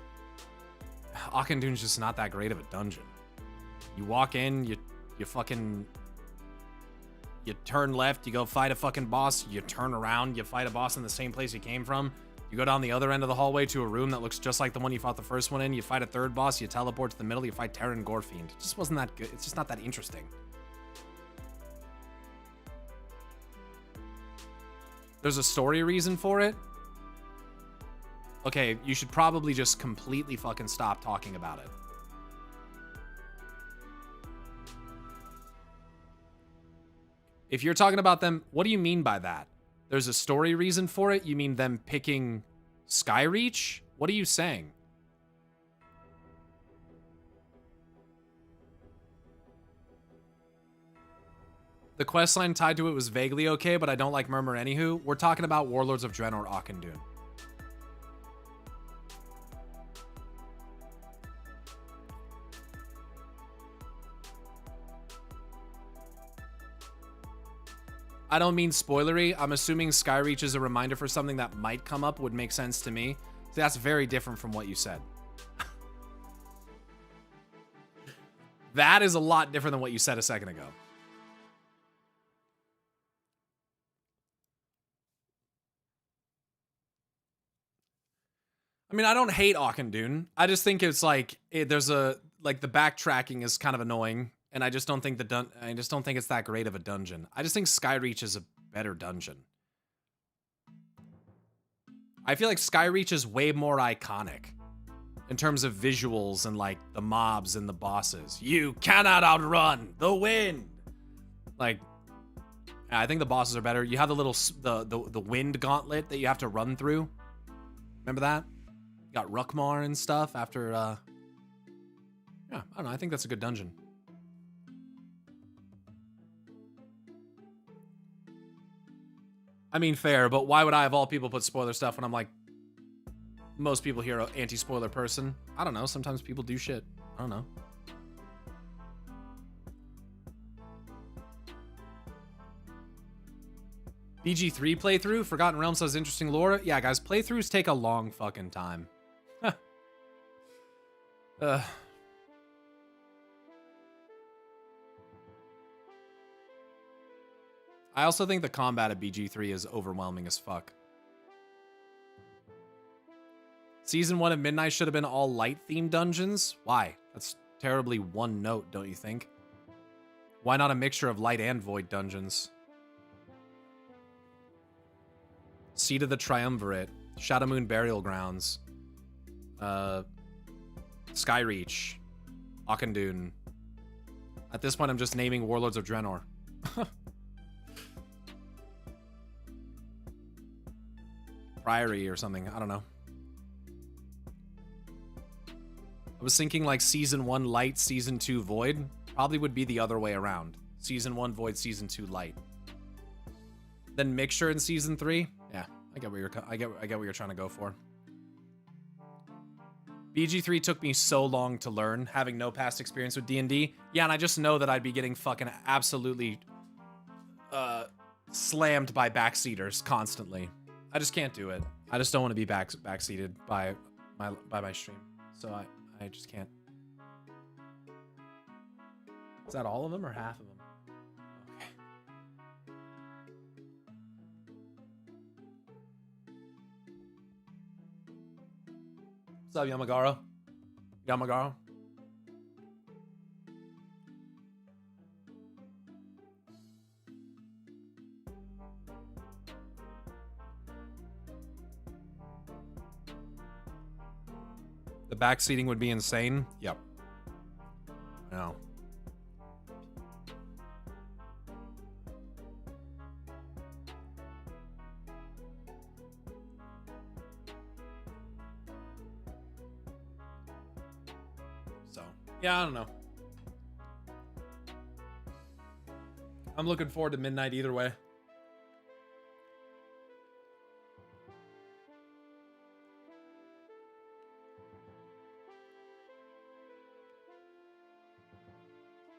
Auchindoun's just not that great of a dungeon. You walk in, you turn left, you go fight a fucking boss, you turn around, you fight a boss in the same place you came from, you go down the other end of the hallway to a room that looks just like the one you fought the first one in, you fight a third boss, you teleport to the middle, you fight Terran Gorefiend. It just wasn't that good. It's just not that interesting. There's a story reason for it. Okay, you should probably just completely fucking stop talking about it. If you're talking about them, what do you mean by that? There's a story reason for it? You mean them picking Skyreach? What are you saying? The questline tied to it was vaguely okay, but I don't like Murmur anywho. We're talking about Warlords of Draenor Auchindoun. I don't mean spoilery. I'm assuming Skyreach is a reminder for something that might come up, would make sense to me. So that's very different from what you said. That is a lot different than what you said a second ago. I mean, I don't hate Auchindoun. I just think it's like, there's a, like the backtracking is kind of annoying. And I just don't think I just don't think it's that great of a dungeon. I just think Skyreach is a better dungeon. I feel like Skyreach is way more iconic in terms of visuals and like the mobs and the bosses. You cannot outrun the wind. Like, I think the bosses are better. You have the little the wind gauntlet that you have to run through. Remember that? You got Rukmar and stuff after. Yeah, I don't know. I think that's a good dungeon. I mean, fair, but why would I, of all people, put spoiler stuff when I'm like, most people here are anti-spoiler person? I don't know. Sometimes people do shit. I don't know. BG3 playthrough? Forgotten Realms has interesting lore? Yeah, guys, playthroughs take a long fucking time. I also think the combat at BG3 is overwhelming as fuck. Season 1 of Midnight should have been all light-themed dungeons? Why? That's terribly one note, don't you think? Why not a mixture of light and void dungeons? Seat of the Triumvirate, Shadowmoon Burial Grounds, Skyreach, Auchindoun. At this point, I'm just naming Warlords of Draenor. Priory or something, I don't know. I was thinking like Season 1 light, Season 2 void. Probably would be the other way around. Season 1 void, Season 2 light. Then mixture in Season 3? Yeah, I get what you're trying to go for. BG3 took me so long to learn, having no past experience with D&D. Yeah, and I just know that I'd be getting fucking absolutely slammed by backseaters constantly. I just can't do it. I just don't want to be backseated by my stream. So I just can't. Is that all of them or half of them? Okay. What's up, Yamagaro? Yamagaro? The backseating would be insane. Yep. I know. So, yeah, I don't know. I'm looking forward to Midnight either way.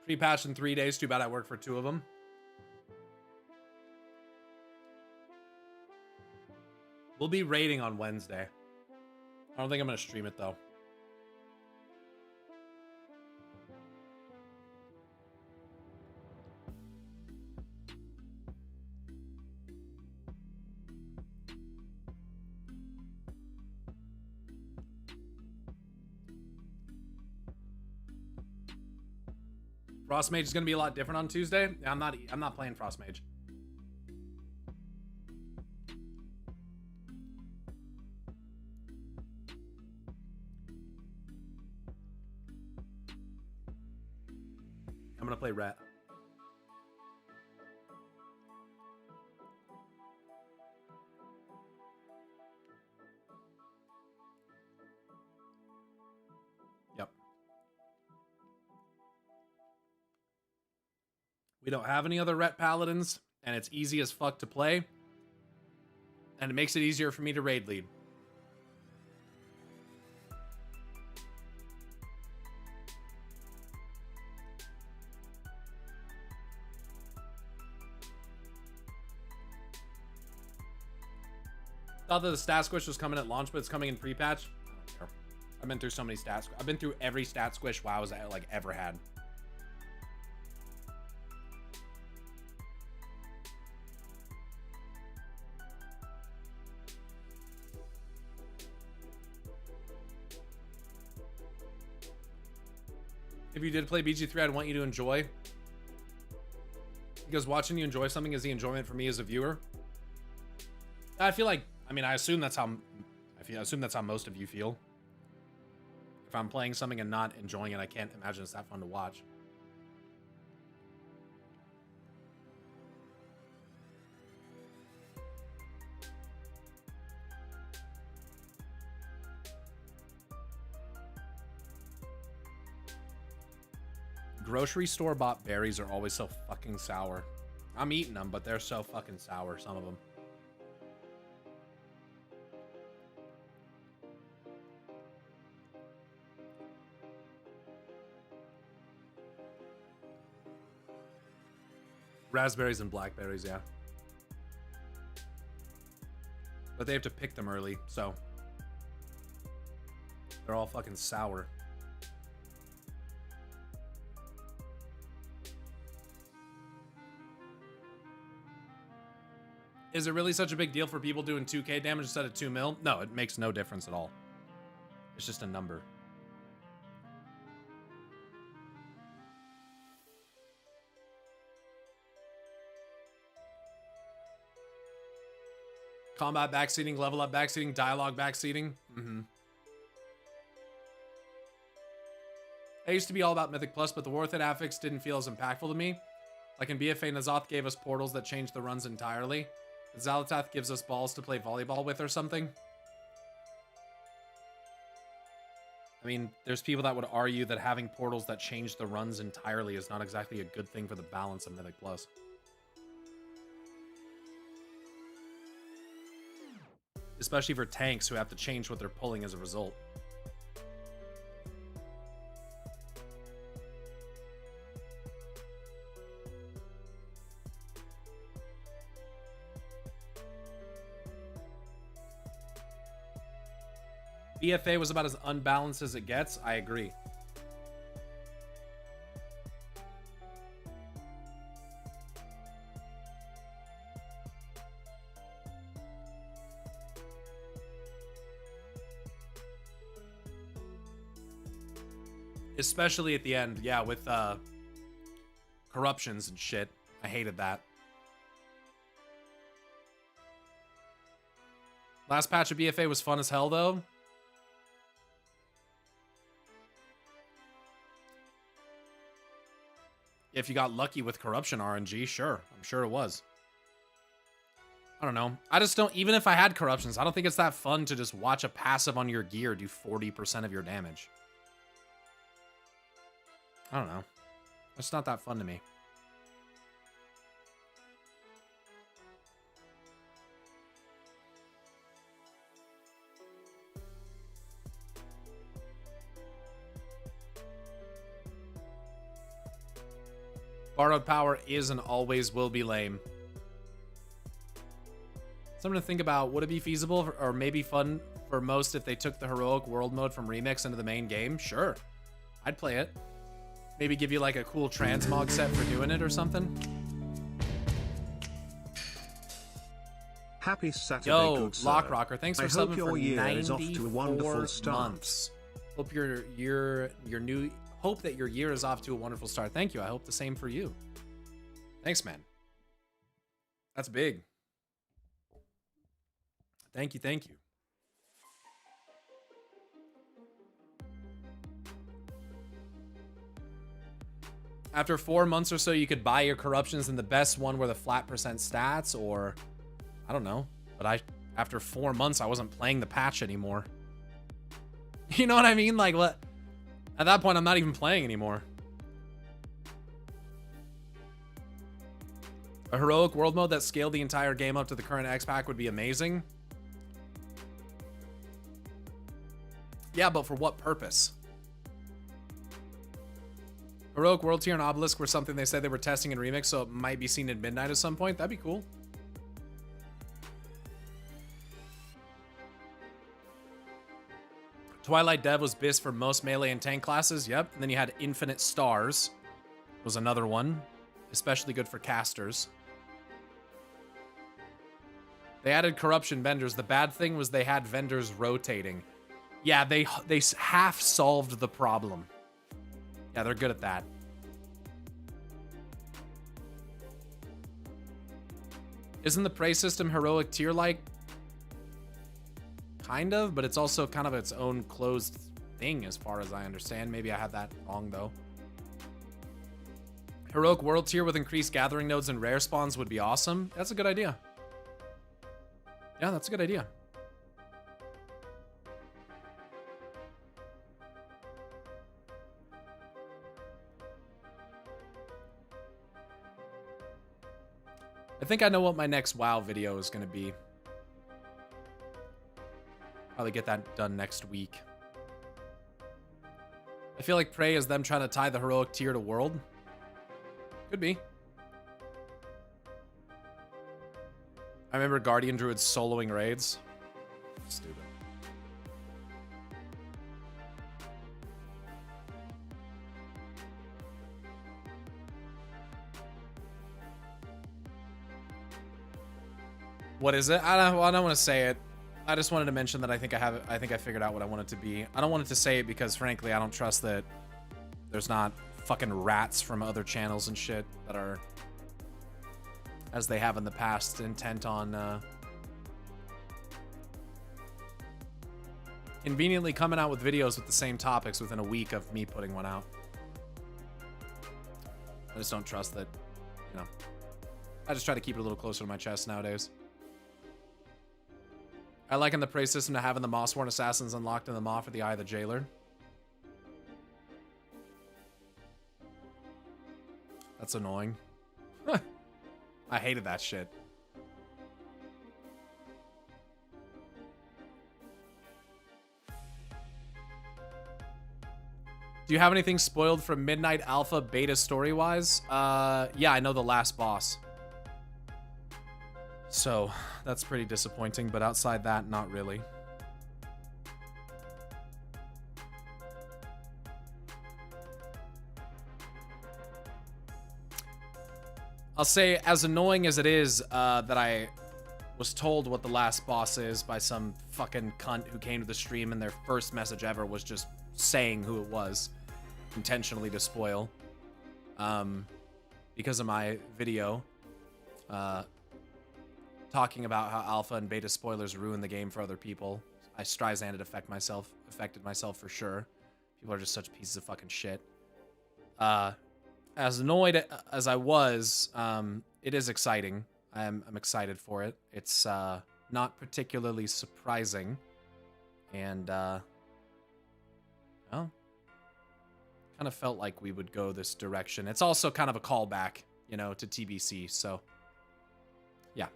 Pre-patch in 3 days. Too bad I work for 2 of them. We'll be raiding on Wednesday. I don't think I'm going to stream it, though. Frost Mage is going to be a lot different on Tuesday. Yeah, I'm not playing Frost Mage. I'm going to play Rat. Yep. We don't have any other Ret Paladins, and it's easy as fuck to play. And it makes it easier for me to raid lead. Thought that the stat squish was coming at launch, but it's coming in pre-patch. I don't care. I've been through so many stats. I've been through every stat squish WoW's like ever had. If you did play BG3, I'd want you to enjoy. Because watching you enjoy something is the enjoyment for me as a viewer. I feel like, I mean, I assume that's how most of you feel. If I'm playing something and not enjoying it, I can't imagine it's that fun to watch. Grocery store bought berries are always so fucking sour. I'm eating them, but they're so fucking sour, some of them. Raspberries and blackberries, yeah. But they have to pick them early, so they're all fucking sour. Is it really such a big deal for people doing 2k damage instead of 2 mil? No, it makes no difference at all. It's just a number. Combat backseating, level up backseating, dialogue backseating. I used to be all about Mythic Plus, but the War Within affix didn't feel as impactful to me. Like in BFA, Nazoth gave us portals that changed the runs entirely. Xalatath gives us balls to play volleyball with or something. I mean, there's people that would argue that having portals that change the runs entirely is not exactly a good thing for the balance of Mythic Plus. Especially for tanks who have to change what they're pulling as a result. BFA was about as unbalanced as it gets. I agree. Especially at the end, yeah, with corruptions and shit. I hated that. Last patch of BFA was fun as hell, though. If you got lucky with corruption RNG, sure. I'm sure it was. I don't know. I just don't, even if I had corruptions, I don't think it's that fun to just watch a passive on your gear do 40% of your damage. I don't know. It's not that fun to me. Borrowed power is and always will be lame. Something to think about. Would it be feasible or maybe fun for most if they took the heroic world mode from Remix into the main game? Sure. I'd play it. Maybe give you like a cool transmog set for doing it or something. Happy Saturday, Yo, good sir. Lock Rocker, thanks for subbing for 94 start. months. Hope your new hope that your year is off to a wonderful start. Thank you. I hope the same for you. Thanks, man. That's big. Thank you. Thank you. After 4 months or so, you could buy your corruptions, and the best one were the flat percent stats, or I don't know. But after 4 months, I wasn't playing the patch anymore. You know what I mean? Like, what? At that point, I'm not even playing anymore. A heroic world mode that scaled the entire game up to the current X pack would be amazing. Yeah, but for what purpose? Heroic World Tier and Obelisk were something they said they were testing in Remix, so it might be seen in Midnight at some point. That'd be cool. Twilight Dev was BIS for most melee and tank classes. Yep. And then you had Infinite Stars was another one. Especially good for casters. They added corruption vendors. The bad thing was they had vendors rotating. Yeah, they half solved the problem. Yeah, they're good at that. Isn't the prey system heroic tier-like? Kind of, but it's also kind of its own closed thing as far as I understand. Maybe I had that wrong, though. Heroic world tier with increased gathering nodes and rare spawns would be awesome. That's a good idea. Yeah, that's a good idea. I think I know what my next WoW video is going to be. Probably get that done next week. I feel like Prey is them trying to tie the heroic tier to world. Could be. I remember Guardian Druids soloing raids. Stupid. What is it? I don't want to say it. I just wanted to mention that I think I figured out what I want it to be. I don't want it to say it because, frankly, I don't trust that there's not fucking rats from other channels and shit that are, as they have in the past, intent on conveniently coming out with videos with the same topics within a week of me putting one out. I just don't trust that, you know. I just try to keep it a little closer to my chest nowadays. I liken the praise system to having the Mossworn Assassins unlocked in the Maw for the Eye of the Jailer. That's annoying. I hated that shit. Do you have anything spoiled from Midnight Alpha beta story-wise? Yeah, I know the last boss. So, that's pretty disappointing, but outside that, not really. I'll say, as annoying as it is that I was told what the last boss is by some fucking cunt who came to the stream and their first message ever was just saying who it was, intentionally to spoil, because of my video, talking about how alpha and beta spoilers ruin the game for other people. I Streisanded affected myself for sure. People are just such pieces of fucking shit. As annoyed as I was, it is exciting. I'm excited for it. It's not particularly surprising, and well, kind of felt like we would go this direction. It's also kind of a callback, you know, to TBC. So, yeah.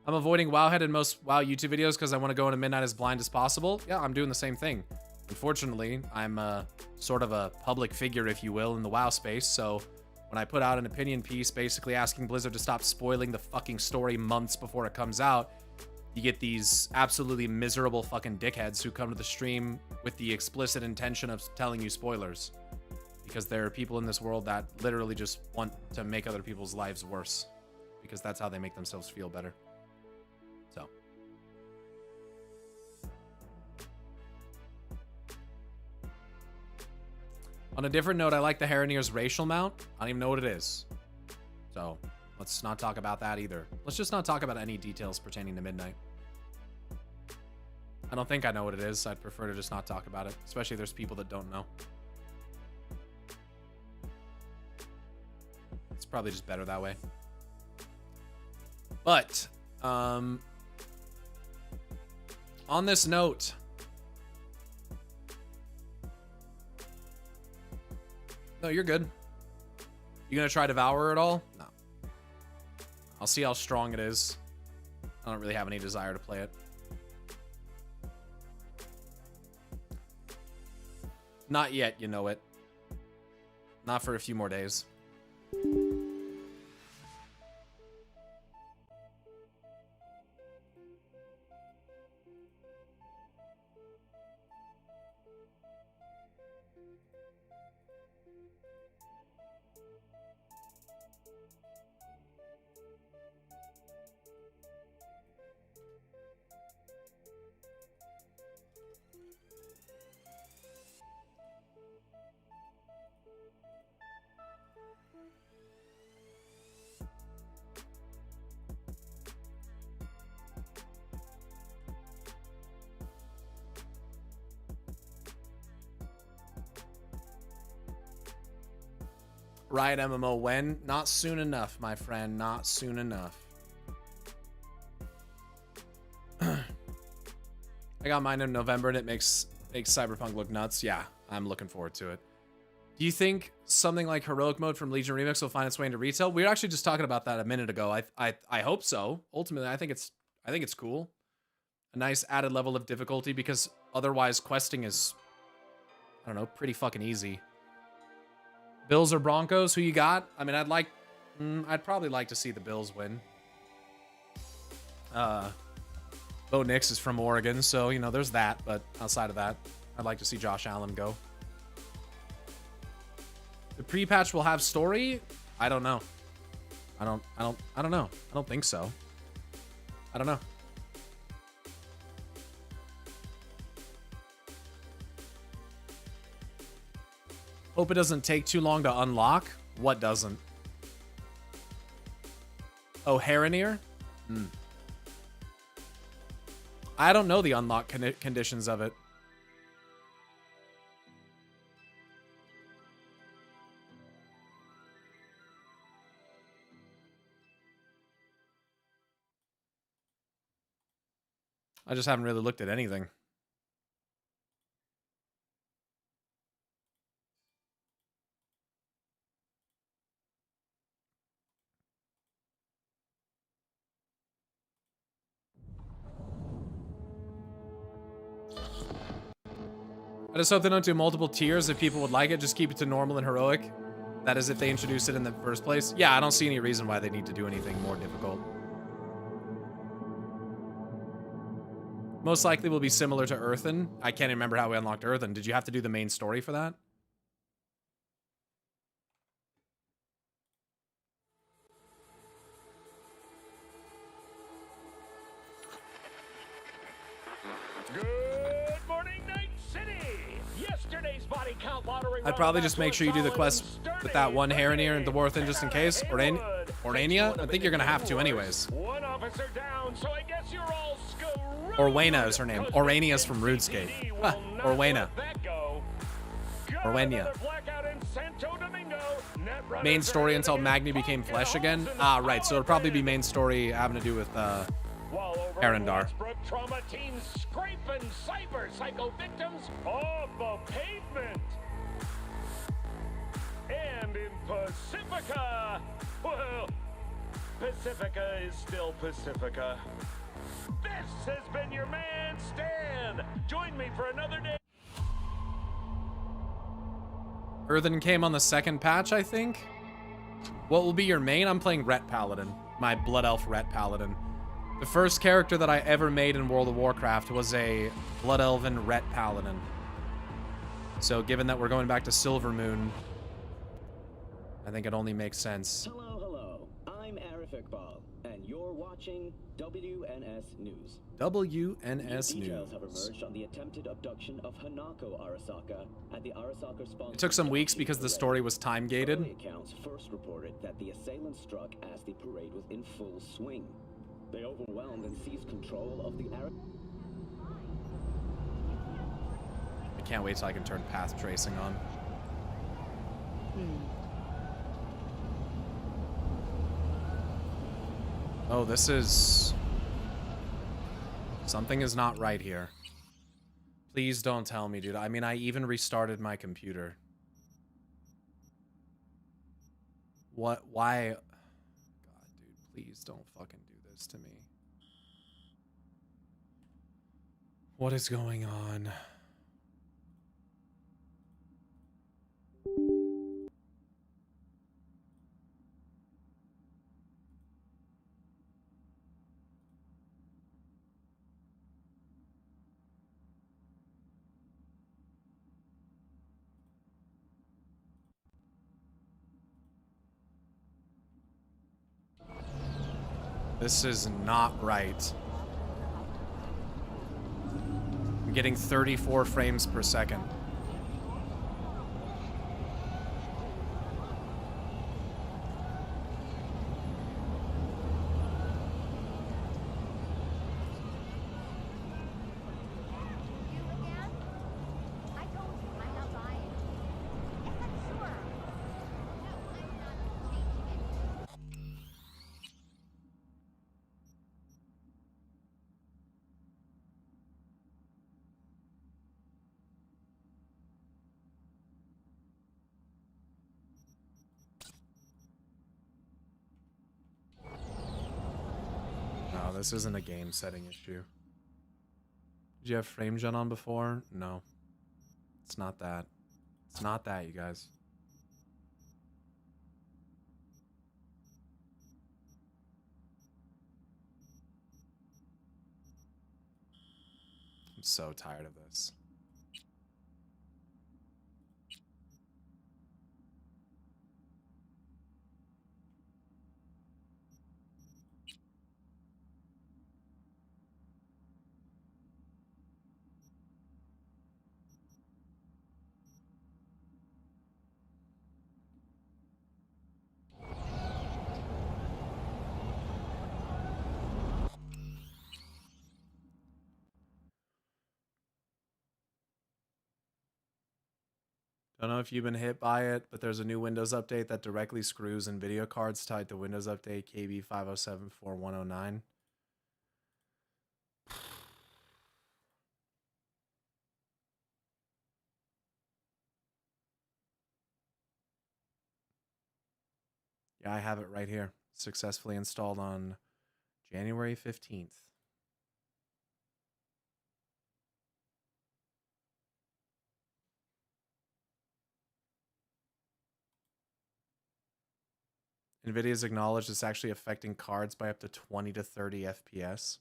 I'm avoiding Wowhead in most WoW YouTube videos because I want to go into Midnight as blind as possible. Yeah, I'm doing the same thing. Unfortunately, I'm sort of a public figure, if you will, in the WoW space, so when I put out an opinion piece basically asking Blizzard to stop spoiling the fucking story months before it comes out, you get these absolutely miserable fucking dickheads who come to the stream with the explicit intention of telling you spoilers. Because there are people in this world that literally just want to make other people's lives worse. Because that's how they make themselves feel better. So. On a different note, I like the Heronier's racial mount. I don't even know what it is. So, let's not talk about that either. Let's just not talk about any details pertaining to Midnight. I don't think I know what it is. I'd prefer to just not talk about it. Especially if there's people that don't know. It's probably just better that way. But, on this note... No, you're good. You gonna try Devourer at all? No. I'll see how strong it is. I don't really have any desire to play it. Not yet, you know it. Not for a few more days. Riot MMO when? Not soon enough, my friend. Not soon enough. I got mine in November and it makes Cyberpunk look nuts. Yeah, I'm looking forward to it. Do you think something like Heroic Mode from Legion Remix will find its way into retail? We were actually just talking about that a minute ago. I hope so. Ultimately, I think it's cool. A nice added level of difficulty because otherwise questing is, I don't know, pretty fucking easy. Bills or Broncos? Who you got? I mean, I'd probably like to see the Bills win. Bo Nix is from Oregon, so, you know, there's that. But outside of that, I'd like to see Josh Allen go. The pre-patch will have story? I don't know. I don't know. I don't think so. I don't know. Hope it doesn't take too long to unlock. What doesn't? Oh, Haranier? I don't know the unlock conditions of it. I just haven't really looked at anything. I just hope they don't do multiple tiers. If people would like it, just keep it to normal and heroic. That is if they introduce it in the first place. Yeah, I don't see any reason why they need to do anything more difficult. Most likely will be similar to Earthen. I can't remember how we unlocked Earthen. Did you have to do the main story for that? Good morning, Night City. Yesterday's body count lottery. I'd probably just make sure you do the quest with that one Haranier and Dwarthen just in case. Orania? I think you're gonna have to anyways. One officer down, so I guess you're all Orwena is her name. Orania's from RuneScape. Huh, Orwena. Orwenia. Main story until Magni became flesh again? Ah, right. So it'll probably be main story having to do with Arendar. Trauma teams scraping cyber psycho victims off the pavement. And in Pacifica, well, Pacifica is still Pacifica. This has been your man, Stan. Join me for another day. Earthen came on the second patch, I think. What will be your main? I'm playing Ret Paladin. My Blood Elf Ret Paladin. The first character that I ever made in World of Warcraft was a Blood Elven Ret Paladin. So given that we're going back to Silvermoon, I think it only makes sense. Hello. I'm Arif Iqbal, and you're watching WNS News. WNS Details have News. emerged on the attempted abduction of Hanako Arasaka at the Arasaka-sponsored. It took some weeks because the story was time-gated. Early accounts first reported that the assailants struck as the parade was in full swing. They overwhelmed and seized control of the I can't wait till I can turn path tracing on. Oh, this is... Something is not right here. Please don't tell me, dude. I mean, I even restarted my computer. What? Why? God, dude, please don't fucking do this to me. What is going on? This is not right. I'm getting 34 frames per second. This isn't a game setting issue. Did you have frame gen on before? No. It's not that. It's not that, you guys. I'm so tired of this. Don't know if you've been hit by it, but there's a new Windows update that directly screws in video cards tied to Windows Update KB 5074109. Yeah, I have it right here. Successfully installed on January 15th. NVIDIA's acknowledged it's actually affecting cards by up to 20 to 30 FPS.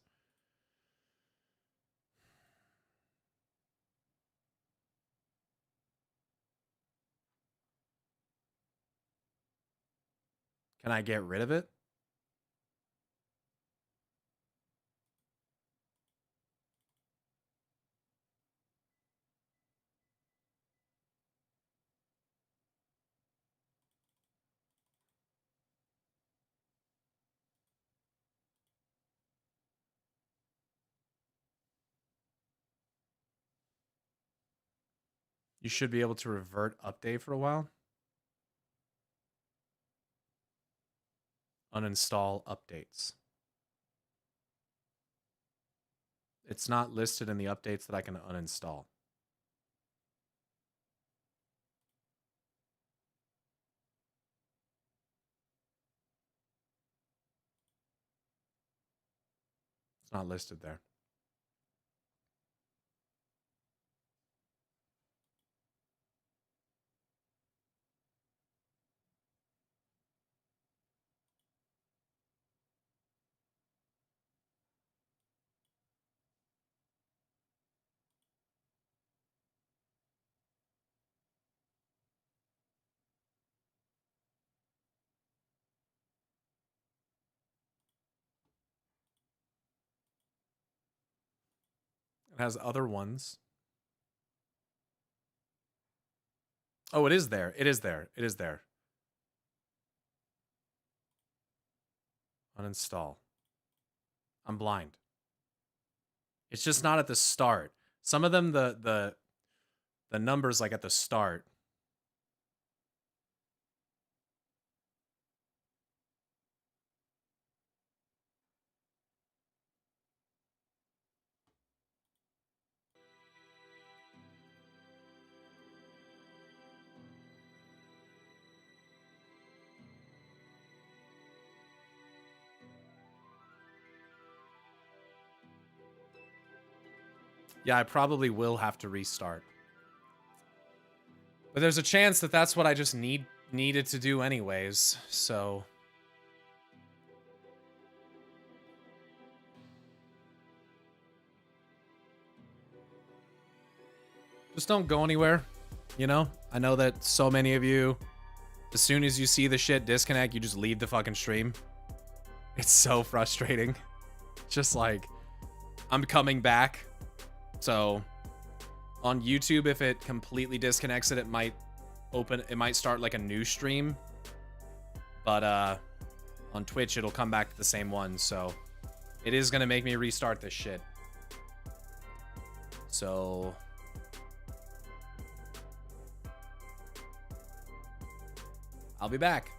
Can I get rid of it? You should be able to revert update for a while. Uninstall updates. It's not listed in the updates that I can uninstall. It's not listed there. It has other ones. Oh, it is there. It is there. It is there. Uninstall. I'm blind. It's just not at the start. Some of them, the numbers like at the start. Yeah, I probably will have to restart. But there's a chance that that's what I just needed to do anyways, so... Just don't go anywhere, you know? I know that so many of you, as soon as you see the shit disconnect, you just leave the fucking stream. It's so frustrating. Just like, I'm coming back. So, on YouTube, if it completely disconnects it, it might start like a new stream. But, on Twitch, it'll come back to the same one, so... It is gonna make me restart this shit. So... I'll be back.